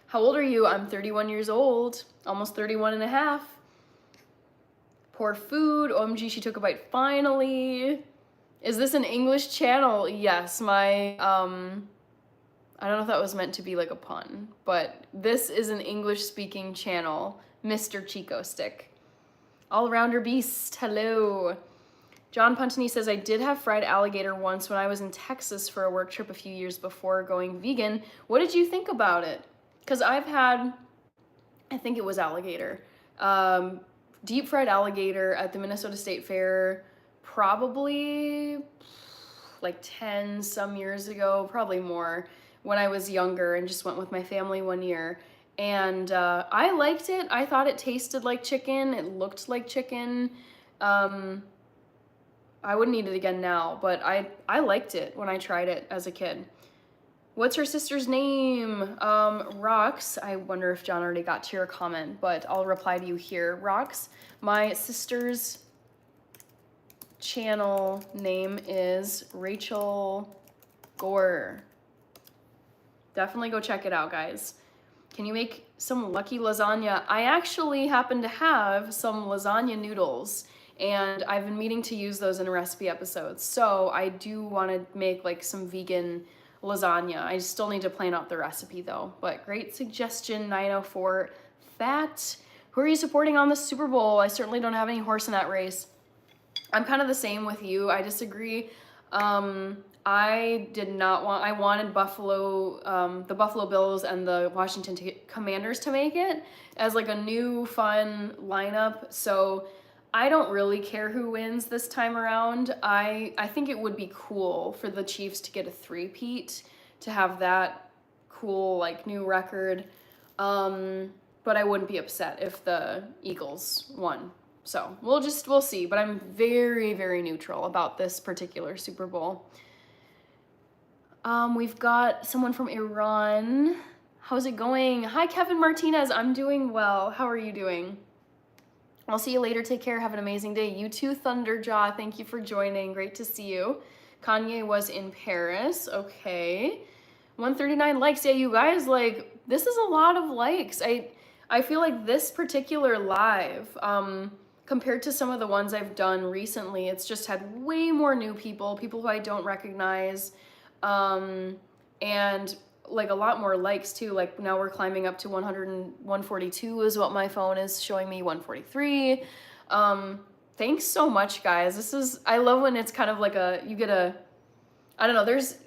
Speaker 1: How old are you? I'm 31 years old. Almost 31 and a half. Poor food. OMG, she took a bite finally. Is this an English channel? Yes, my, I don't know if that was meant to be like a pun, but this is an English-speaking channel. Mr. Chico Stick. All-rounder beast, hello. John Puntany says, I did have fried alligator once when I was in Texas for a work trip a few years before going vegan. What did you think about it? Because I've had, I think it was alligator, deep fried alligator at the Minnesota State Fair probably like 10 some years ago, probably more, when I was younger and just went with my family one year. And I liked it. I thought it tasted like chicken. It looked like chicken. I wouldn't eat it again now, but I liked it when I tried it as a kid. What's her sister's name? Rox. I wonder if John already got to your comment, but I'll reply to you here. Rox, my sister's channel name is Rachel Gore. Definitely go check it out, guys. Can you make some lucky lasagna? I actually happen to have some lasagna noodles, and I've been meaning to use those in a recipe episode. So I do want to make like some vegan lasagna. I still need to plan out the recipe though, but great suggestion, 904 Fat. Who are you supporting on the Super Bowl? I certainly don't have any horse in that race. I'm kind of the same with you. I disagree. I wanted Buffalo, the Buffalo Bills and the Washington Commanders to make it as like a new fun lineup. So I don't really care who wins this time around. I think it would be cool for the Chiefs to get a three-peat, to have that cool like new record. But I wouldn't be upset if the Eagles won. So we'll see. But I'm very, very neutral about this particular Super Bowl. We've got someone from Iran. How's it going? Hi, Kevin Martinez. I'm doing well. How are you doing? I'll see you later. Take care. Have an amazing day. You too, Thunderjaw. Thank you for joining. Great to see you. Kanye was in Paris. Okay. 139 likes. Yeah, you guys, like, this is a lot of likes. I feel like this particular live, compared to some of the ones I've done recently, it's just had way more new people who I don't recognize, and like a lot more likes too. Like now we're climbing up to 100 and 142 is what my phone is showing me, 143. Thanks so much, guys. I love when it's kind of like you get a, I don't know, there's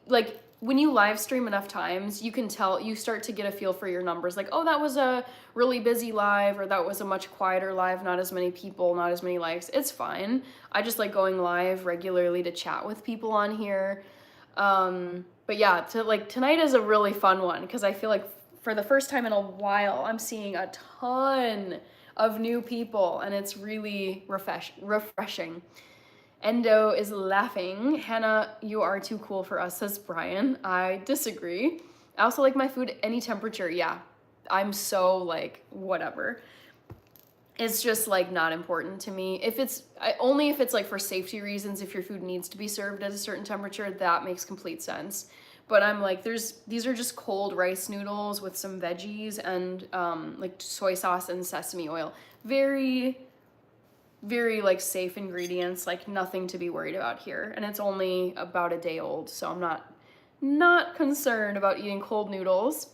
Speaker 1: like, when you live stream enough times, you can tell, you start to get a feel for your numbers. Like, oh, that was a really busy live, or that was a much quieter live, not as many people, not as many likes. It's fine. I just like going live regularly to chat with people on here. But yeah, tonight is a really fun one because I feel like for the first time in a while, I'm seeing a ton of new people, and it's really refreshing. Endo is laughing. Hannah, you are too cool for us, says Brian. I disagree. I also like my food any temperature. Yeah, I'm so like, whatever. It's just like not important to me. Only if it's like for safety reasons, if your food needs to be served at a certain temperature, that makes complete sense. But I'm like, these are just cold rice noodles with some veggies and like soy sauce and sesame oil. Very, very like safe ingredients, like nothing to be worried about here. And it's only about a day old, so I'm not concerned about eating cold noodles.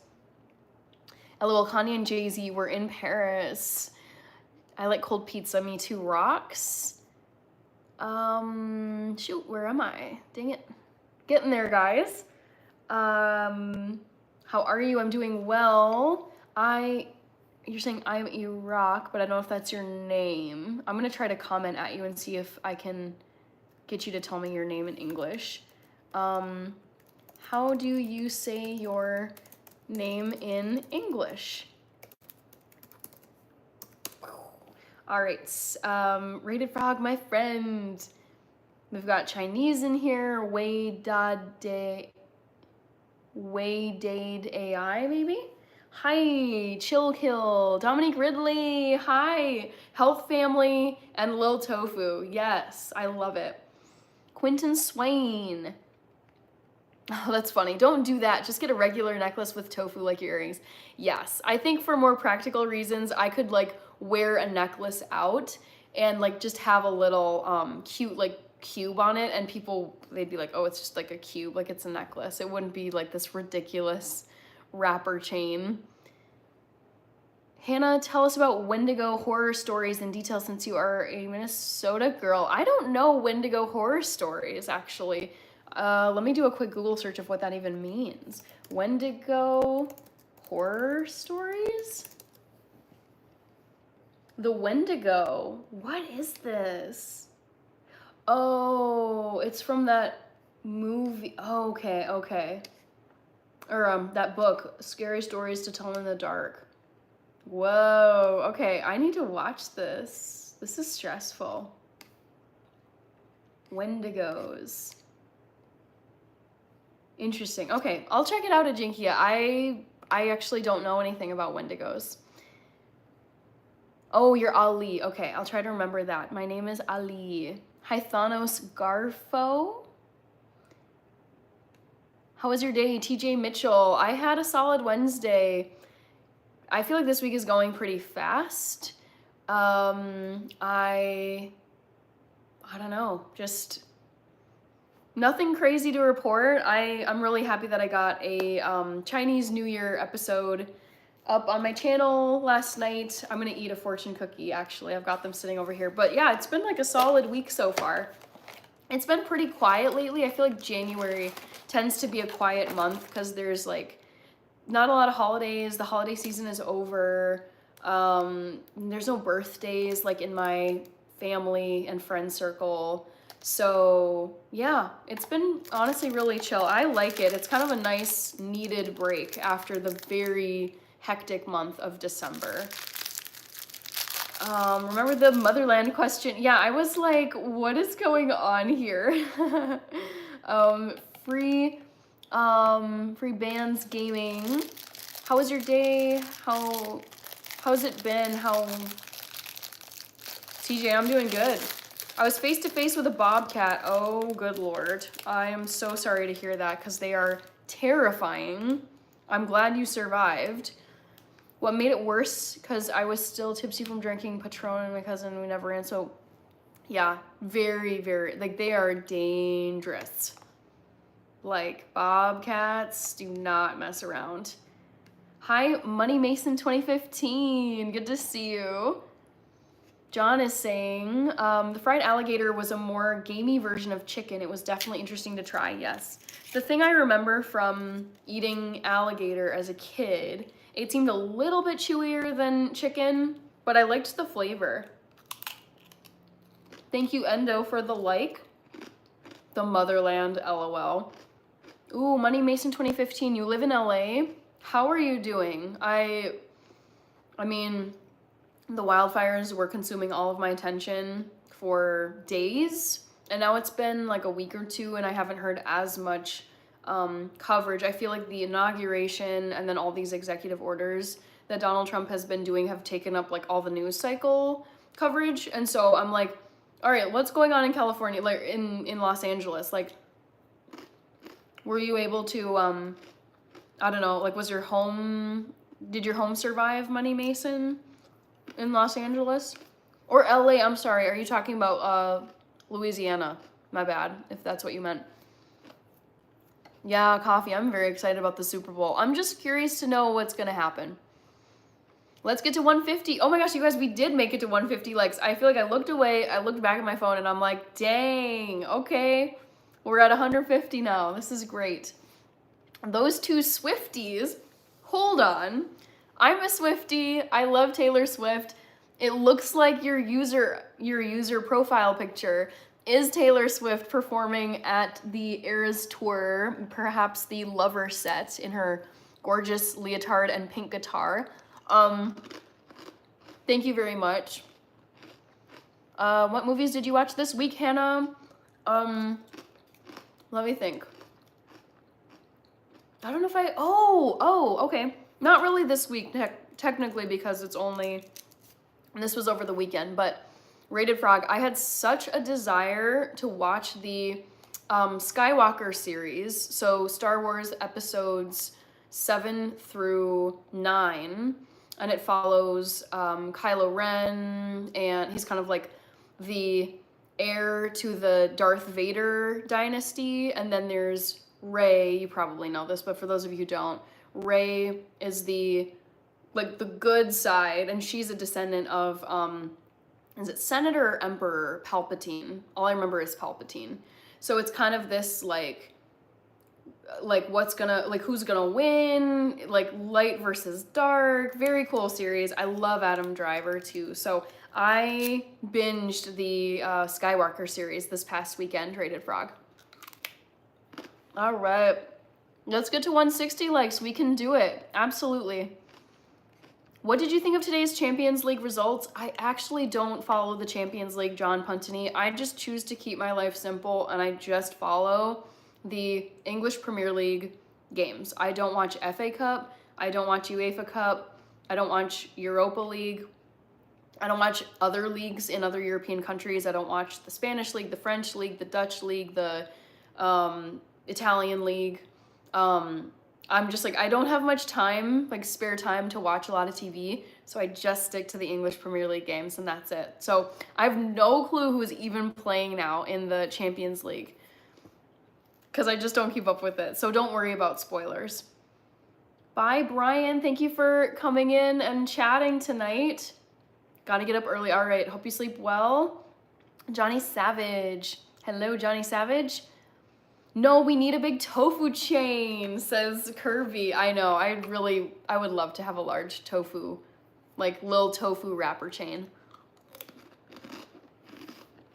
Speaker 1: LOL, Kanye and Jay-Z were in Paris. I like cold pizza, me too, rocks. Shoot, where am I? Dang it. Getting there, guys. How are you? I'm doing well. You're saying I'm Iraq, but I don't know if that's your name. I'm gonna try to comment at you and see if I can get you to tell me your name in English. How do you say your name in English? All right, Rated Frog, my friend. We've got Chinese in here, Wei Dade AI, maybe? Hi, Chill Kill, Dominique Ridley, hi, Health Family, and Lil Tofu. Yes, I love it. Quentin Swain. Oh, that's funny. Don't do that. Just get a regular necklace with tofu like your earrings. Yes, I think for more practical reasons, I could like wear a necklace out and like just have a little cute like cube on it, and people, they'd be like, oh, it's just like a cube, like it's a necklace. It wouldn't be like this ridiculous wrapper chain. Hannah, tell us about Wendigo horror stories in detail since you are a Minnesota girl. I don't know Wendigo horror stories, actually. Let me do a quick Google search of what that even means. Wendigo horror stories? The Wendigo. What is this? Oh, it's from that movie. Oh, okay. Or that book, Scary Stories to Tell in the Dark. Whoa, okay, I need to watch this. This is stressful. Wendigos. Interesting. Okay, I'll check it out at Jinkia. I actually don't know anything about Wendigos. Oh, you're Ali. Okay, I'll try to remember that. My name is Ali. Hi, Thanos Garfo. How was your day, TJ Mitchell? I had a solid Wednesday. I feel like this week is going pretty fast. I don't know, just nothing crazy to report. I'm really happy that I got a Chinese New Year episode up on my channel last night. I'm gonna eat a fortune cookie, actually. I've got them sitting over here. But yeah, it's been like a solid week so far. It's been pretty quiet lately. I feel like January tends to be a quiet month because there's like not a lot of holidays. The holiday season is over. There's no birthdays like in my family and friend circle. So yeah, it's been honestly really chill. I like it. It's kind of a nice needed break after the very hectic month of December. Remember the motherland question? Yeah, I was like, what is going on here? Free bands gaming. How was your day? How's it been? TJ, I'm doing good. I was face to face with a bobcat. Oh, good Lord. I am so sorry to hear that because they are terrifying. I'm glad you survived. What made it worse, because I was still tipsy from drinking Patron and my cousin, we never ran. So yeah, very, very, like they are dangerous. Like bobcats do not mess around. Hi, Money Mason 2015. Good to see you. John is saying, the fried alligator was a more gamey version of chicken. It was definitely interesting to try, yes. The thing I remember from eating alligator as a kid, it seemed a little bit chewier than chicken, but I liked the flavor. Thank you, Endo, for the like. The motherland, LOL. Ooh, Money Mason 2015, you live in LA? How are you doing? I mean, the wildfires were consuming all of my attention for days, and now it's been like a week or two and I haven't heard as much coverage. I feel like the inauguration and then all these executive orders that Donald Trump has been doing have taken up like all the news cycle coverage, and so I'm like, all right, what's going on in California, like in Los Angeles? Like, were you able to I don't know, like did your home survive, Money Mason, in Los Angeles? Or LA, I'm sorry, are you talking about Louisiana? My bad, if that's what you meant. Yeah, coffee, I'm very excited about the Super Bowl. I'm just curious to know what's gonna happen. Let's get to 150. Oh my gosh, you guys, we did make it to 150 likes. I feel like I looked away, I looked back at my phone, and I'm like, dang, okay. We're at 150 now. This is great. Those two Swifties, hold on. I'm a Swiftie. I love Taylor Swift. It looks like your user profile picture is Taylor Swift performing at the Eras Tour, perhaps the Lover set in her gorgeous leotard and pink guitar. Thank you very much. What movies did you watch this week, Hannah? Let me think. I don't know if okay. Not really this week, technically, because this was over the weekend, but Rated Frog, I had such a desire to watch the Skywalker series, so Star Wars episodes 7 through 9, and it follows Kylo Ren, and he's kind of like the heir to the Darth Vader dynasty, and then there's Rey. You probably know this, but for those of you who don't, Rey is the good side, and she's a descendant of is it Senator or Emperor Palpatine? All I remember is Palpatine. So it's kind of this like who's gonna win, like light versus dark. Very cool series. I love Adam Driver too. So I binged the Skywalker series this past weekend, Rated Frog. All right, let's get to 160 likes. We can do it. Absolutely. What did you think of today's Champions League results? I actually don't follow the Champions League, John Puntini. I just choose to keep my life simple, and I just follow the English Premier League games. I don't watch FA Cup. I don't watch UEFA Cup. I don't watch Europa League. I don't watch other leagues in other European countries. I don't watch the Spanish League, the French League, the Dutch League, the Italian League. I'm just like, I don't have much time, like spare time to watch a lot of TV, so I just stick to the English Premier League games, and that's it. So I have no clue who's even playing now in the Champions League, because I just don't keep up with it, so don't worry about spoilers. Bye, Brian. Thank you for coming in and chatting tonight. Gotta get up early. All right, hope you sleep well. Johnny Savage. Hello, Johnny Savage. No, we need a big tofu chain, says Kirby. I know, I would love to have a large tofu, like little tofu wrapper chain.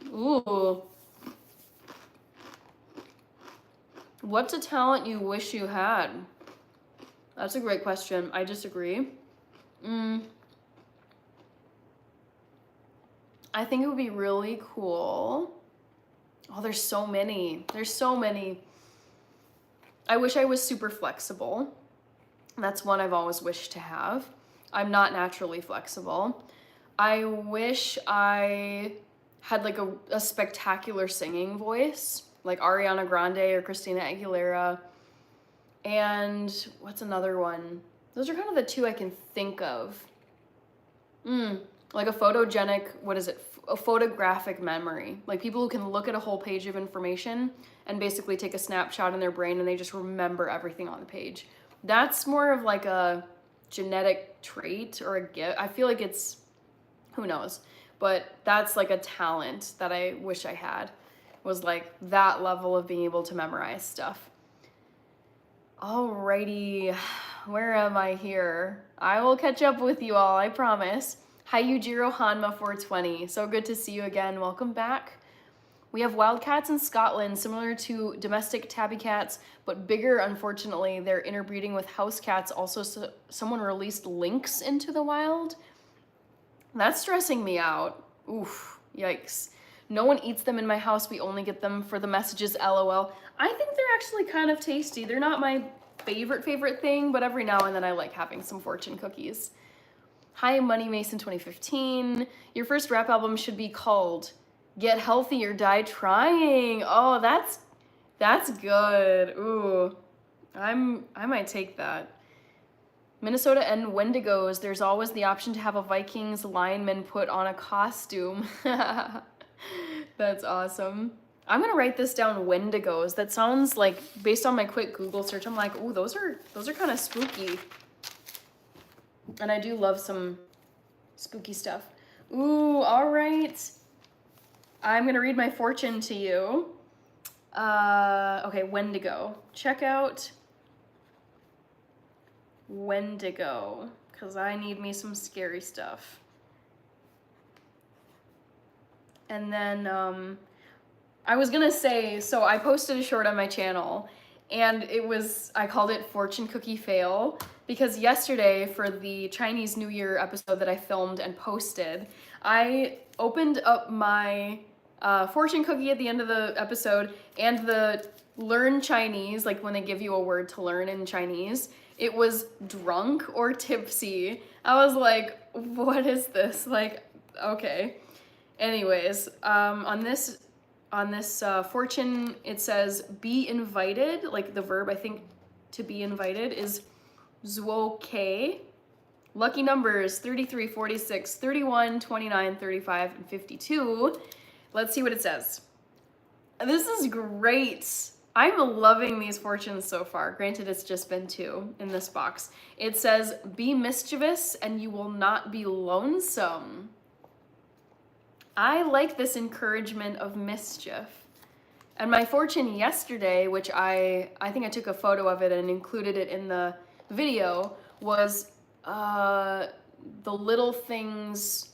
Speaker 1: Ooh. What's a talent you wish you had? That's a great question. I disagree. I think it would be really cool. Oh, there's so many. There's so many. I wish I was super flexible. That's one I've always wished to have. I'm not naturally flexible. I wish I had like a spectacular singing voice, like Ariana Grande or Christina Aguilera. And what's another one? Those are kind of the two I can think of. Like a photogenic, what is it? A photographic memory. Like people who can look at a whole page of information and basically take a snapshot in their brain and they just remember everything on the page. That's more of like a genetic trait or a gift. I feel like it's, who knows, but that's like a talent that I wish I had, was like that level of being able to memorize stuff. Alrighty, where am I here? I will catch up with you all, I promise. Hi Yujiro Hanma 420, so good to see you again, welcome back. We have wildcats in Scotland, similar to domestic tabby cats, but bigger, unfortunately. They're interbreeding with house cats. Also, someone released lynx into the wild. That's stressing me out. Oof, yikes. No one eats them in my house. We only get them for the messages, LOL. I think they're actually kind of tasty. They're not my favorite thing, but every now and then I like having some fortune cookies. Hi, Money Mason 2015. Your first rap album should be called Get Healthy or Die Trying. Oh, that's good. Ooh, I might take that. Minnesota and Wendigos, there's always the option to have a Vikings lineman put on a costume. That's awesome. I'm gonna write this down, Wendigos. That sounds like, based on my quick Google search, I'm like, ooh, those are kind of spooky. And I do love some spooky stuff. Ooh, all right. I'm gonna read my fortune to you. Okay, Wendigo. Check out Wendigo, because I need me some scary stuff. And then I was gonna say, so I posted a short on my channel and I called it Fortune Cookie Fail, because yesterday for the Chinese New Year episode that I filmed and posted, I opened up my fortune cookie at the end of the episode, and the learn Chinese, like when they give you a word to learn in Chinese, it was drunk or tipsy. I was like, what is this? Like, okay. Anyways, on this fortune, it says be invited, like the verb, I think, to be invited is zuo-ke. Lucky numbers 33, 46, 31, 29, 35, and 52. Let's see what it says. This is great. I'm loving these fortunes so far. Granted, it's just been 2 in this box. It says, be mischievous and you will not be lonesome. I like this encouragement of mischief. And my fortune yesterday, which I think I took a photo of it and included it in the video, was the little things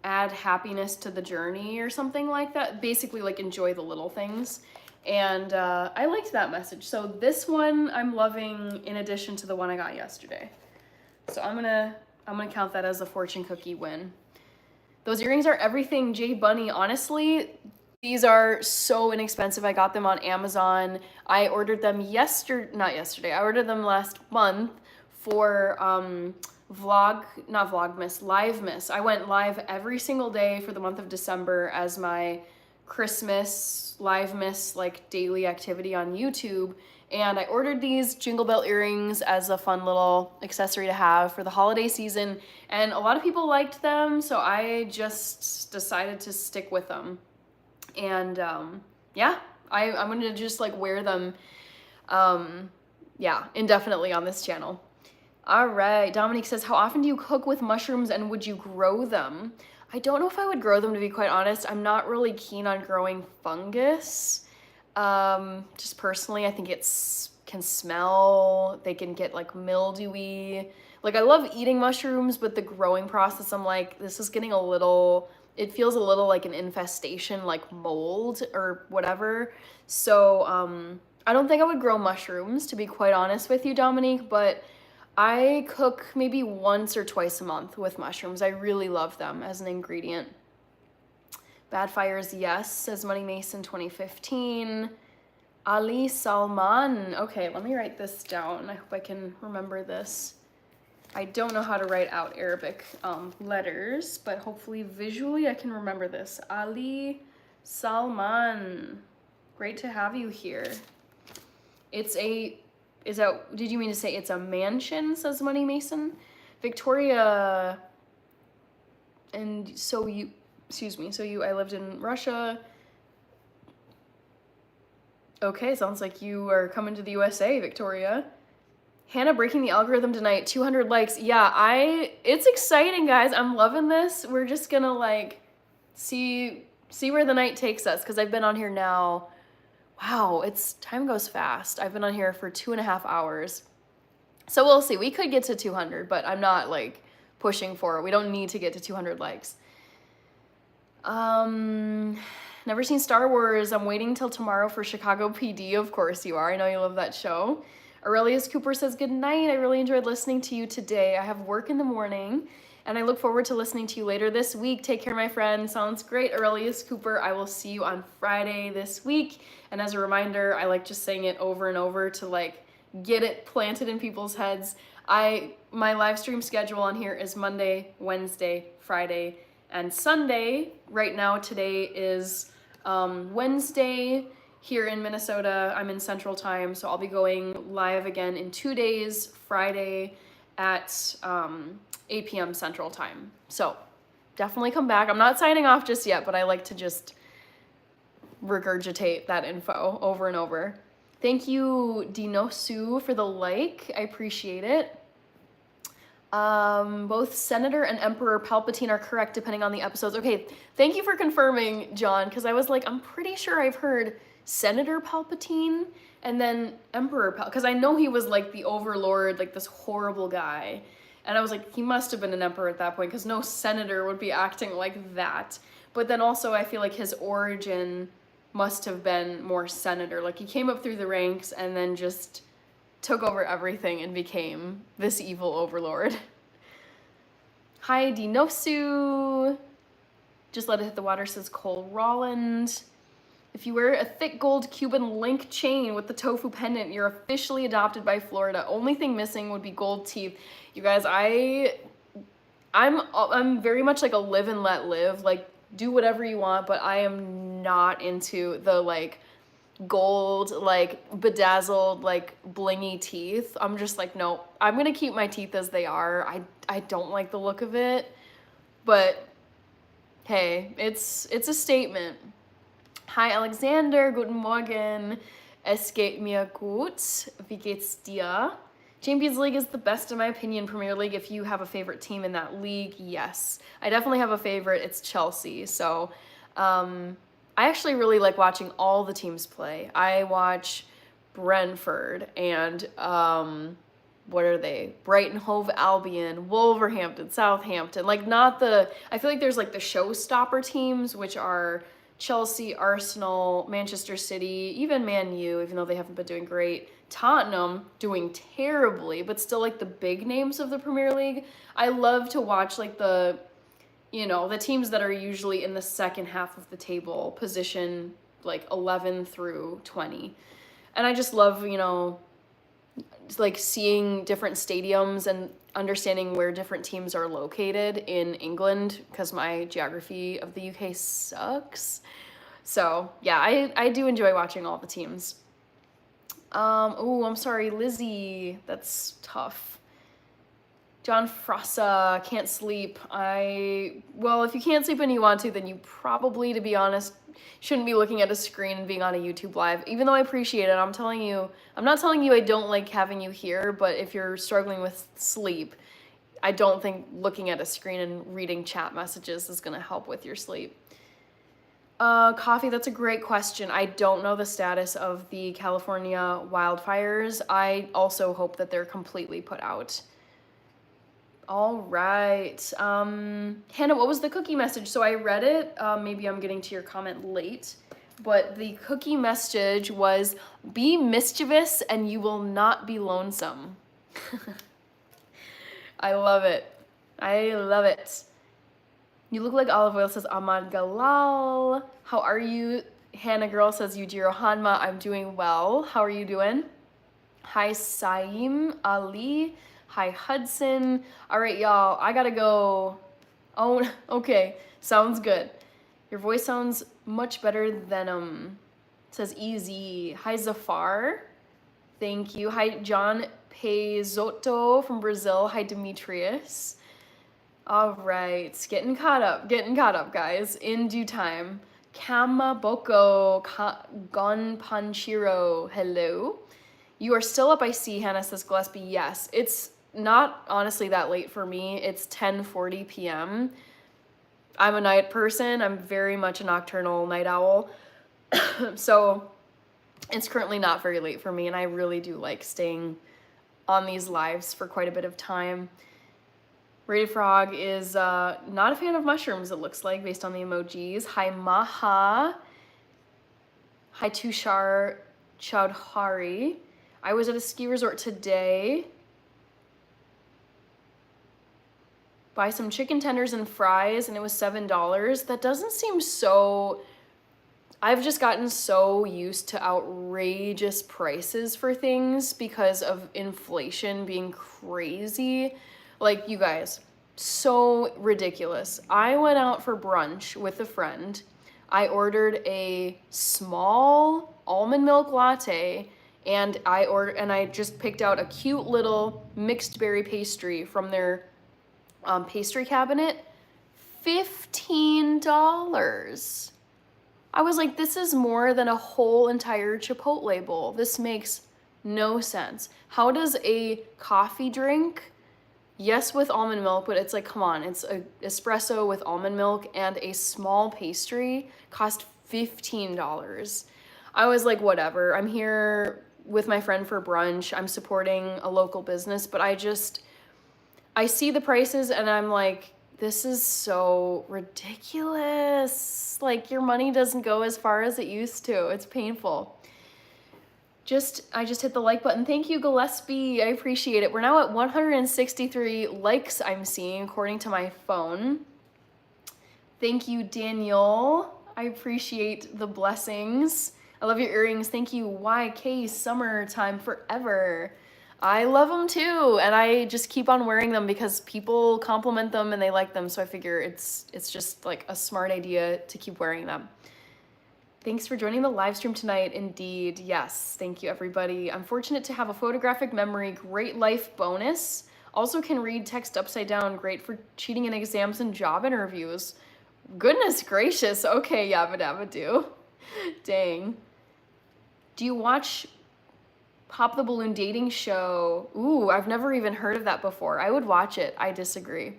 Speaker 1: add happiness to the journey or something like that. Basically, like, enjoy the little things. And I liked that message. So this one I'm loving in addition to the one I got yesterday. So I'm gonna count that as a fortune cookie win. Those earrings are everything, Jay Bunny. Honestly, these are so inexpensive. I got them on Amazon. I ordered them not yesterday. I ordered them last month for Livemas. I went live every single day for the month of December as my Christmas Livemas, like, daily activity on YouTube. And I ordered these Jingle Bell earrings as a fun little accessory to have for the holiday season. And a lot of people liked them, so I just decided to stick with them. And yeah, I'm gonna just like wear them, yeah, indefinitely on this channel. All right, Dominique says, how often do you cook with mushrooms and would you grow them? I don't know if I would grow them, to be quite honest. I'm not really keen on growing fungus. Just personally, I think can smell, they can get like mildewy. Like, I love eating mushrooms, but the growing process, I'm like, this is getting it feels a little like an infestation, like mold or whatever. So, I don't think I would grow mushrooms, to be quite honest with you, Dominique, but I cook maybe once or twice a month with mushrooms. I really love them as an ingredient. Bad Fires, yes, says Money Mason 2015. Ali Salman. Okay, let me write this down. I hope I can remember this. I don't know how to write out Arabic letters, but hopefully visually I can remember this. Ali Salman. Great to have you here. It's a did you mean to say it's a mansion, says Money Mason? Victoria, and so you, I lived in Russia. Okay, sounds like you are coming to the USA, Victoria. Hannah breaking the algorithm tonight, 200 likes. Yeah, it's exciting, guys. I'm loving this. We're just gonna like see where the night takes us, because I've been on here now. Wow, time goes fast. I've been on here for 2.5 hours. So we'll see. We could get to 200, but I'm not like pushing for it. We don't need to get to 200 likes. Never seen Star Wars. I'm waiting till tomorrow for Chicago PD. Of course you are. I know you love that show. Aurelius Cooper says, good night. I really enjoyed listening to you today. I have work in the morning, and I look forward to listening to you later this week. Take care, my friend. Sounds great, Aurelius Cooper. I will see you on Friday this week. And as a reminder, I like just saying it over and over to like get it planted in people's heads. My live stream schedule on here is Monday, Wednesday, Friday, and Sunday. Right now, today is Wednesday. Here in Minnesota, I'm in Central Time, so I'll be going live again in 2 days, Friday at 8 p.m. Central Time. So definitely come back. I'm not signing off just yet, but I like to just regurgitate that info over and over. Thank you, Dinosu, for the like. I appreciate it. Both Senator and Emperor Palpatine are correct depending on the episodes. Okay, thank you for confirming, John, because I was like, I'm pretty sure I've heard Senator Palpatine and then Emperor Palpatine, because I know he was like the overlord, like this horrible guy. And I was like, he must have been an emperor at that point, because no senator would be acting like that. But then also I feel like his origin must have been more senator. Like he came up through the ranks and then just took over everything and became this evil overlord. Hi, Dinosu. Just let it hit the water, says Cole Rolland. If you wear a thick gold Cuban link chain with the tofu pendant, you're officially adopted by Florida. Only thing missing would be gold teeth. You guys, I'm very much like a live and let live. Like, do whatever you want, but I am not into the like gold, like bedazzled, like blingy teeth. I'm just like, no, I'm gonna keep my teeth as they are. I don't like the look of it, but hey, it's a statement. Hi Alexander, guten Morgen. Es geht mir gut. Wie geht's dir? Champions League is the best in my opinion. Premier League, if you have a favorite team in that league, yes. I definitely have a favorite. It's Chelsea. So I actually really like watching all the teams play. I watch Brentford and what are they? Brighton Hove Albion, Wolverhampton, Southampton. Like I feel like there's like the showstopper teams, which are Chelsea, Arsenal, Manchester City, even Man U, even though they haven't been doing great. Tottenham doing terribly, but still like the big names of the Premier League. I love to watch like the teams that are usually in the second half of the table, position like 11 through 20. And I just love, like seeing different stadiums and understanding where different teams are located in England, because my geography of the UK sucks. So yeah, I do enjoy watching all the teams. Oh, I'm sorry, Lizzie. That's tough. John Frossa, can't sleep. Well, if you can't sleep and you want to, then you probably, to be honest, shouldn't be looking at a screen and being on a YouTube live, even though I appreciate it. I'm not telling you I don't like having you here, but if you're struggling with sleep, I don't think looking at a screen and reading chat messages is gonna help with your sleep. Coffee, that's a great question. I don't know the status of the California wildfires. I also hope that they're completely put out. All right. Hannah, what was the cookie message? So I read it. Maybe I'm getting to your comment late, but the cookie message was, be mischievous and you will not be lonesome. I love it. I love it. You look like olive oil, says Ahmad Galal. How are you? Hannah Girl says, Yujiro Hanma, I'm doing well. How are you doing? Hi, Saim Ali. Hi, Hudson. All right, y'all, I gotta go. Oh, okay, sounds good. Your voice sounds much better than, says Easy. Hi, Zafar. Thank you. Hi, John Pezotto from Brazil. Hi, Demetrius. All right, getting caught up, guys, in due time. Kamaboko Gonpanchiro, hello. You are still up, I see, Hannah says Gillespie. Yes, it's not honestly that late for me. It's 10:40 p.m. I'm a night person. I'm very much a nocturnal night owl. So it's currently not very late for me, and I really do like staying on these lives for quite a bit of time. Rated Frog is not a fan of mushrooms, it looks like, based on the emojis. Hi, Maha. Hi, Tushar Chaudhary. I was at a ski resort today. Buy some chicken tenders and fries, and it was $7. That doesn't seem so... I've just gotten so used to outrageous prices for things because of inflation being crazy. Like, you guys, so ridiculous. I went out for brunch with a friend. I ordered a small almond milk latte, and I just picked out a cute little mixed berry pastry from their pastry cabinet. $15. I was like, this is more than a whole entire Chipotle bowl. This makes no sense. How does a coffee drink, yes, with almond milk, but it's like, come on, it's an espresso with almond milk and a small pastry, cost $15. I was like, whatever. I'm here with my friend for brunch. I'm supporting a local business, but I see the prices and I'm like, this is so ridiculous. Like, your money doesn't go as far as it used to. It's painful. I just hit the like button. Thank you, Gillespie. I appreciate it. We're now at 163 likes I'm seeing according to my phone. Thank you, Daniel. I appreciate the blessings. I love your earrings. Thank you, YK Summertime Forever. I love them too, and I just keep on wearing them because people compliment them and they like them, so I figure it's just like a smart idea to keep wearing them. Thanks for joining the live stream tonight. Indeed, yes, thank you, everybody. I'm fortunate to have a photographic memory, great life bonus. Also can read text upside down, great for cheating in exams and job interviews. Goodness gracious, okay, yabba dabba do. Dang. Do you watch Pop the Balloon dating show? Ooh, I've never even heard of that before. I would watch it. I disagree.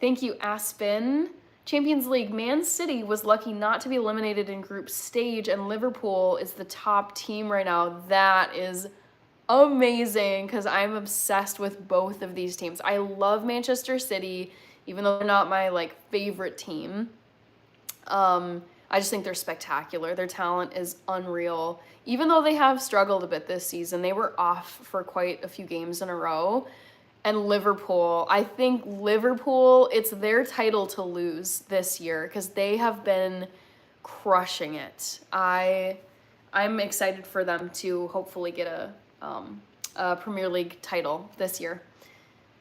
Speaker 1: Thank you, Aspen. Champions League. Man City was lucky not to be eliminated in group stage, and Liverpool is the top team right now. That is amazing because I'm obsessed with both of these teams. I love Manchester City, even though they're not my favorite team. I just think they're spectacular. Their talent is unreal. Even though they have struggled a bit this season, they were off for quite a few games in a row. And Liverpool, I think Liverpool, it's their title to lose this year because they have been crushing it. I'm excited for them to hopefully get a Premier League title this year.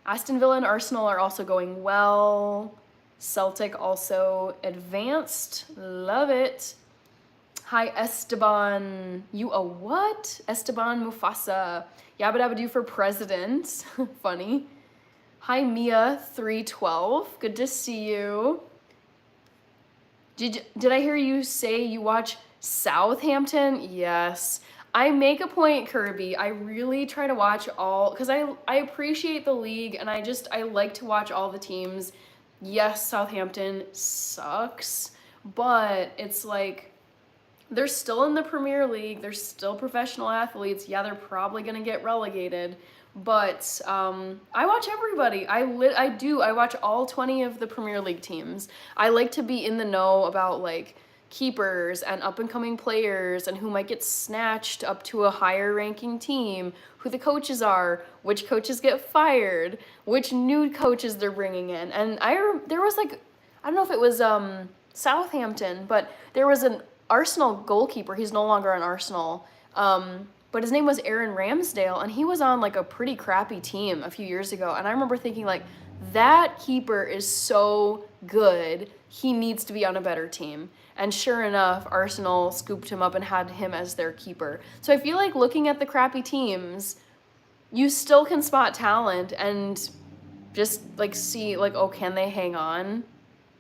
Speaker 1: Aston Villa and Arsenal are also going well. Celtic also advanced. Love it. Hi, Esteban. You a what? Esteban Mufasa. Yabba dabba do for president. Funny. Hi, Mia312. Good to see you. Did I hear you say you watch Southampton? Yes. I make a point, Kirby. I really try to watch all, because I appreciate the league, and I like to watch all the teams. Yes, Southampton sucks, but it's like, they're still in the Premier League. They're still professional athletes. Yeah, they're probably going to get relegated, but I watch everybody. I do. I watch all 20 of the Premier League teams. I like to be in the know about keepers and up-and-coming players and who might get snatched up to a higher-ranking team, who the coaches are, which coaches get fired, which new coaches they're bringing in. And there was I don't know if it was Southampton, but there was an Arsenal goalkeeper. He's no longer on Arsenal, but his name was Aaron Ramsdale, and he was on a pretty crappy team a few years ago. And I remember thinking that keeper is so good. He needs to be on a better team. And sure enough, Arsenal scooped him up and had him as their keeper. So I feel like looking at the crappy teams, you still can spot talent and just like see like, oh, can they hang on?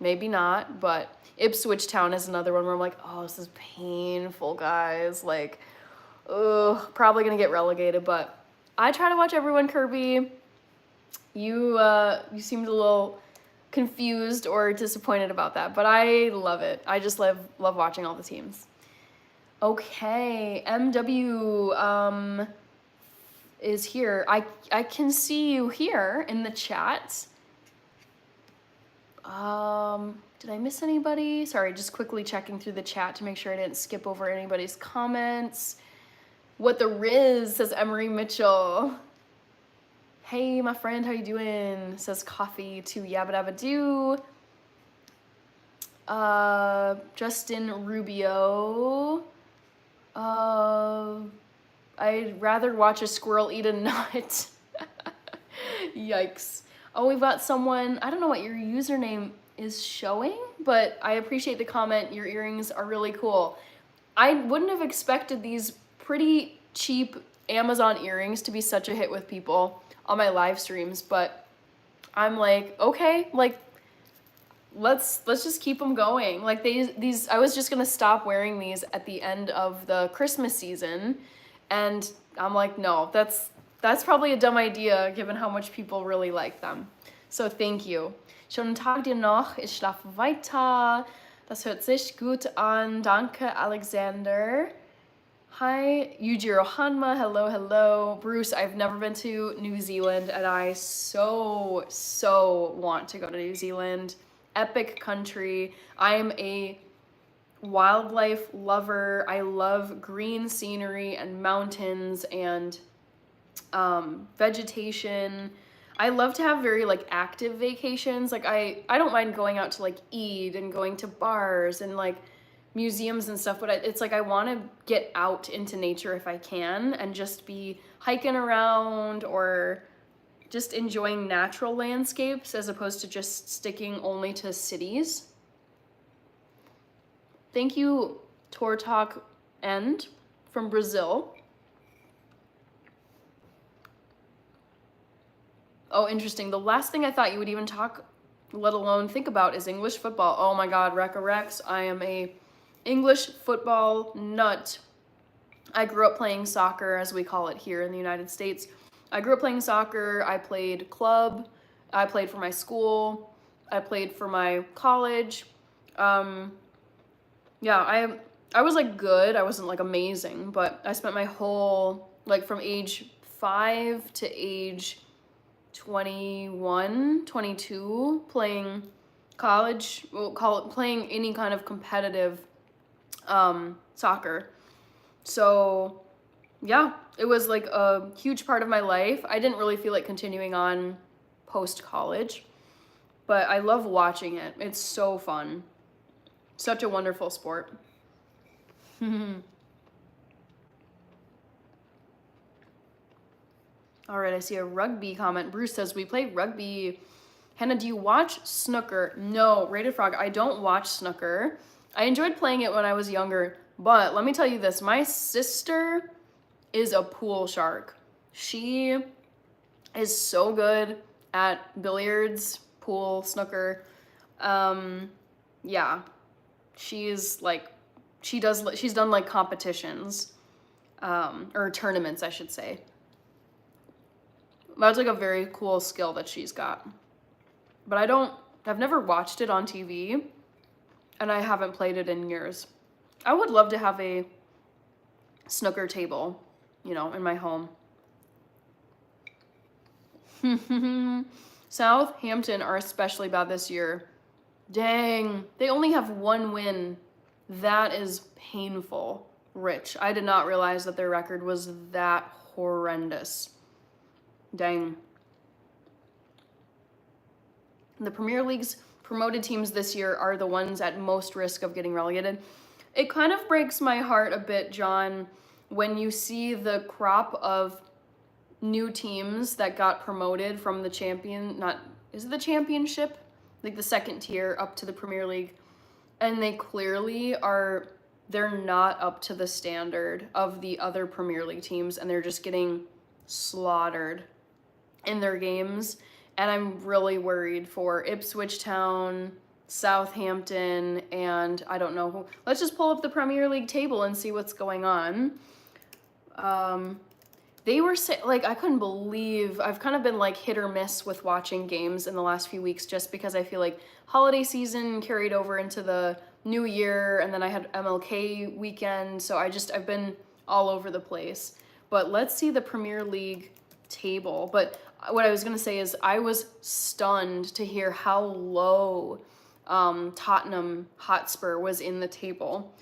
Speaker 1: Maybe not, but Ipswich Town is another one where I'm like, oh, this is painful, guys. Like, ugh, probably gonna get relegated, but I try to watch everyone, Kirby. You seemed a little confused or disappointed about that, but I love it. I just love watching all the teams. Okay, MW is here. I can see you here in the chat. Did I miss anybody? Sorry, just quickly checking through the chat to make sure I didn't skip over anybody's comments. What the Riz, says Emery Mitchell. Hey, my friend, how you doing? Says coffee to Yabba Dabba Doo. Justin Rubio. I'd rather watch a squirrel eat a nut. Yikes. Oh, we've got someone, I don't know what your username is showing, but I appreciate the comment. Your earrings are really cool. I wouldn't have expected these pretty cheap Amazon earrings to be such a hit with people on my live streams, but I'm like, okay, like let's just keep them going. Like these I was just gonna stop wearing these at the end of the Christmas season, and I'm like, no, that's probably a dumb idea given how much people really like them. So thank you. Schönen Tag dir noch, ich schlafe weiter. Das hört sich gut an. Danke, Alexander. Hi, Yujiro Hanma, hello. Bruce, I've never been to New Zealand, and I so want to go to New Zealand. Epic country. I'm a wildlife lover. I love green scenery and mountains and vegetation. I love to have very like active vacations. Like I don't mind going out to like eat and going to bars and like museums and stuff, but it's like I want to get out into nature if I can and just be hiking around or just enjoying natural landscapes as opposed to just sticking only to cities. Thank you, Tour Talk End from Brazil. Oh, interesting. The last thing I thought you would even talk, let alone think about, is English football. Oh my God, Recca Rex. I am a English football nut. I grew up playing soccer, as we call it here in the United States. I grew up playing soccer. I played club. I played for my school. I played for my college. Yeah, I was like good. I wasn't like amazing, but I spent my whole, like from age 5 to age 21, 22 playing college, we'll call it playing any kind of competitive soccer. So yeah, it was like a huge part of my life. I didn't really feel like continuing on post-college, but I love watching it. It's so fun. Such a wonderful sport. All right, I see a rugby comment. Bruce says, we play rugby. Hannah, do you watch snooker? No, Rated Frog, I don't watch snooker. I enjoyed playing it when I was younger, but let me tell you this. My sister is a pool shark. She is so good at billiards, pool, snooker. Yeah, she's done like competitions, or tournaments, I should say. That's like a very cool skill that she's got. But I've never watched it on TV, and I haven't played it in years. I would love to have a snooker table, you know, in my home. Southampton are especially bad this year. Dang, they only have one win. That is painful. Rich, I did not realize that their record was that horrendous. Dang. The Premier League's promoted teams this year are the ones at most risk of getting relegated. It kind of breaks my heart a bit, John, when you see the crop of new teams that got promoted from the champion, is it the Championship? Like the second tier up to the Premier League. And they clearly are, they're not up to the standard of the other Premier League teams, and they're just getting slaughtered in their games. And I'm really worried for Ipswich Town, Southampton, and I don't know who. Let's just pull up the Premier League table and see what's going on. They were like, I couldn't believe, I've kind of been like hit or miss with watching games in the last few weeks just because I feel like holiday season carried over into the new year, and then I had MLK weekend, so I've been all over the place. But let's see the Premier League table. But what I was gonna say is I was stunned to hear how low Tottenham Hotspur was in the table.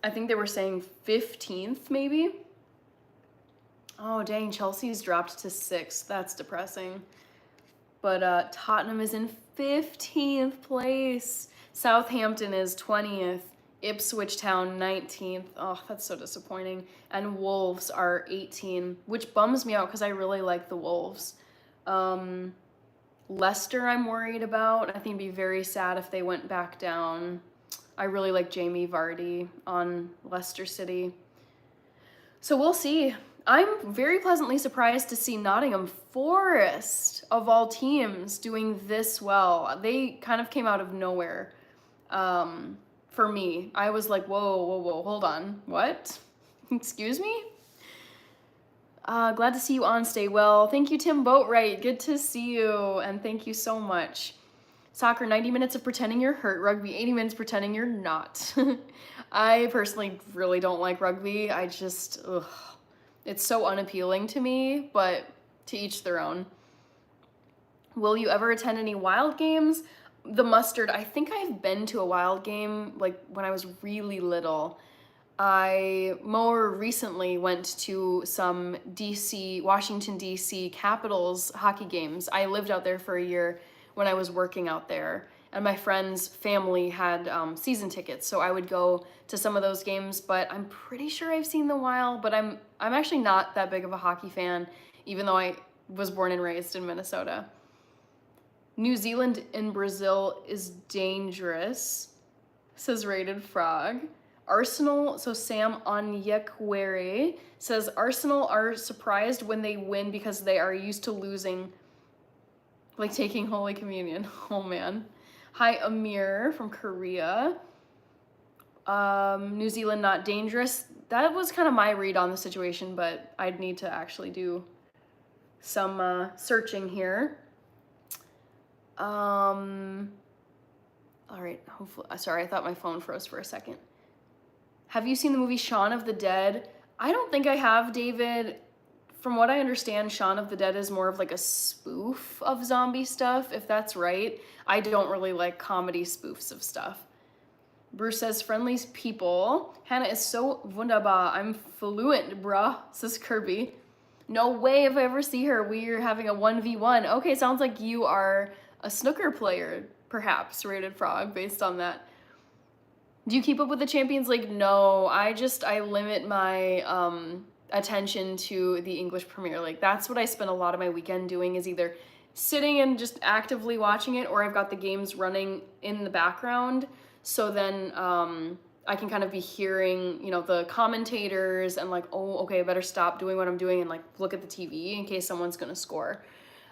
Speaker 1: I think they were saying 15th maybe. Oh dang, Chelsea's dropped to 6th. That's depressing. But Tottenham is in 15th place. Southampton is 20th. Ipswich Town 19th. Oh, that's so disappointing. And Wolves are 18, which bums me out because I really like the Wolves. Leicester I'm worried about. I think it'd be very sad if they went back down. I really like Jamie Vardy on Leicester City. So we'll see. I'm very pleasantly surprised to see Nottingham Forest, of all teams, doing this well. They kind of came out of nowhere for me. I was like, whoa, hold on. What? Excuse me? Glad to see you on. Stay well. Thank you, Tim Boatwright. Good to see you, and thank you so much. Soccer, 90 minutes of pretending you're hurt. Rugby, 80 minutes pretending you're not. I personally really don't like rugby. I just, it's so unappealing to me, but to each their own. Will you ever attend any Wild games? The Mustard, I think I've been to a Wild game like when I was really little. I more recently went to some Washington, D.C. Capitals hockey games. I lived out there for a year when I was working out there, and my friend's family had season tickets, so I would go to some of those games. But I'm pretty sure I've seen the Wild, but I'm actually not that big of a hockey fan, even though I was born and raised in Minnesota. New Zealand and Brazil is dangerous, says Rated Frog. Arsenal, so Sam Onyekwere says Arsenal are surprised when they win because they are used to losing, like taking Holy Communion. Oh man. Hi Amir from Korea. New Zealand not dangerous. That was kind of my read on the situation, but I'd need to actually do some searching here. All right, hopefully, sorry, I thought my phone froze for a second. Have you seen the movie Shaun of the Dead? I don't think I have, David. From what I understand, Shaun of the Dead is more of like a spoof of zombie stuff, if that's right. I don't really like comedy spoofs of stuff. Bruce says, friendly people. Hannah is so wunderbar. I'm fluent, bruh, says Kirby. No way if I ever see her. We're having a 1v1. Okay, sounds like you are a snooker player, perhaps, Rated Frog, based on that. Do you keep up with the Champions League? No, I limit my attention to the English Premier League. That's what I spend a lot of my weekend doing, is either sitting and just actively watching it, or I've got the games running in the background. So then I can kind of be hearing, the commentators and like, oh, okay, I better stop doing what I'm doing and like look at the TV in case someone's gonna score.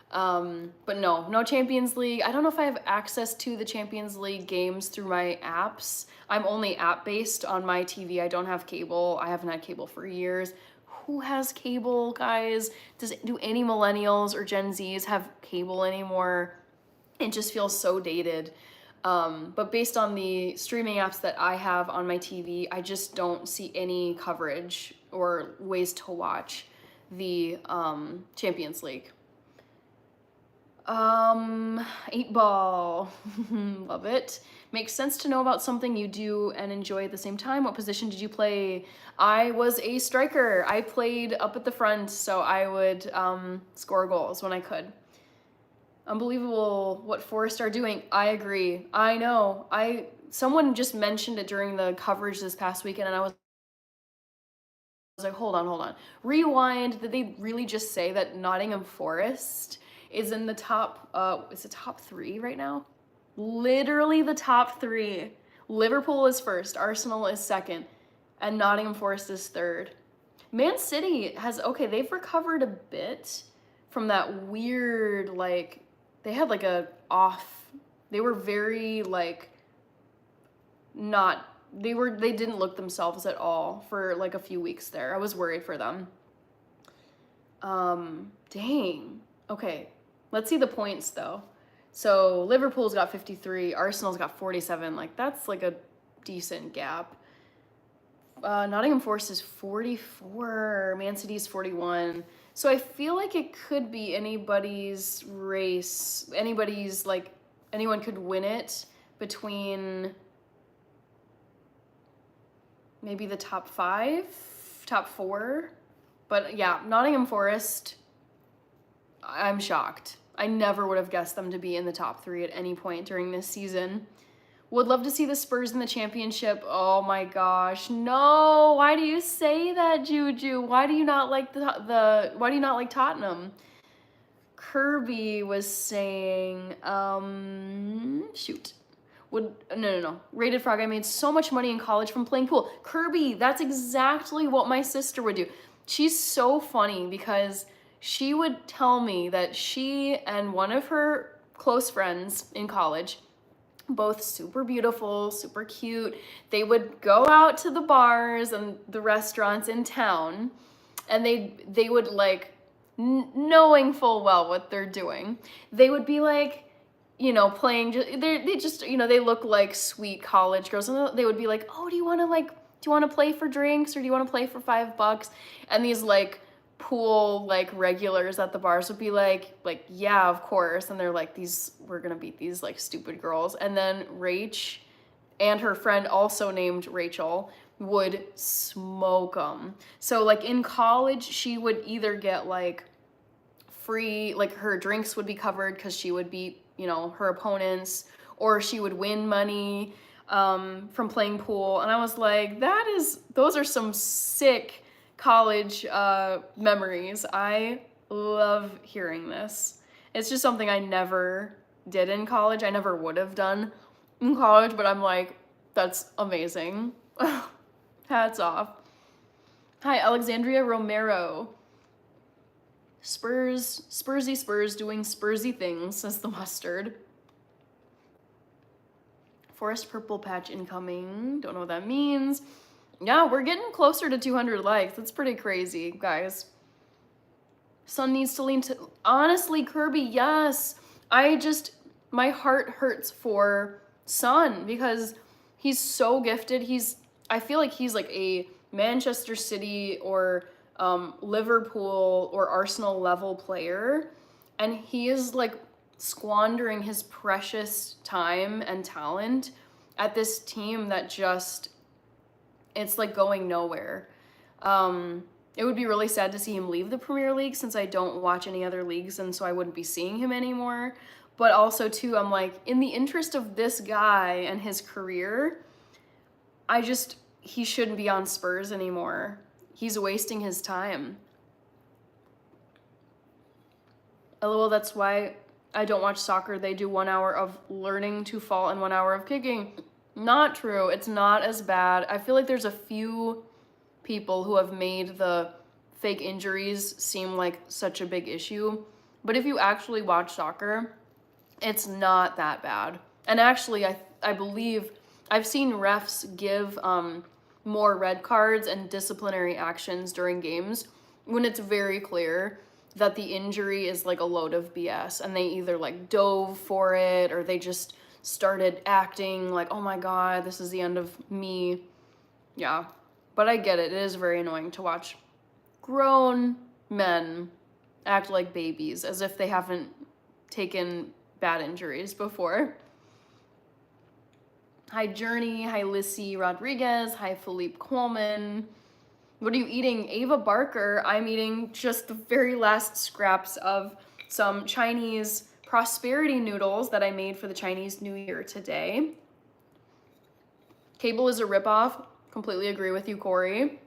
Speaker 1: But no Champions League. I don't know if I have access to the Champions League games through my apps. I'm only app-based on my TV. I don't have cable. I haven't had cable for years. Who has cable, guys? Do any millennials or Gen Zs have cable anymore? It just feels so dated. But based on the streaming apps that I have on my TV, I just don't see any coverage or ways to watch the Champions League. 8 Ball. Love it. Makes sense to know about something you do and enjoy at the same time. What position did you play? I was a striker. I played up at the front, so I would score goals when I could. Unbelievable what Forest are doing. I agree. I know. Someone just mentioned it during the coverage this past weekend, and I was like, hold on. Rewind. Did they really just say that Nottingham Forest is in the top, is it top 3 right now? Literally the top 3. Liverpool is first, Arsenal is second, and Nottingham Forest is third. Man City has, okay, they've recovered a bit from that weird, like, they had like a off, they were very like, not, they didn't look themselves at all for like a few weeks there. I was worried for them. Dang. Okay, let's see the points though. So Liverpool's got 53, Arsenal's got 47. Like, that's like a decent gap. Nottingham Forest is 44, Man City's 41. So I feel like it could be anybody's race. Anybody's, like, anyone could win it between maybe the top 5, top 4. But yeah, Nottingham Forest, I'm shocked. I never would have guessed them to be in the top 3 at any point during this season. Would love to see the Spurs in the championship. Oh my gosh, no! Why do you say that, Juju? Why do you not like why do you not like Tottenham? Kirby was saying, shoot. No. Rated Frog, I made so much money in college from playing pool. Kirby, that's exactly what my sister would do. She's so funny because she would tell me that she and one of her close friends in college, both super beautiful, super cute, they would go out to the bars and the restaurants in town, and they would, like, knowing full well what they're doing, they would be like, you know, playing, they just, you know, they look like sweet college girls, and they would be like, oh, do you want to play for drinks, or do you want to play for $5? And these, like, pool, like, regulars at the bars would be like, yeah, of course. And they're like, we're gonna beat these, like, stupid girls. And then Rach and her friend, also named Rachel, would smoke them. So, like, in college, she would either get, like, free, like, her drinks would be covered because she would beat, you know, her opponents, or she would win money from playing pool. And I was like, those are some sick college memories. I love hearing this. It's just something I never did in college. I never would have done in college, but I'm like, that's amazing. Hats off. Hi, Alexandria Romero. Spursy Spurs doing Spursy things, says the mustard. Forest Purple Patch incoming. Don't know what that means. Yeah, we're getting closer to 200 likes. That's pretty crazy, guys. Sun needs to lean to... Honestly, Kirby, yes. My heart hurts for Sun because he's so gifted. I feel like he's like a Manchester City or Liverpool or Arsenal level player. And he is, like, squandering his precious time and talent at this team that just... It's like going nowhere. It would be really sad to see him leave the Premier League since I don't watch any other leagues, and so I wouldn't be seeing him anymore. But also, too, I'm like, in the interest of this guy and his career, he shouldn't be on Spurs anymore. He's wasting his time. LOL, that's why I don't watch soccer. They do 1 hour of learning to fall and 1 hour of kicking. Not true. It's not as bad. I feel like there's a few people who have made the fake injuries seem like such a big issue. But if you actually watch soccer, it's not that bad. And actually, I believe I've seen refs give more red cards and disciplinary actions during games when it's very clear that the injury is like a load of BS, and they either like dove for it or they just started acting like, oh my god, this is the end of me. Yeah, but I get it. It is very annoying to watch grown men act like babies as if they haven't taken bad injuries before. Hi Journey, hi Lissy Rodriguez, hi Philippe Coleman. What are you eating? Ava Barker. I'm eating just the very last scraps of some Chinese prosperity noodles that I made for the Chinese New Year today. Cable is a ripoff. Completely agree with you, Corey.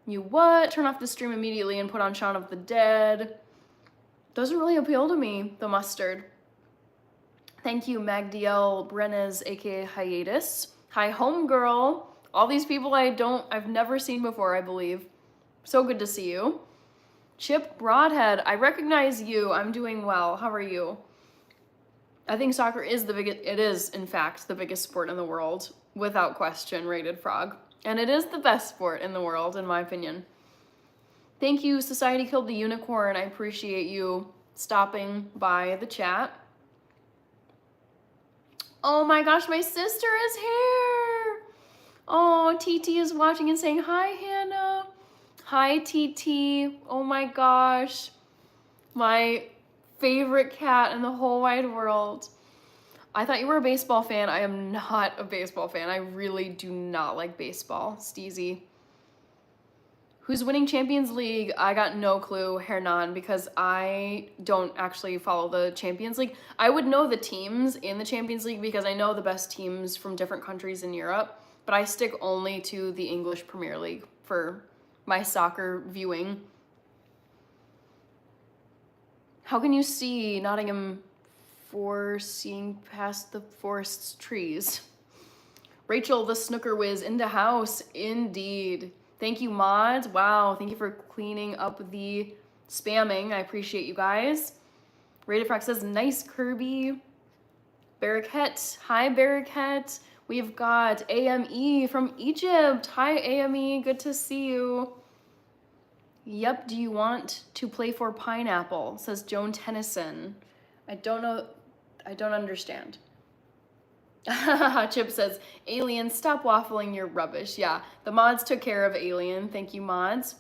Speaker 1: You what? Turn off the stream immediately and put on Shaun of the Dead. Doesn't really appeal to me, the mustard. Thank you, Magdiel Brenes, aka Hiatus. Hi, homegirl. All these people I've never seen before, I believe. So good to see you. Chip Broadhead, I recognize you. I'm doing well. How are you? I think soccer is it is, in fact, the biggest sport in the world, without question, Rated Frog. And it is the best sport in the world, in my opinion. Thank you, Society Killed the Unicorn. I appreciate you stopping by the chat. Oh my gosh, my sister is here. Oh, TT is watching and saying, hi, Hannah. Hi, TT. Oh my gosh. My favorite cat in the whole wide world. I thought you were a baseball fan. I am not a baseball fan. I really do not like baseball. Steezy. Who's winning Champions League? I got no clue, Hernan, because I don't actually follow the Champions League. I would know the teams in the Champions League because I know the best teams from different countries in Europe, but I stick only to the English Premier League for my soccer viewing. How can you see Nottingham for seeing past the forest's trees? Rachel, the snooker whiz, into house, indeed. Thank you, mods. Wow, thank you for cleaning up the spamming. I appreciate you guys. Rated Frog says, nice, Kirby. Baraket, hi, Baraket. We've got AME from Egypt. Hi, AME, good to see you. Yep, do you want to play for Pineapple? Says Joan Tennyson. I don't know, I don't understand. Chip says, Alien, stop waffling your rubbish. Yeah, the mods took care of Alien. Thank you, mods.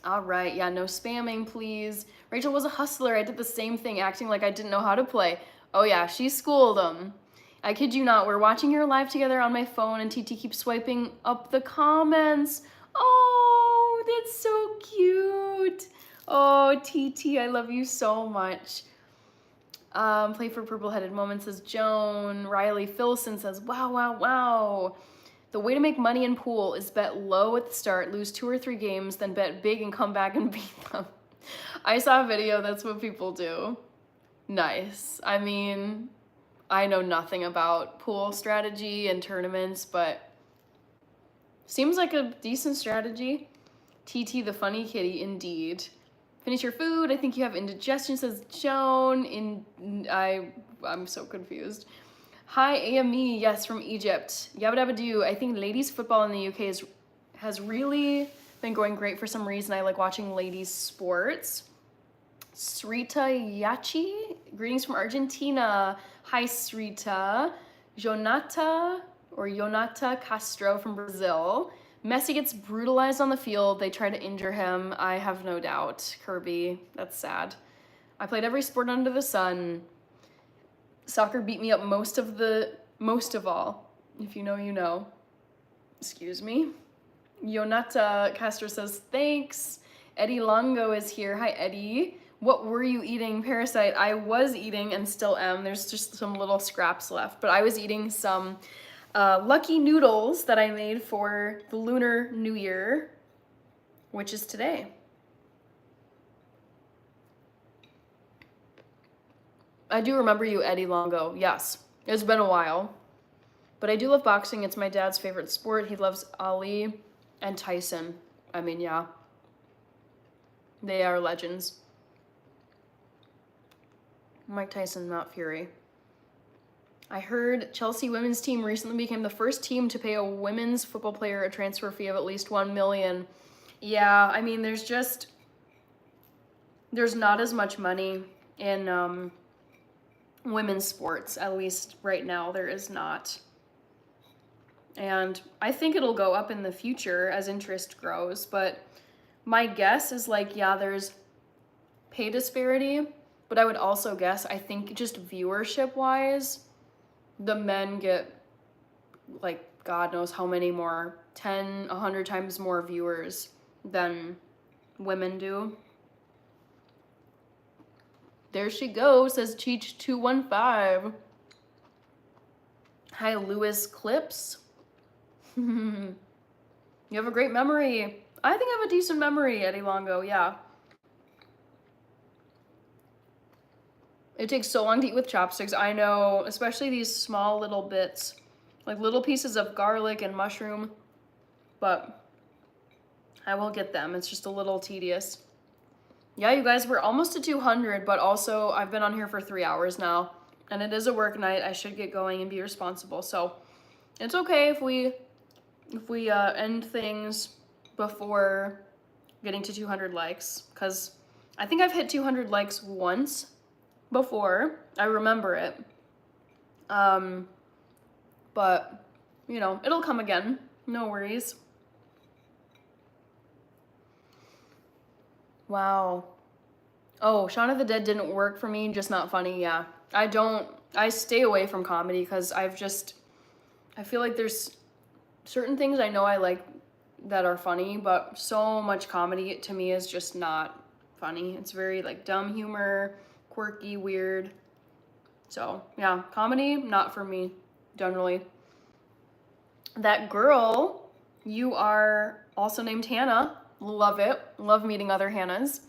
Speaker 1: All right, yeah, no spamming, please. Rachel was a hustler. I did the same thing, acting like I didn't know how to play. Oh yeah, she schooled them. I kid you not, we're watching your live together on my phone and TT keeps swiping up the comments. Oh, that's so cute. Oh, TT, I love you so much. Play for Purple-Headed Moments, says Joan. Riley Filson says, wow, wow, wow. The way to make money in pool is bet low at the start, lose 2 or 3 games, then bet big and come back and beat them. I saw a video, that's what people do. Nice. I mean, I know nothing about pool strategy and tournaments, but seems like a decent strategy. TT the funny kitty, indeed. Finish your food. I think you have indigestion, says Joan. I'm so confused. Hi, AME. Yes, from Egypt. Yabba dabba doo. I think ladies football in the UK has really been going great for some reason. I like watching ladies sports. Srita Yachi. Greetings from Argentina. Hi, Srita. Jonata Castro from Brazil. Messi gets brutalized on the field. They try to injure him. I have no doubt. Kirby, that's sad. I played every sport under the sun. Soccer beat me up most of all. If you know, you know. Excuse me. Yonata Castro says, thanks. Eddie Longo is here. Hi, Eddie. What were you eating, Parasite? I was eating and still am. There's just some little scraps left, but I was eating some Lucky Noodles that I made for the Lunar New Year, which is today. I do remember you, Eddie Longo. Yes, it's been a while. But I do love boxing. It's my dad's favorite sport. He loves Ali and Tyson. I mean, yeah. They are legends. Mike Tyson, not Fury. I heard Chelsea women's team recently became the first team to pay a women's football player a transfer fee of at least $1 million. Yeah, I mean, there's not as much money in women's sports, at least right now there is not. And I think it'll go up in the future as interest grows, but my guess is like, yeah, there's pay disparity, but I would also guess, I think just viewership wise, the men get like God knows how many more, 10, 100 times more viewers than women do. There she goes, says Cheech215. Hi, Lewis Clips. You have a great memory. I think I have a decent memory, Eddie Longo, yeah. It takes so long to eat with chopsticks. I know, especially these small little bits, like little pieces of garlic and mushroom, but I will get them. It's just a little tedious. Yeah, you guys, we're almost to 200, but also I've been on here for 3 hours now, and it is a work night. I should get going and be responsible. So it's okay if we end things before getting to 200 likes, because I think I've hit 200 likes once before. I remember it. But, you know, it'll come again. No worries. Wow. Oh, Shaun of the Dead didn't work for me, just not funny. Yeah. I stay away from comedy because I feel like there's certain things I know I like that are funny, but so much comedy to me is just not funny. It's very like dumb humor, quirky, weird. So yeah, comedy, not for me, generally. That girl, you are also named Hannah. Love it. Love meeting other Hannahs.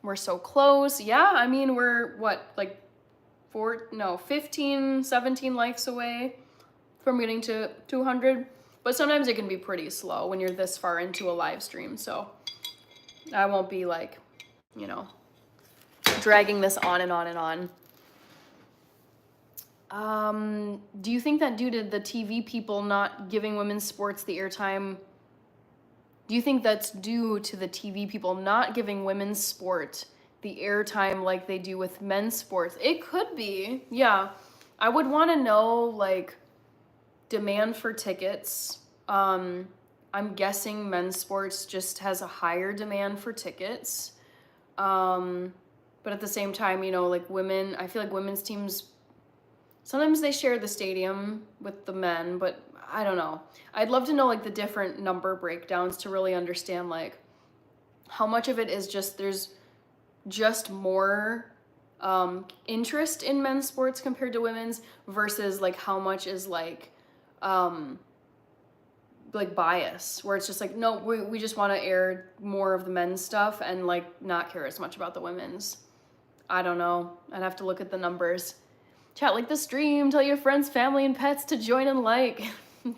Speaker 1: We're so close. Yeah, I mean, we're what, like 15, 17 likes away from getting to 200. But sometimes it can be pretty slow when you're this far into a live stream. So I won't be like, you know, dragging this on and on and on. Do you think that due to the TV people not giving women's sports the airtime, do you think that's due to the TV people not giving women's sport the airtime like they do with men's sports? It could be, yeah. I would want to know, like, demand for tickets. I'm guessing men's sports just has a higher demand for tickets. But at the same time, you know, like women, I feel like women's teams, sometimes they share the stadium with the men, but I don't know. I'd love to know like the different number breakdowns to really understand like how much of it is just there's just more interest in men's sports compared to women's versus like how much is like bias where it's just like, no, we just want to air more of the men's stuff and like not care as much about the women's. I don't know. I'd have to look at the numbers. Chat, like the stream, tell your friends, family, and pets to join and like.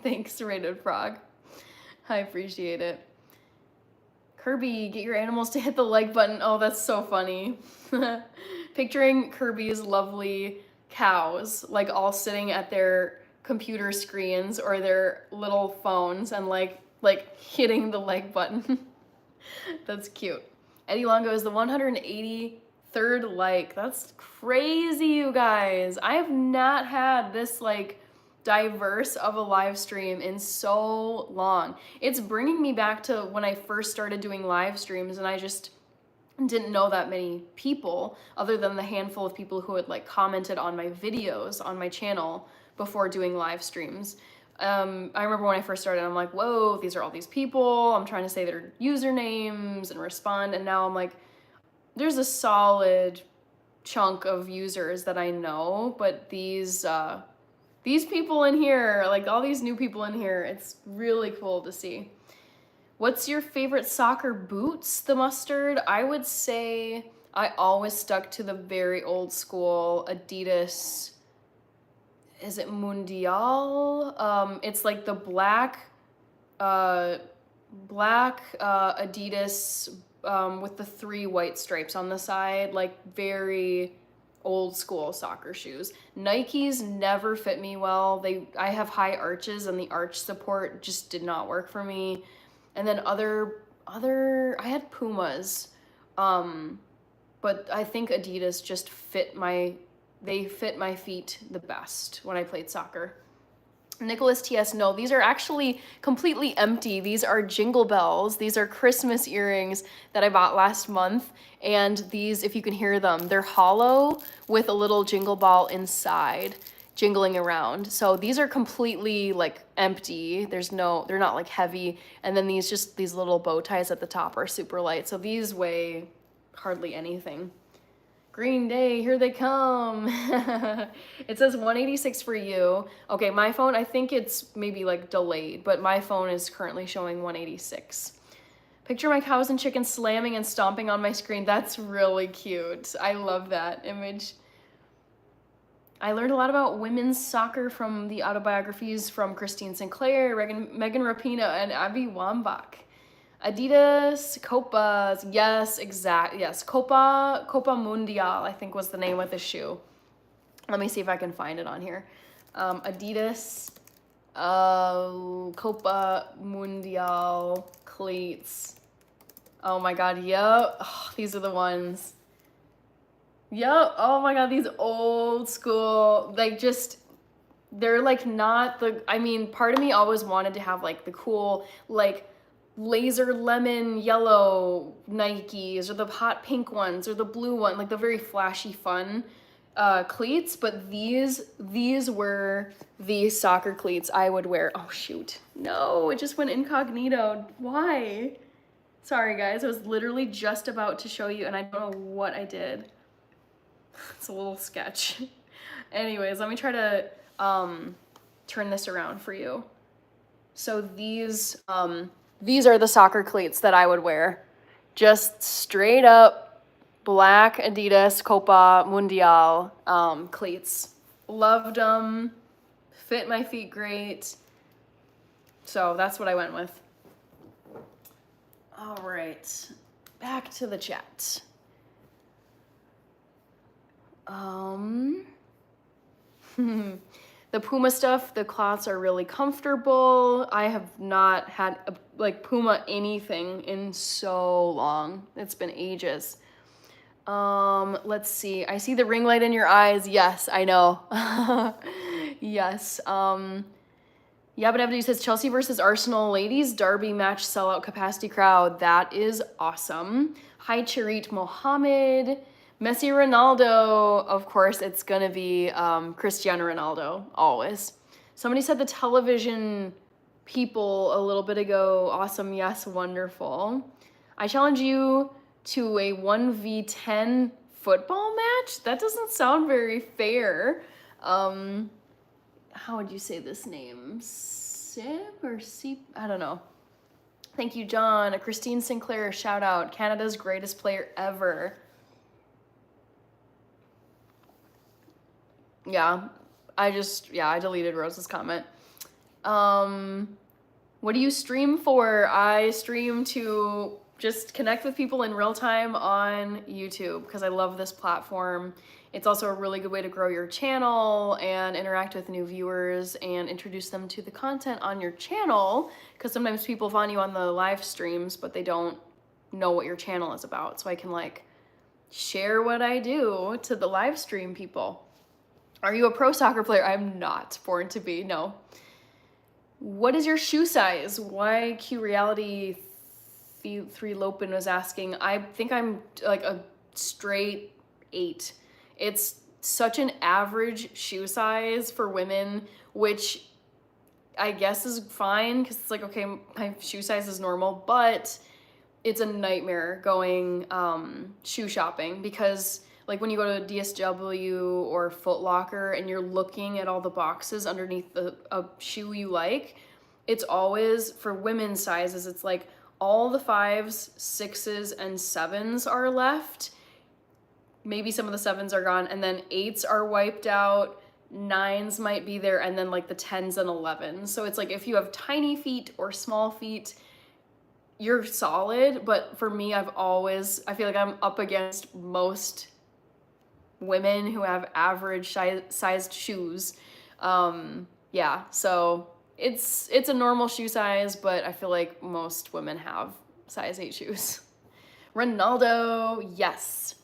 Speaker 1: Thanks, Rated Frog. I appreciate it. Kirby, get your animals to hit the like button. Oh, that's so funny. Picturing Kirby's lovely cows, like all sitting at their computer screens or their little phones and like hitting the like button. That's cute. Eddie Longo is the 183rd like. That's crazy, you guys. I have not had this like diverse of a live stream in so long. It's bringing me back to when I first started doing live streams and I just didn't know that many people other than the handful of people who had like commented on my videos on my channel before doing live streams. I remember when I first started, I'm like, whoa, these are all these people. I'm trying to say their usernames and respond. And now I'm like, there's a solid chunk of users that I know, but these people in here, like all these new people in here, it's really cool to see. What's your favorite soccer boots? The mustard? I would say I always stuck to the very old school Adidas. Is it Mundial? It's like the black Adidas with the 3 white stripes on the side, like very old school soccer shoes. Nikes never fit me well. I have high arches and the arch support just did not work for me. And then I had Pumas, but I think Adidas just fit my feet the best when I played soccer. Nicholas TS, no, these are actually completely empty. These are Jingle Bells. These are Christmas earrings that I bought last month. And these, if you can hear them, they're hollow with a little jingle ball inside jingling around. So these are completely like empty. They're not like heavy. And then these little bow ties at the top are super light. So these weigh hardly anything. Green Day, here they come. It says 186 for you. Okay, my phone, I think it's maybe like delayed, but my phone is currently showing 186. Picture my cows and chickens slamming and stomping on my screen. That's really cute. I love that image. I learned a lot about women's soccer from the autobiographies from Christine Sinclair, Megan Rapinoe, and Abby Wambach. Adidas, Copas, yes, yes. Copa Mundial, I think was the name of the shoe. Let me see if I can find it on here. Adidas, Copa Mundial cleats. Oh my God, yep. Oh, these are the ones. Yep. Oh my God, these old school, like just, they're like not the, I mean, part of me always wanted to have like the cool, like laser lemon yellow Nikes or the hot pink ones or the blue one, like the very flashy fun cleats, but these were the soccer cleats I would wear. Oh shoot, no, it just went incognito. Why? Sorry guys, I was literally just about to show you and I don't know what I did. It's a little sketch. Anyways, let me try to turn this around for you. So these are the soccer cleats that I would wear. Just straight up black Adidas Copa Mundial cleats. Loved them, fit my feet great. So that's what I went with. All right, back to the chat. The Puma stuff, the cloths are really comfortable. I have not had like Puma anything in so long. It's been ages. Let's see. I see the ring light in your eyes. Yes, I know. Yes. Yabba says Chelsea versus Arsenal ladies derby match sellout capacity crowd. That is awesome. Hi Charit Mohammed. Messi Ronaldo, of course, it's gonna be Cristiano Ronaldo, always. Somebody said the television people a little bit ago. Awesome, yes, wonderful. I challenge you to a 1v10 football match? That doesn't sound very fair. How would you say this name? Sib or Seep? I don't know. Thank you, John. A Christine Sinclair shout out. Canada's greatest player ever. Yeah, I deleted Rose's comment. What do you stream for? I stream to just connect with people in real time on YouTube because I love this platform. It's also a really good way to grow your channel and interact with new viewers and introduce them to the content on your channel because sometimes people find you on the live streams, but they don't know what your channel is about. So I can like share what I do to the live stream people. Are you a pro soccer player? I'm not born to be, no. What is your shoe size? YQ Reality 3 Lopin was asking. I think I'm like a straight 8. It's such an average shoe size for women, which I guess is fine because it's like, okay, my shoe size is normal, but it's a nightmare going shoe shopping because like when you go to DSW or Foot Locker and you're looking at all the boxes underneath a shoe you like, it's always, for women's sizes, it's like all the 5s, 6s, and 7s are left. Maybe some of the 7s are gone, and then 8s are wiped out, 9s might be there, and then like the 10s and 11s. So it's like if you have tiny feet or small feet, you're solid, but for me, I feel like I'm up against most women who have average sized shoes. Yeah, so it's a normal shoe size, but I feel like most women have size 8 shoes. Ronaldo, yes.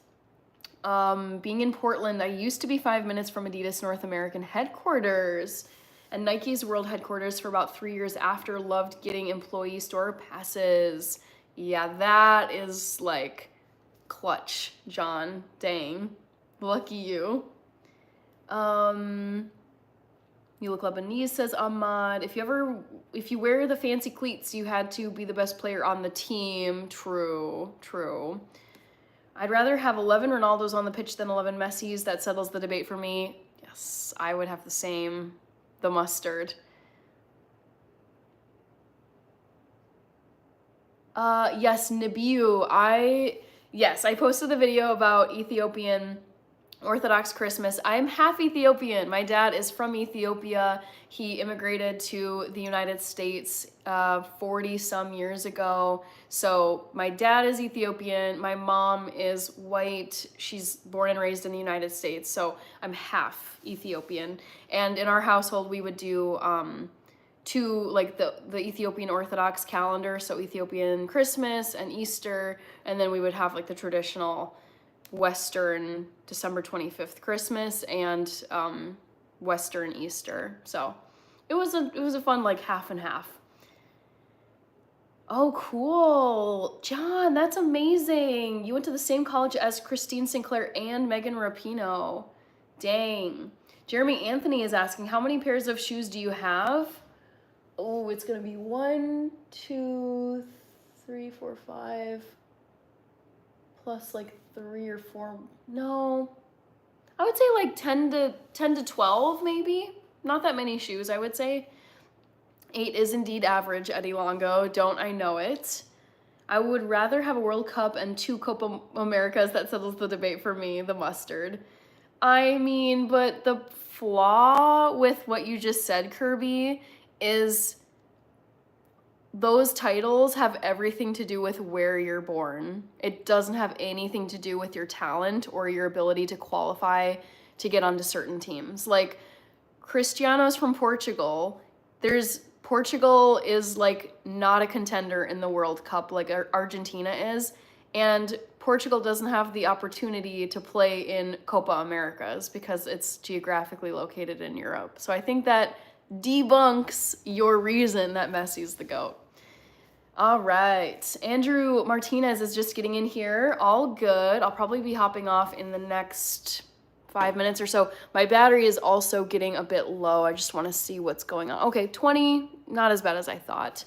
Speaker 1: Being in Portland, I used to be 5 minutes from Adidas North American headquarters and Nike's world headquarters for about 3 years after. Loved getting employee store passes. Yeah, that is like clutch, John. Dang. Lucky you. You look Lebanese, says Ahmad. If you wear the fancy cleats, you had to be the best player on the team. True. I'd rather have 11 Ronaldos on the pitch than 11 Messis. That settles the debate for me. Yes, I would have the same. The mustard. Yes, Nibiu. I posted the video about Ethiopian Orthodox Christmas. I'm half Ethiopian. My dad is from Ethiopia. He immigrated to the United States 40 some years ago. So my dad is Ethiopian. My mom is white. She's born and raised in the United States. So I'm half Ethiopian. And in our household, we would do like the Ethiopian Orthodox calendar. So Ethiopian Christmas and Easter. And then we would have like the traditional Western December 25th Christmas and Western Easter. So it was a fun like half and half. Oh, cool. John, that's amazing. You went to the same college as Christine Sinclair and Megan Rapinoe. Dang. Jeremy Anthony is asking, how many pairs of shoes do you have? Oh, it's gonna be 1, 2, 3, 4, 5 plus like 3 or 4. No, I would say like 10 to 12 maybe. Not that many shoes, I would say. 8 is indeed average, Eddie Longo. Don't I know it? I would rather have a World Cup and 2 Copa Americas. That settles the debate for me, the mustard. I mean, but the flaw with what you just said, Kirby, is those titles have everything to do with where you're born. It doesn't have anything to do with your talent or your ability to qualify to get onto certain teams. Like Cristiano's from Portugal. Portugal is like not a contender in the World Cup like Argentina is, and Portugal doesn't have the opportunity to play in Copa Americas because it's geographically located in Europe. So I think that debunks your reason that Messi's the GOAT. All right, Andrew Martinez is just getting in here. All good. I'll probably be hopping off in the next 5 minutes or so. My battery is also getting a bit low. I just want to see what's going on. Okay, 20, not as bad as I thought.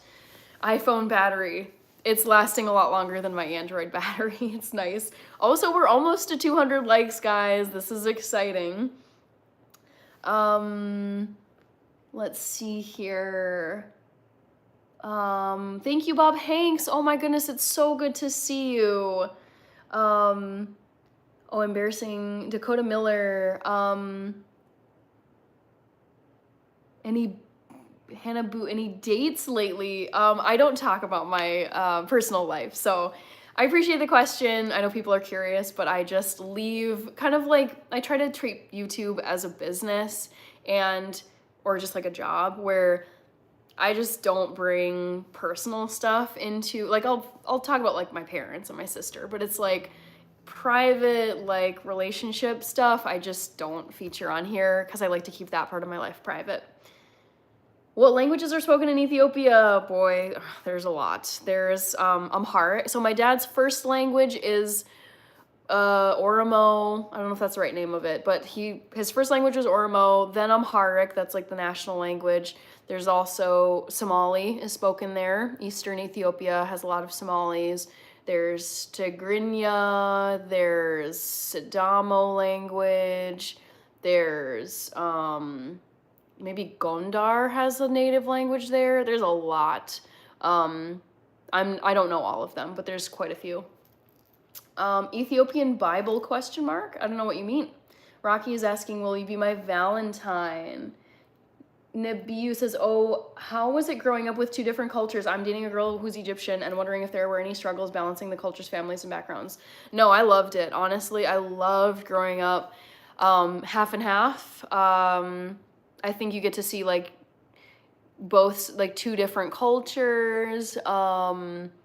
Speaker 1: iPhone battery, it's lasting a lot longer than my Android battery. It's nice. Also, we're almost to 200 likes, guys. This is exciting. Let's see here. Thank you, Bob Hanks. Oh my goodness, it's so good to see you. Oh, embarrassing. Dakota Miller. Any dates lately? I don't talk about my personal life, so I appreciate the question. I know people are curious, but I just leave kind of like, I try to treat YouTube as a business or just like a job where I just don't bring personal stuff into, like, I'll talk about like my parents and my sister, but it's like private, like relationship stuff I just don't feature on here because I like to keep that part of my life private. What languages are spoken in Ethiopia? Boy, there's a lot. There's Amharic. So my dad's first language is Oromo. I don't know if that's the right name of it, but his first language was Oromo, then Amharic, that's like the national language. There's also Somali is spoken there. Eastern Ethiopia has a lot of Somalis. There's Tigrinya, there's Sidamo language, there's maybe Gondar has a native language there. There's a lot. I don't know all of them, but there's quite a few. Ethiopian Bible ? I don't know what you mean. Rocky is asking, will you be my Valentine? Nebiu says, oh, how was it growing up with 2 different cultures? I'm dating a girl who's Egyptian and wondering if there were any struggles balancing the cultures, families, and backgrounds. No, I loved it. Honestly, I loved growing up half and half. I think you get to see like both like 2 different cultures.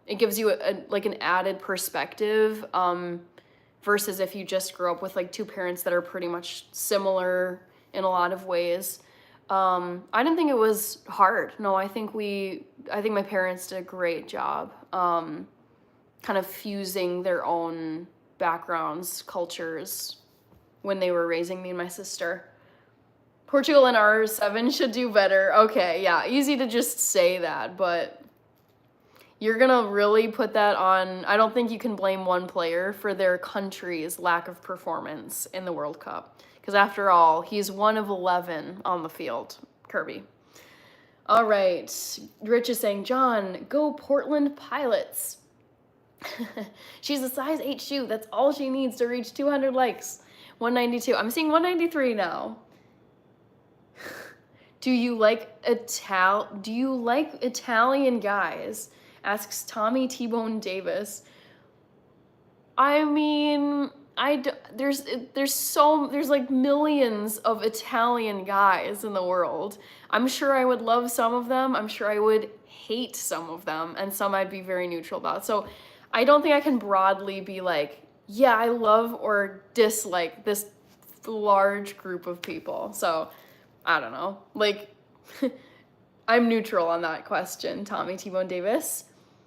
Speaker 1: It gives you an added perspective versus if you just grow up with like 2 parents that are pretty much similar in a lot of ways. I didn't think it was hard. No, I think my parents did a great job kind of fusing their own backgrounds, cultures when they were raising me and my sister. Portugal and R7 should do better. Okay, yeah, easy to just say that, but you're gonna really put that on. I don't think you can blame one player for their country's lack of performance in the World Cup. Because after all, he's 1 of 11 on the field, Kirby. All right, Rich is saying, John, go Portland Pilots. She's a size 8 shoe. That's all she needs to reach 200 likes. 192. I'm seeing 193 now. Do you like Italian guys? Asks Tommy T-Bone Davis. I mean, there's like millions of Italian guys in the world. I'm sure I would love some of them. I'm sure I would hate some of them, and some I'd be very neutral about. So I don't think I can broadly be like, yeah, I love or dislike this large group of people. So I don't know. Like, I'm neutral on that question, Tommy T-Bone Davis.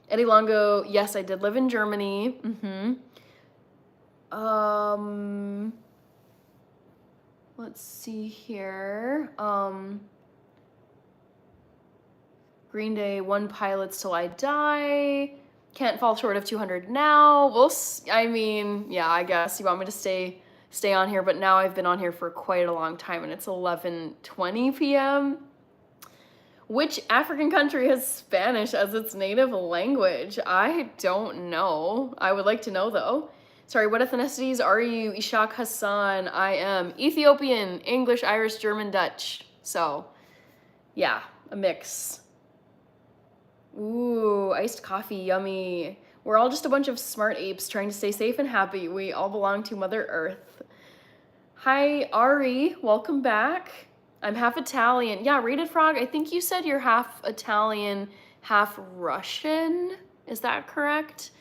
Speaker 1: Eddie Longo, yes, I did live in Germany. Let's see here. Green Day, One Pilots Till I Die. Can't fall short of 200 now. I mean, yeah, I guess you want me to stay on here, but now I've been on here for quite a long time and it's 11:20 p.m. Which African country has Spanish as its native language? I don't know. I would like to know though. Sorry, what ethnicities are you? Ishaq Hassan, I am Ethiopian, English, Irish, German, Dutch. So, yeah, a mix. Ooh, iced coffee, yummy. We're all just a bunch of smart apes trying to stay safe and happy. We all belong to Mother Earth. Hi, Ari, welcome back. I'm half Italian. Yeah, Rated Frog, I think you said you're half Italian, half Russian. Is that correct?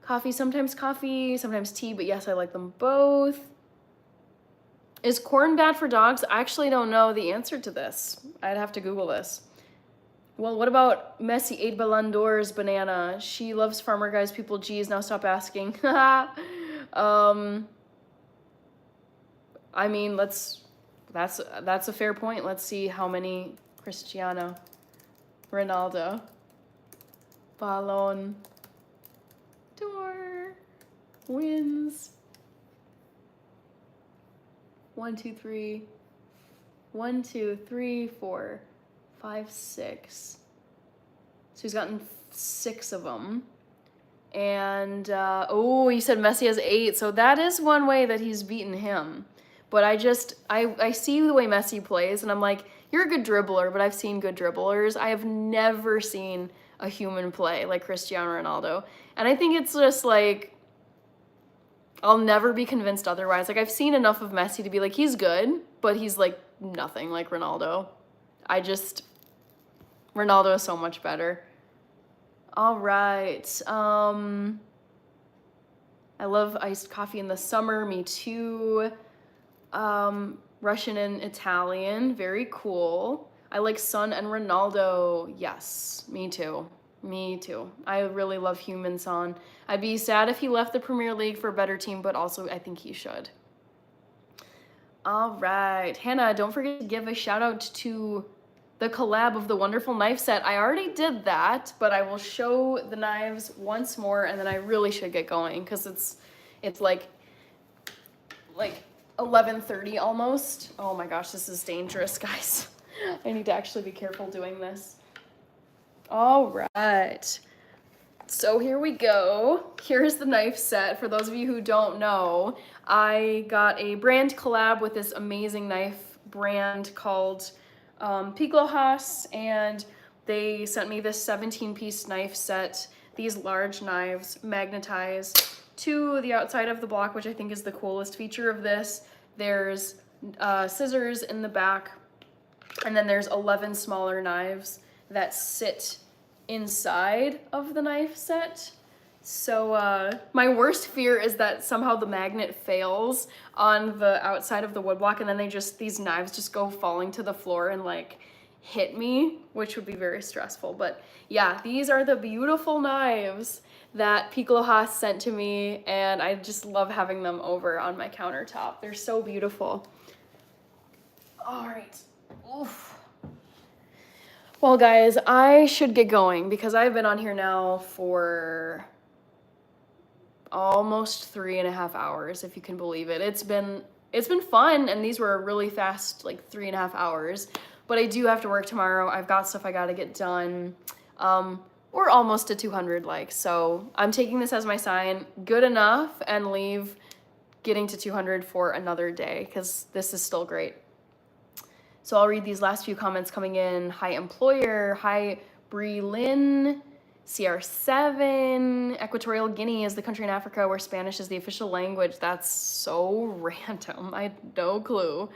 Speaker 1: Coffee, sometimes tea, but yes, I like them both. Is corn bad for dogs? I actually don't know the answer to this. I'd have to Google this. Well, what about Messi 8 Ballon d'Or's banana? She loves Farmer Guys, people, geez, now stop asking. I mean, that's a fair point. Let's see how many Cristiano Ronaldo Ballon d'Or wins. 1, 2, 3, 4, 5, 6. So he's gotten 6 of them. And, oh, you said Messi has 8. So that is one way that he's beaten him. But I see the way Messi plays, and I'm like, you're a good dribbler, but I've seen good dribblers. I have never seen a human play like Cristiano Ronaldo. And I think it's just like, I'll never be convinced otherwise. Like, I've seen enough of Messi to be like, he's good, but he's like nothing like Ronaldo. Ronaldo is so much better. All right. I love iced coffee in the summer. Me too. Russian and Italian. Very cool. I like Son and Ronaldo. Yes, me too. Me too. I really love Human Son. I'd be sad if he left the Premier League for a better team, but also I think he should. All right. Hannah, don't forget to give a shout out to the collab of the wonderful knife set. I already did that, but I will show the knives once more, and then I really should get going because it's like 11:30 almost. Oh my gosh, this is dangerous, guys. I need to actually be careful doing this. All right. So here we go. Here's the knife set. For those of you who don't know, I got a brand collab with this amazing knife brand called Piclohas, and they sent me this 17-piece knife set. These large knives magnetize to the outside of the block, which I think is the coolest feature of this. There's scissors in the back, and then there's 11 smaller knives that sit inside of the knife set. So my worst fear is that somehow the magnet fails on the outside of the woodblock, and then these knives just go falling to the floor and like hit me, which would be very stressful. But yeah, these are the beautiful knives that Piclohas sent to me, and I just love having them over on my countertop. They're so beautiful. All right. Oof. Well, guys, I should get going because I've been on here now for almost 3.5 hours, if you can believe it. It's been fun, and these were really fast, like 3.5 hours. But I do have to work tomorrow. I've got stuff I gotta get done. We're almost to 200 likes, so I'm taking this as my sign. Good enough, and leave getting to 200 for another day because this is still great. So I'll read these last few comments coming in. Hi, employer. Hi, Bree Lynn. CR7. Equatorial Guinea is the country in Africa where Spanish is the official language. That's so random. I had no clue.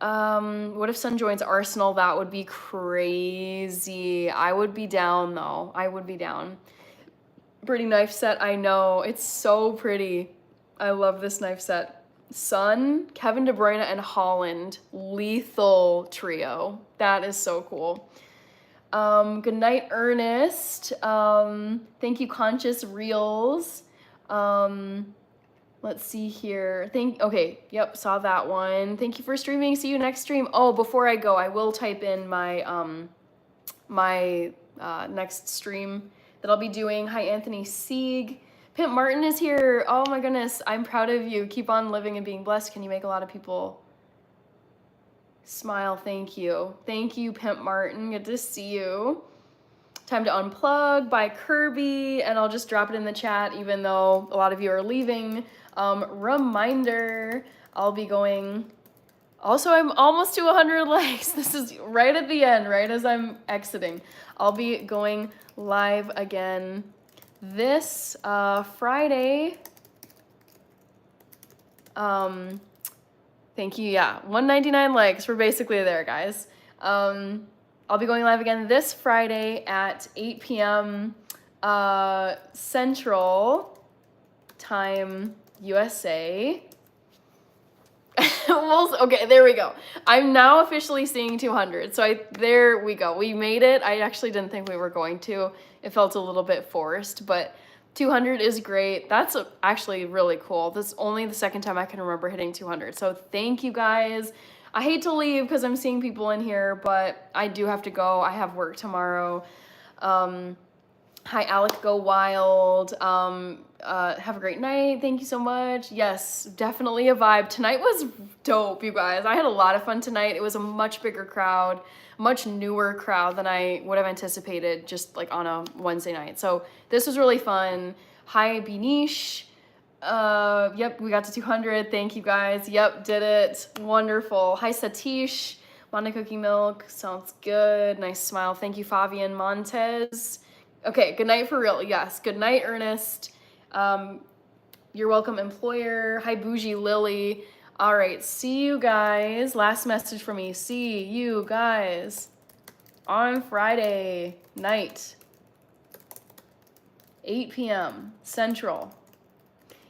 Speaker 1: What if Sun joins Arsenal? That would be crazy. I would be down though. I would be down. Pretty knife set, I know. It's so pretty. I love this knife set. Son, Kevin De Bruyne, and Holland. Lethal trio. That is so cool. Good night, Ernest. Thank you, Conscious Reels. Let's see here. Okay, yep, saw that one. Thank you for streaming. See you next stream. Oh, before I go, I will type in my next stream that I'll be doing. Hi, Anthony Sieg. Pimp Martin is here. Oh my goodness, I'm proud of you. Keep on living and being blessed. Can you make a lot of people smile? Thank you. Thank you, Pimp Martin. Good to see you. Time to unplug by Kirby, and I'll just drop it in the chat even though a lot of you are leaving. Reminder, I'll be going. Also, I'm almost to 100 likes. This is right at the end, right as I'm exiting. I'll be going live again this Friday. Thank you. Yeah, 199 likes. We're basically there, guys. I'll be going live again this Friday at 8 p.m. Central Time, USA. Okay, there we go. I'm now officially seeing 200. So there we go. We made it. I actually didn't think we were going to. It felt a little bit forced, but 200 is great. That's actually really cool. This is only the second time I can remember hitting 200. So thank you guys. I hate to leave because I'm seeing people in here, but I do have to go. I have work tomorrow. Hi, Alec Go Wild. Have a great night. Thank you so much. Yes, definitely a vibe. Tonight was dope, you guys. I had a lot of fun tonight. It was a much bigger crowd, much newer crowd than I would have anticipated just like on a Wednesday night. So this was really fun. Hi, Binish. Yep, we got to 200. Thank you guys. Yep, did it. Wonderful. Hi, Satish. Mondo Cookie Milk. Sounds good. Nice smile. Thank you, Fabian Montez. Okay, good night for real. Yes, good night, Ernest. You're welcome, employer. Hi, Bougie Lily. All right, see you guys. Last message for me. See you guys on Friday night, 8 p.m. Central.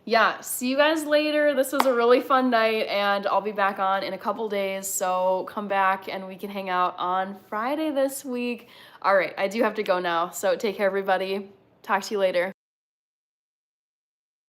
Speaker 1: Yeah, see you guys later. This was a really fun night, and I'll be back on in a couple days, so come back and we can hang out on Friday this week. All right, I do have to go now, so take care, everybody. Talk to you later.